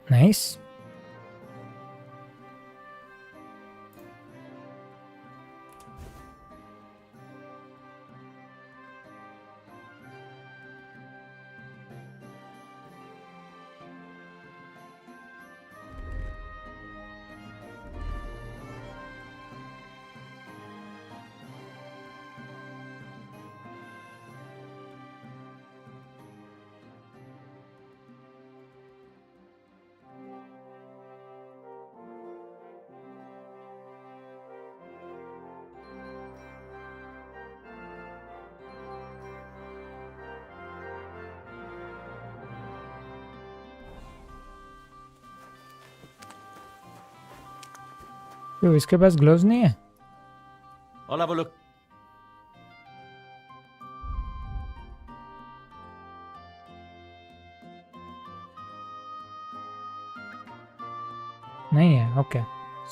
nice. तो इसके पास ग्लोव्स नहीं है? I'll have a look. नहीं है. ओके.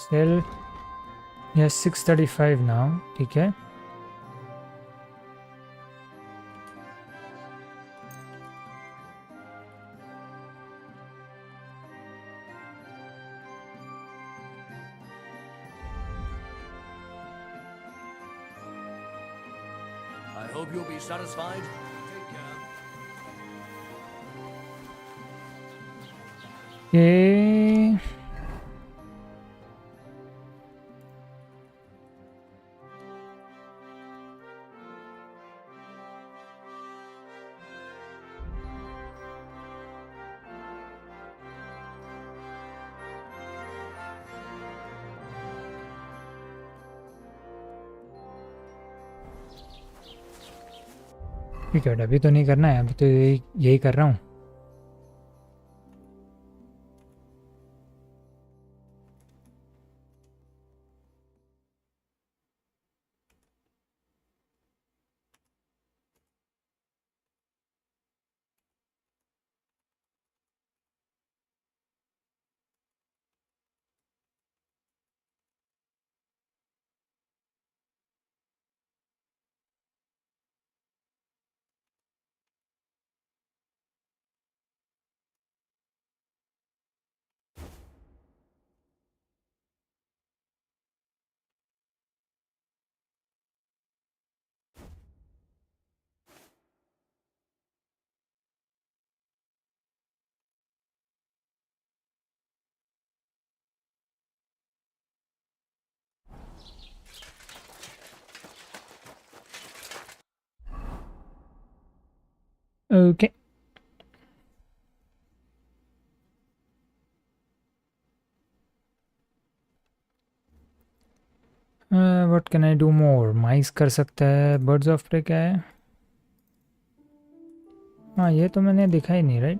Still yes 635 now. ठीक है. I hope you'll be satisfied. ये ठीक है. अभी तो नहीं करना है. अभी तो यही कर रहा हूँ. Okay. What can I do more? माइस कर सकता है. बर्ड्स ऑफ प्रे क्या है? हाँ ये तो मैंने देखा ही नहीं. राइट.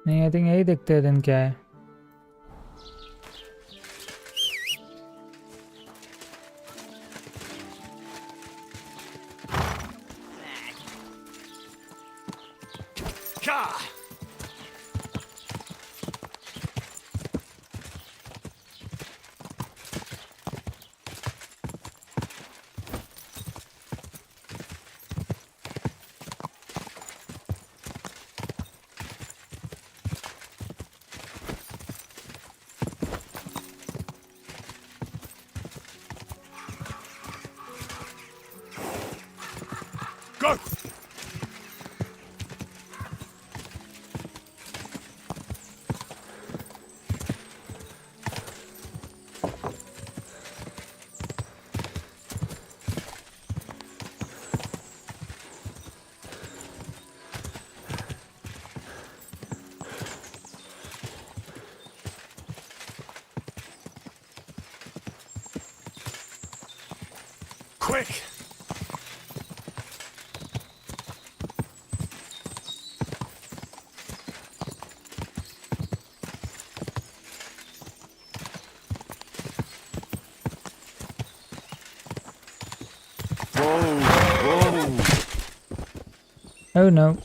नहीं आई थिंक यही देखते हैं. दिन क्या है? Go! Quick! Oh no.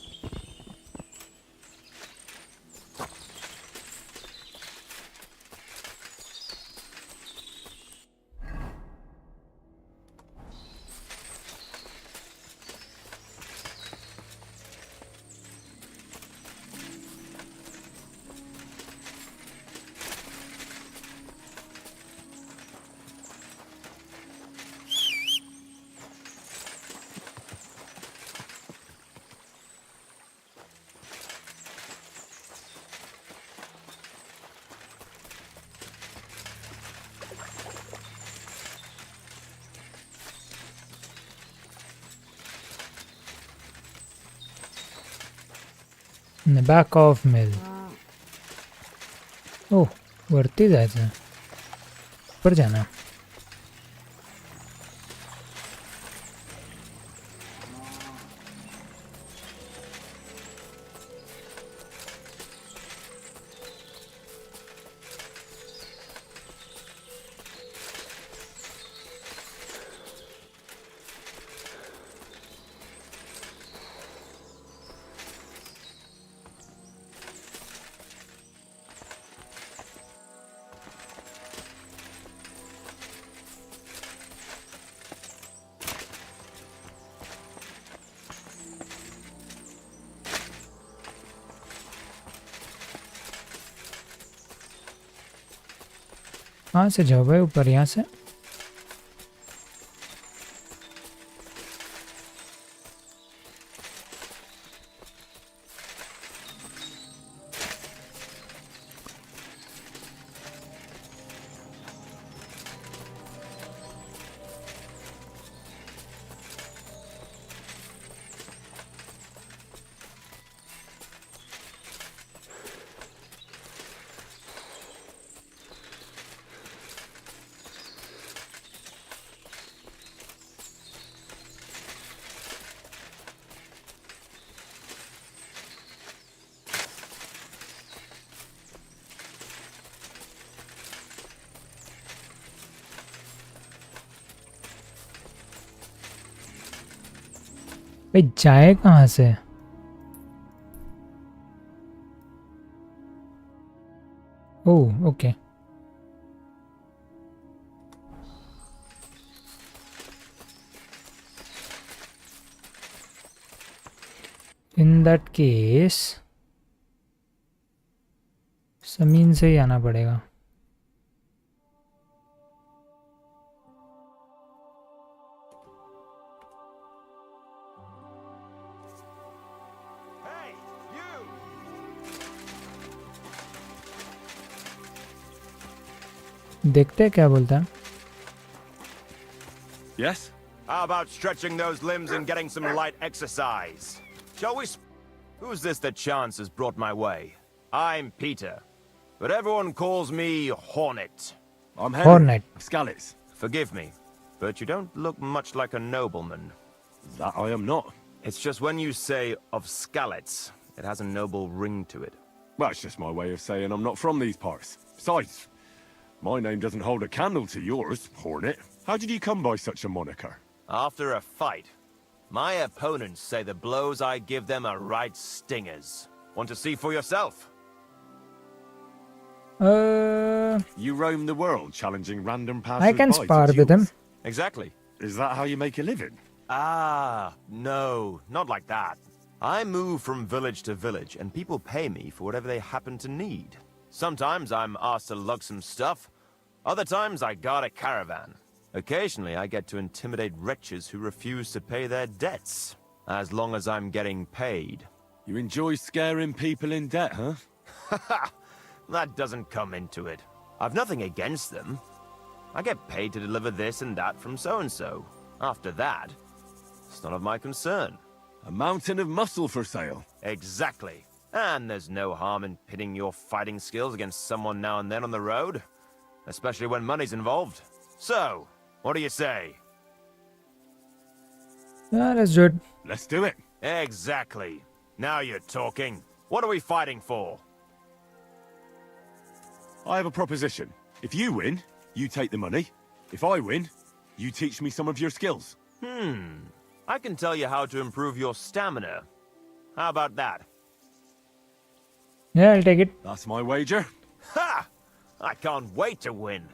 Back of mill. ओ वरती जायचं, वर जाना. कहाँ से जाओ भाई ऊपर? यहाँ से? भाई जाए कहाँ से? Oh okay. In that case जमीन से ही आना पड़ेगा. देखते हैं क्या बोलता है. Yes? How about stretching those limbs and getting some light exercise? Shall we Who's this that chance has brought my way? I'm Peter, but everyone calls me Hornet. I'm Henry. Hornet. Skalitz. Forgive me, but you don't look much like a nobleman. That I am not. It's just when you say of Skalitz, it has a noble ring to it. Well, it's just my way of saying I'm not from these parts. Besides, my name doesn't hold a candle to yours, Hornet. How did you come by such a moniker? After a fight, my opponents say the blows I give them are right stingers. Want to see for yourself? You roam the world challenging random passers-by. I can spar with them. Exactly. Is that how you make a living? Ah, no, not like that. I move from village to village, and people pay me for whatever they happen to need. Sometimes I'm asked to lug some stuff. Other times I guard a caravan. Occasionally I get to intimidate wretches who refuse to pay their debts, as long as I'm getting paid. You enjoy scaring people in debt, huh? Haha, that doesn't come into it. I've nothing against them. I get paid to deliver this and that from so-and-so. After that, it's none of my concern. A mountain of muscle for sale. Exactly. And there's no harm in pitting your fighting skills against someone now and then on the road, especially when money's involved. So, what do you say? Yeah, let's do it. Let's do it. Exactly. Now you're talking. What are we fighting for? I have a proposition. If you win, you take the money. If I win, you teach me some of your skills. I can tell you how to improve your stamina. How about that? Yeah, I'll take it. That's my wager. Ha! I can't wait to win.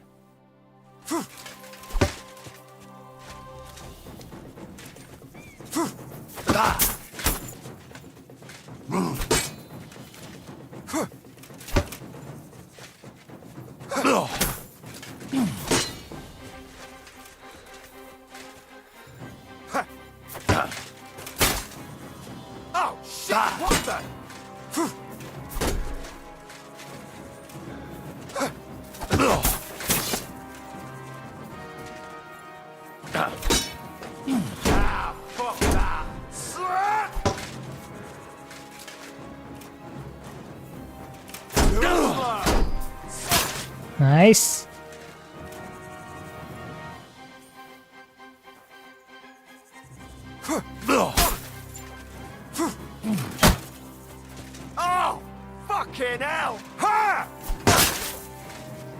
Oh, shit! What the? Nice. Oh, fucking hell! Ha!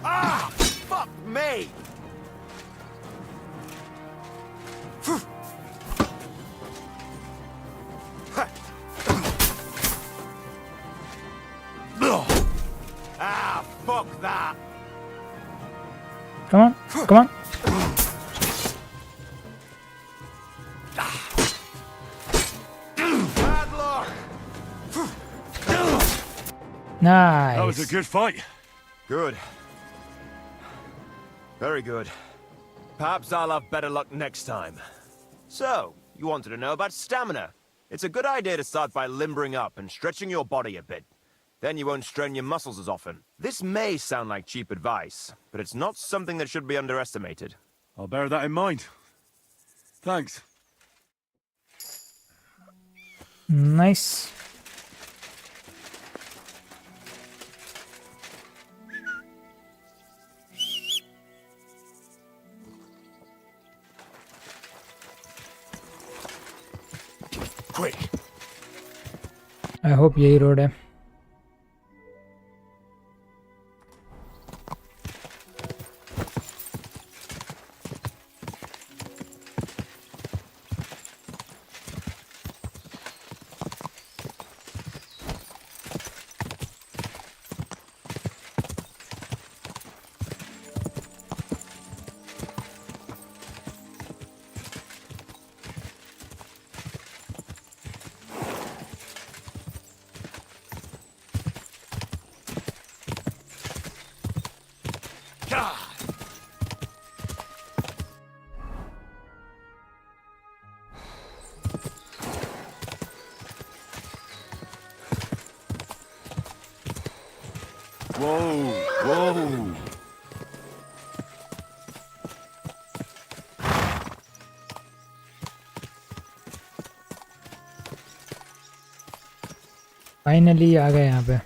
Ah, fuck me! Ah, fuck that! Come on, come on. Bad luck! Nice. That was a good fight. Good. Very good. Perhaps I'll have better luck next time. So, you wanted to know about stamina. It's a good idea to start by limbering up and stretching your body a bit. Then you won't strain your muscles as often. This may sound like cheap advice, but it's not something that should be underestimated. I'll bear that in mind. Thanks. Nice. Quick. I hope यही road है. Whoa, whoa. Finally आ गए यहाँ पे.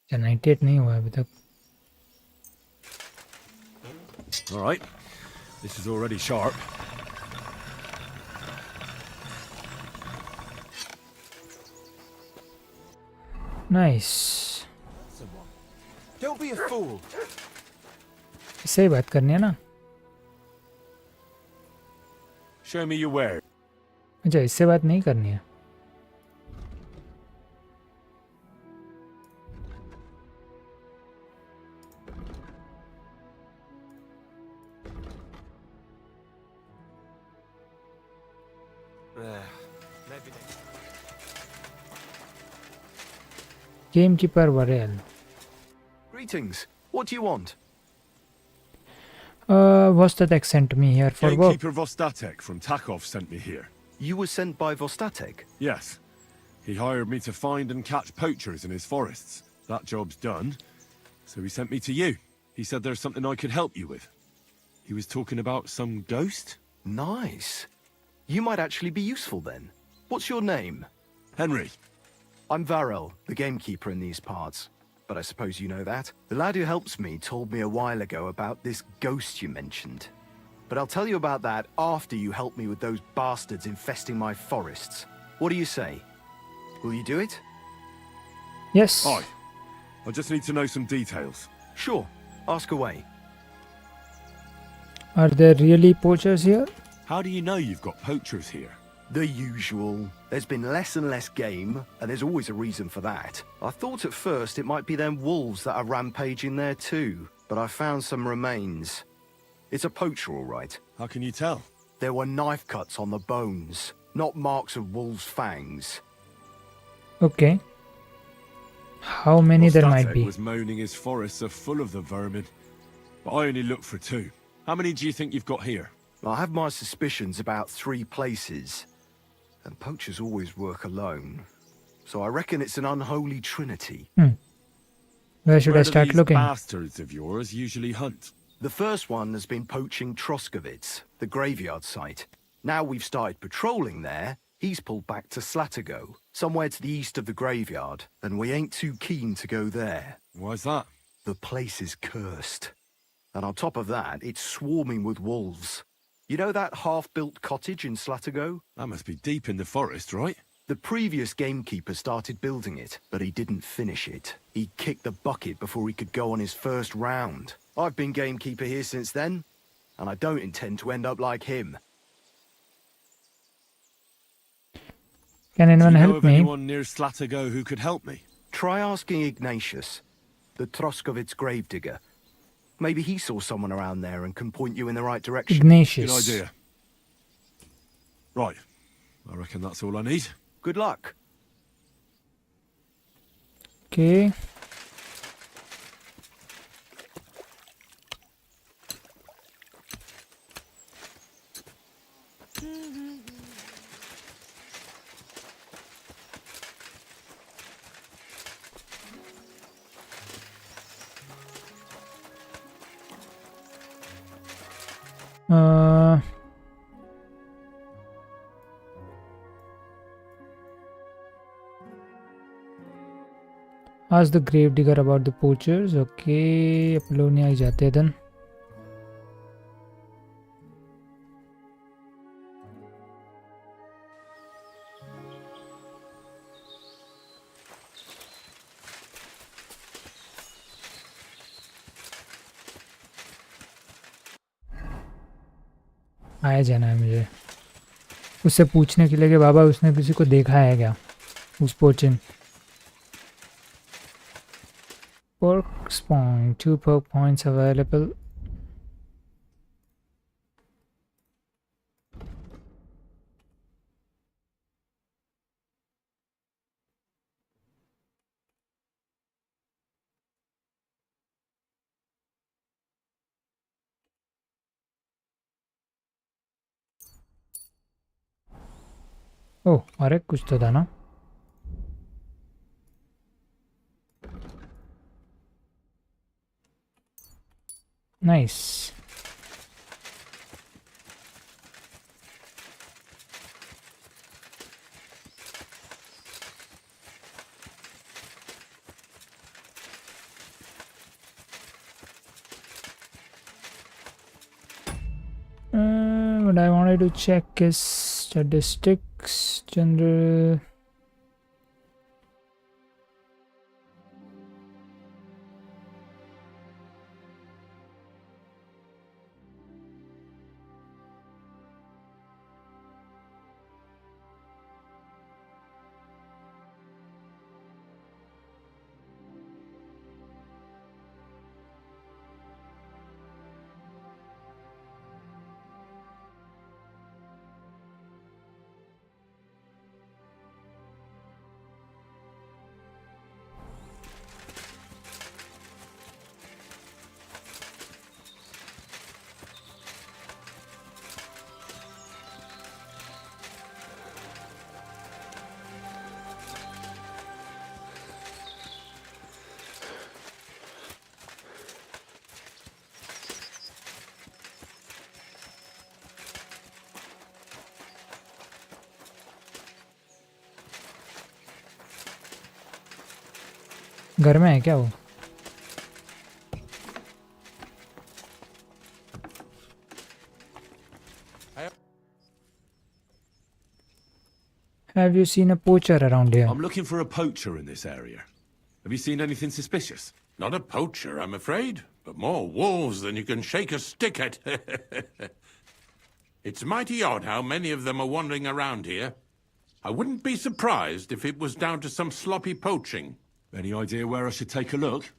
अच्छा 98 नहीं हुआ अभी तक. All right. This is already sharp. Nice. Don't be a fool. इससे ही बात करनी है ना. Show me your wear. अच्छा इससे बात नहीं करनी है. Gamekeeper Varel. Greetings. What do you want? Vostatek sent me here for work. Gamekeeper Vostatek from Takov sent me here. You were sent by Vostatek? Yes. He hired me to find and catch poachers in his forests. That job's done. So he sent me to you. He said there's something I could help you with. He was talking about some ghost? Nice. You might actually be useful then. What's your name? Henry. I'm Varel, the gamekeeper in these parts. But I suppose you know that. The lad who helps me told me a while ago about this ghost you mentioned. But I'll tell you about that after you help me with those bastards infesting my forests. What do you say? Will you do it? Yes. Hi. I just need to know some details. Sure. Ask away. Are there really poachers here? How do you know you've got poachers here? The usual. There's been less and less game, and there's always a reason for that. I thought at first it might be them wolves that are rampaging there too, but I found some remains. It's a poacher, all right. How can you tell? There were knife cuts on the bones, not marks of wolves' fangs. Okay. How many there might be? Was moaning his forests are full of the vermin, but I only looked for 2. How many do you think you've got here? I have my suspicions about 3 places, and poachers always work alone. So I reckon it's an unholy trinity. Where should I start these looking? Bastards of yours usually hunt. The first one has been poaching Troskovitz, the graveyard site. Now we've started patrolling there, he's pulled back to Slatigo, somewhere to the east of the graveyard, and we ain't too keen to go there. Why's that? The place is cursed. And on top of that, it's swarming with wolves. You know that half-built cottage in Slatigo? That must be deep in the forest, right? The previous gamekeeper started building it, but he didn't finish it. He kicked the bucket before he could go on his first round. I've been gamekeeper here since then, and I don't intend to end up like him. Can anyone Do you know help of me? anyone near Slatigo who could help me? Try asking Ignatius, the Troskovitz gravedigger. Maybe he saw someone around there and can point you in the right direction. Ignatius. Good idea. Right. I reckon that's all I need. Good luck. Okay. Ask the gravedigger about the poachers. Okay, Apollonia ही जाते हैं then. आया जाना है मुझे उससे पूछने के लिए कि बाबा उसने किसी को देखा है क्या उस poaching Pork spawn, 2 perk points available. Oh, अरे कुछ तो था ना Nice. What I wanted to check is statistics, general. घर में है क्या वो Have you seen a poacher around here? I'm looking for a poacher in this area. Have you seen anything suspicious? Not a poacher, I'm afraid, but more wolves than you can shake a stick at. It's mighty odd how many of them are wandering around here. I wouldn't be surprised if it was down to some sloppy poaching. Any idea where I should take a look?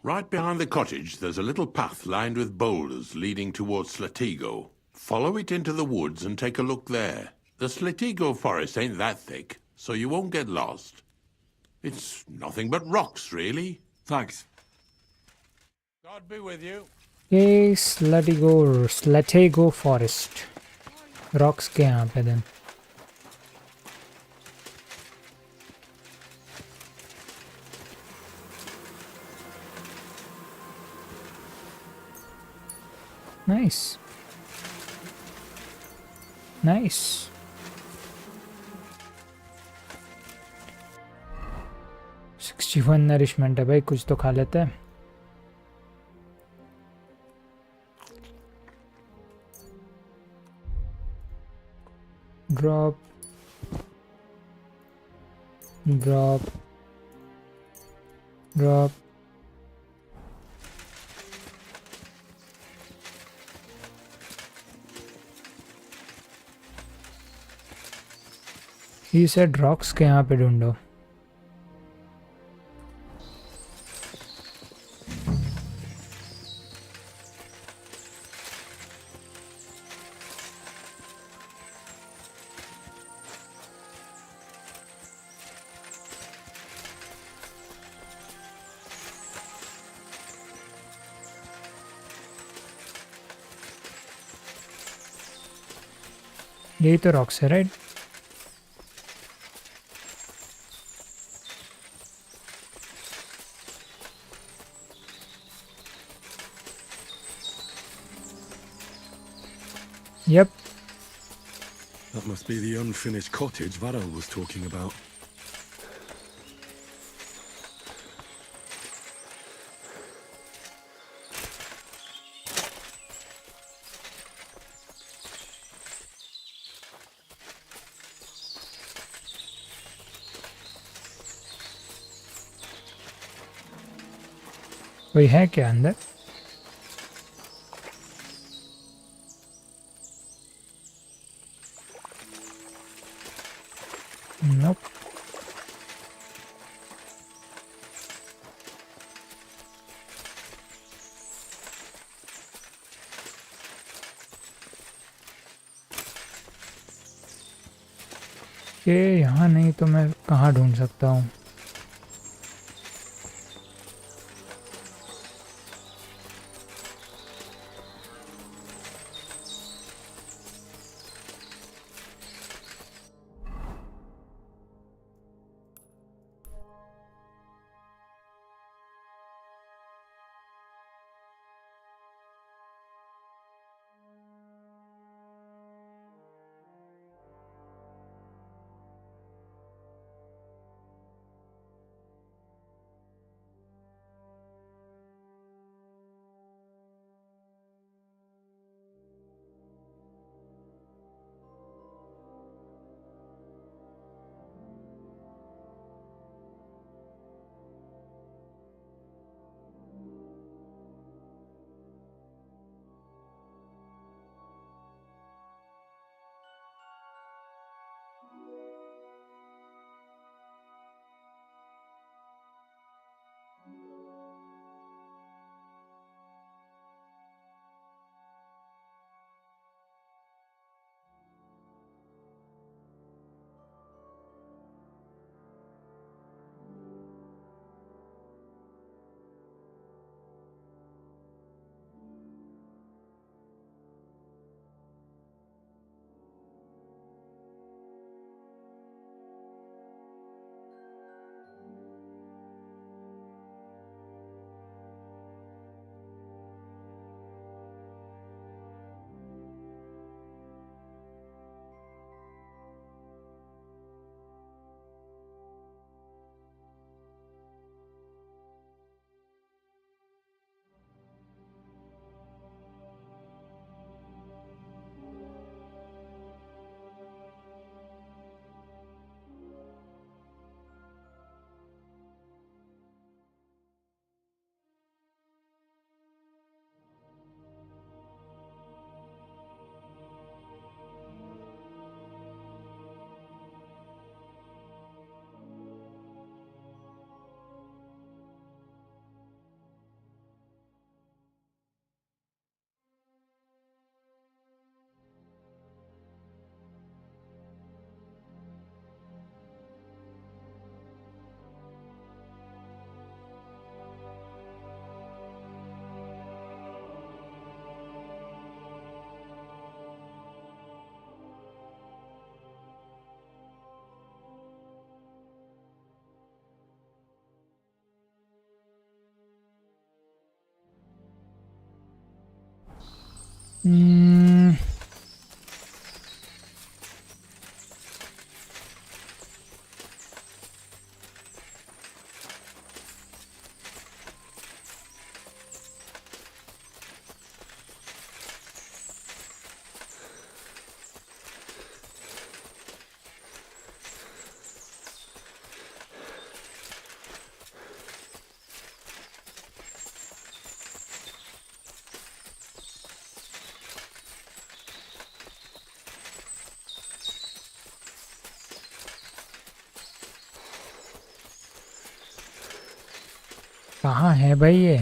Right behind the cottage, there's a little path lined with boulders leading towards Slatigo. Follow it into the woods and take a look there. The Slatigo forest ain't that thick, so you won't get lost. It's nothing but rocks, really. Thanks. God be with you. ये स्लेटेगो forest rocks के यहाँ पे then nice nice 61 nourishment है भाई, कुछ तो खा लेते हैं. Drop, drop, drop. He said rocks के यहाँ पे ढूंढो. यही तो रॉक्स है, right? Yep. That must be the unfinished cottage Varro was talking about. कोई है क्या अंदर? Nope. ये यहाँ नहीं तो मैं कहाँ ढूंढ सकता हूँ? कहाँ है भाई ये?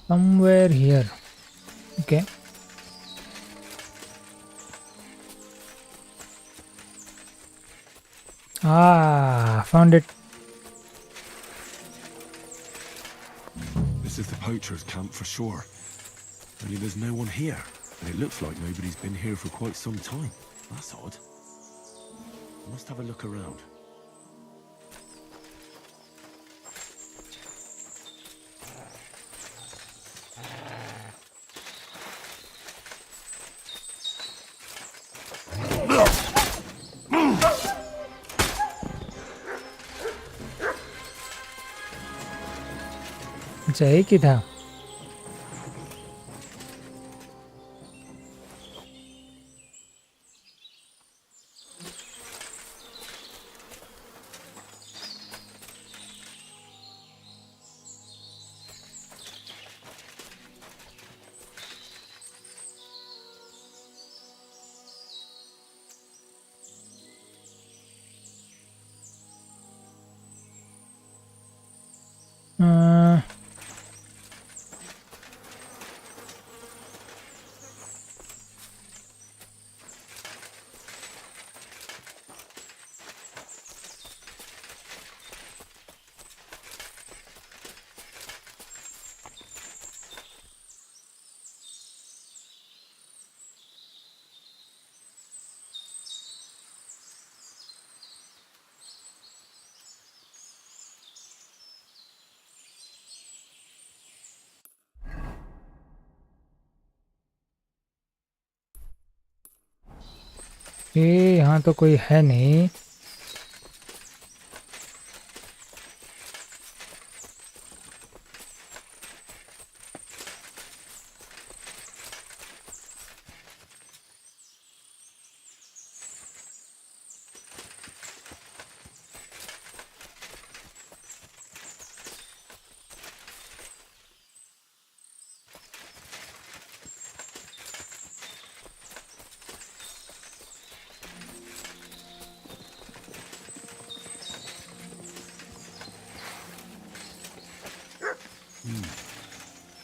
Somewhere here. Okay. Ah, found it. This is the poacher's camp for sure. Only there's no one here. And it looks like nobody's been here for quite some time. That's odd. I must have a look around. अच्छा एक ही था. यहाँ तो कोई है नहीं.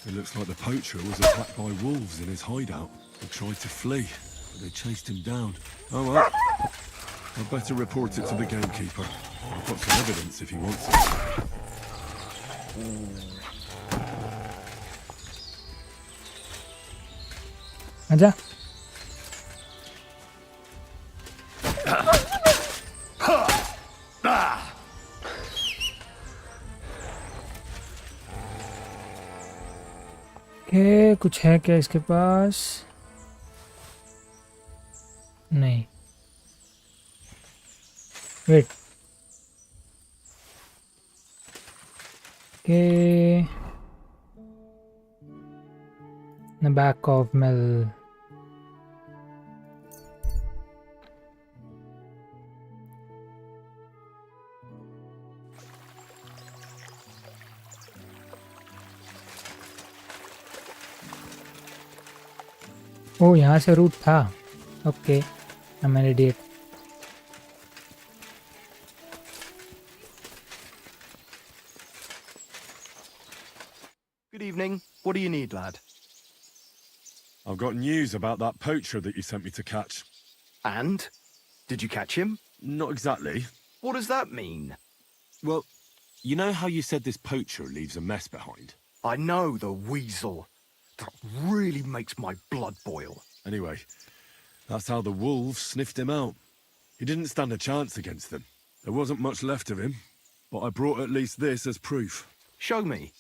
It looks like the poacher was attacked by wolves in his hideout. He tried to flee, but they chased him down. Oh well. I'd better report it to the gamekeeper. I've got some evidence if he wants it. आजा. कुछ है क्या इसके पास? नहीं. Wait. Okay. The back of Mel. Oh यहाँ से route था. Okay. I'm an idiot. Good evening. What do you need, lad? I've got news about that poacher that you sent me to catch. And? Did you catch him? Not exactly. What does that mean? Well, you know how you said this poacher leaves a mess behind? I know, the weasel. That really makes my blood boil. Anyway, that's how the wolves sniffed him out. He didn't stand a chance against them. There wasn't much left of him, but I brought at least this as proof. Show me.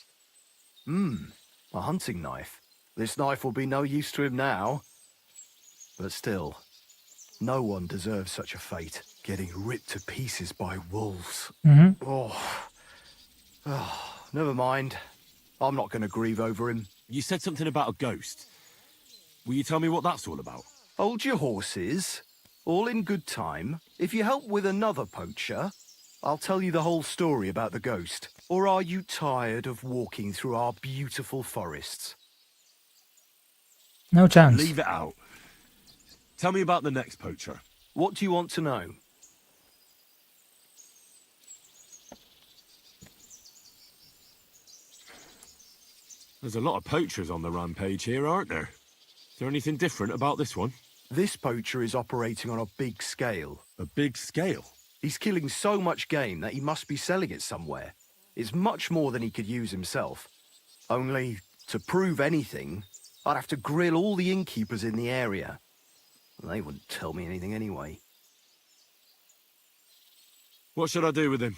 A hunting knife. This knife will be no use to him now. But still, no one deserves such a fate, getting ripped to pieces by wolves. Never mind. I'm not going to grieve over him. You said something about a ghost. Will you tell me what that's all about? Hold your horses. All in good time. If you help with another poacher, I'll tell you the whole story about the ghost. Or are you tired of walking through our beautiful forests? No chance. Leave it out. Tell me about the next poacher. What do you want to know? There's a lot of poachers on the rampage here, aren't there? Is there anything different about this one? This poacher is operating on a big scale. A big scale? He's killing so much game that he must be selling it somewhere. It's much more than he could use himself. Only, to prove anything, I'd have to grill all the innkeepers in the area. They wouldn't tell me anything anyway. What should I do with him?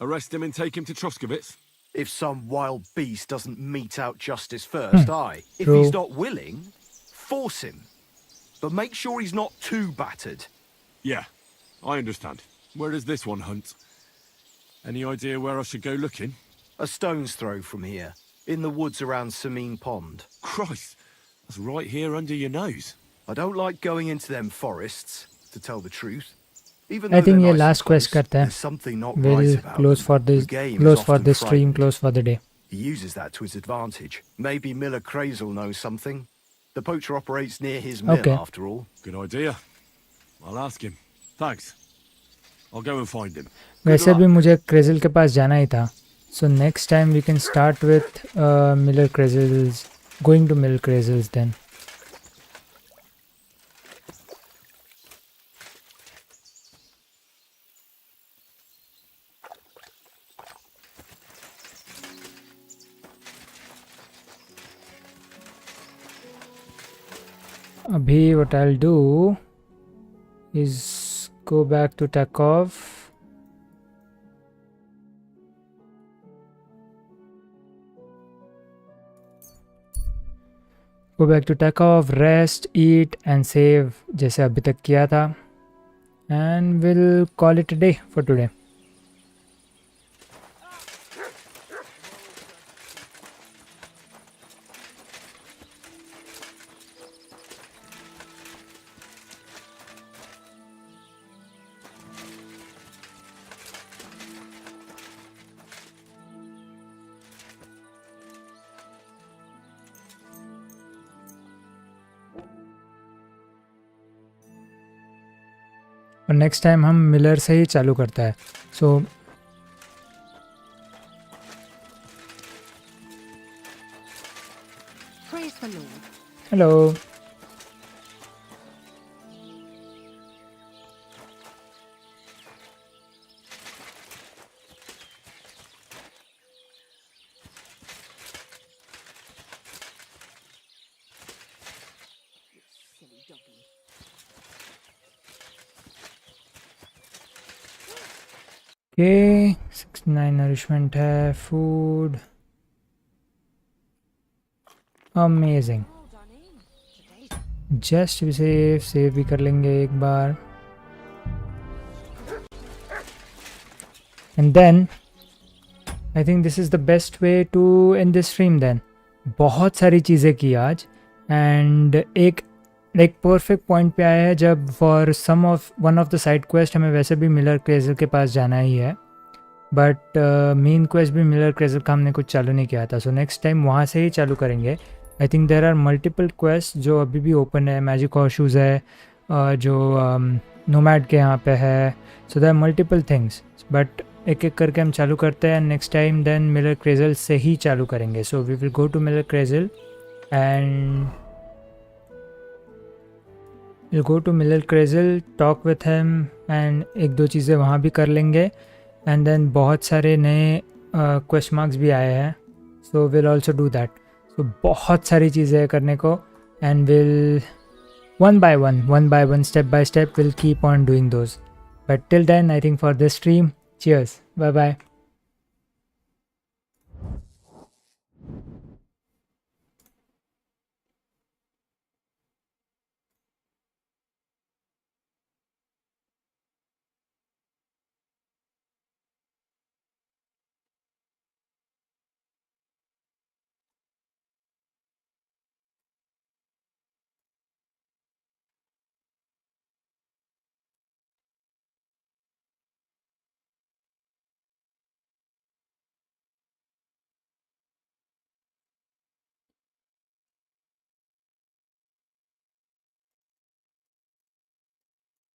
Arrest him and take him to Troskowitz? If some wild beast doesn't mete out justice first, aye. If he's not willing, force him. But make sure he's not too battered. Yeah, I understand. Where does this one hunt? Any idea where I should go looking? A stone's throw from here, in the woods around Samine Pond. Christ, that's right here under your nose. I don't like going into them forests, to tell the truth. I think ये last quest करते हैं. We'll close for this, stream, close for the day. He uses that to his advantage. Maybe Miller Crazel knows something. The poacher operates near his mill, after all. Good idea. I'll ask him. Thanks. I'll go and find him. वैसे भी मुझे क्रेजल के पास जाना ही था. So next time we can start with Miller Crazels, going to Miller Crazels then. Abhi, what I'll do is go back to Takov. Go back to Takov, rest, eat and save जैसे अभी तक किया था, and will call it a day for today. और next time हम Miller से ही चालू करता है. So hello. ओके 69 नरिशमेंट है, फूड अमेजिंग. जस्ट भी सेव भी कर लेंगे एक बार. And then I think this is the best way to end this stream. Then बहुत सारी चीज़ें की आज, एंड एक परफेक्ट पॉइंट पे आया है जब for one of the side quest हमें वैसे भी मिलर क्रेजल के पास जाना ही है, बट मेन क्वेस्ट भी मिलर क्रेजल का हमने कुछ चालू नहीं किया था. सो नेक्स्ट टाइम वहाँ से ही चालू करेंगे. I think there are multiple quest जो अभी भी ओपन है. मैजिक हॉर्स शूज़ है जो नोमैड के यहाँ पे है. So there are multiple things, but एक एक करके हम चालू करते हैं. Next time then Miller Kreyzl से ही चालू करेंगे. So we will go to Miller Kreyzl and we'll go to Miller Crazel, talk with him, and एक दो चीज़ें वहाँ भी कर लेंगे. एंड देन बहुत सारे नए क्वेश्चन मार्क्स भी आए हैं, so will also do that. So बहुत सारी चीज़ें हैं करने को, and will one by one, step by step, we'll keep on doing those. But till then, I think for this stream, cheers, bye bye.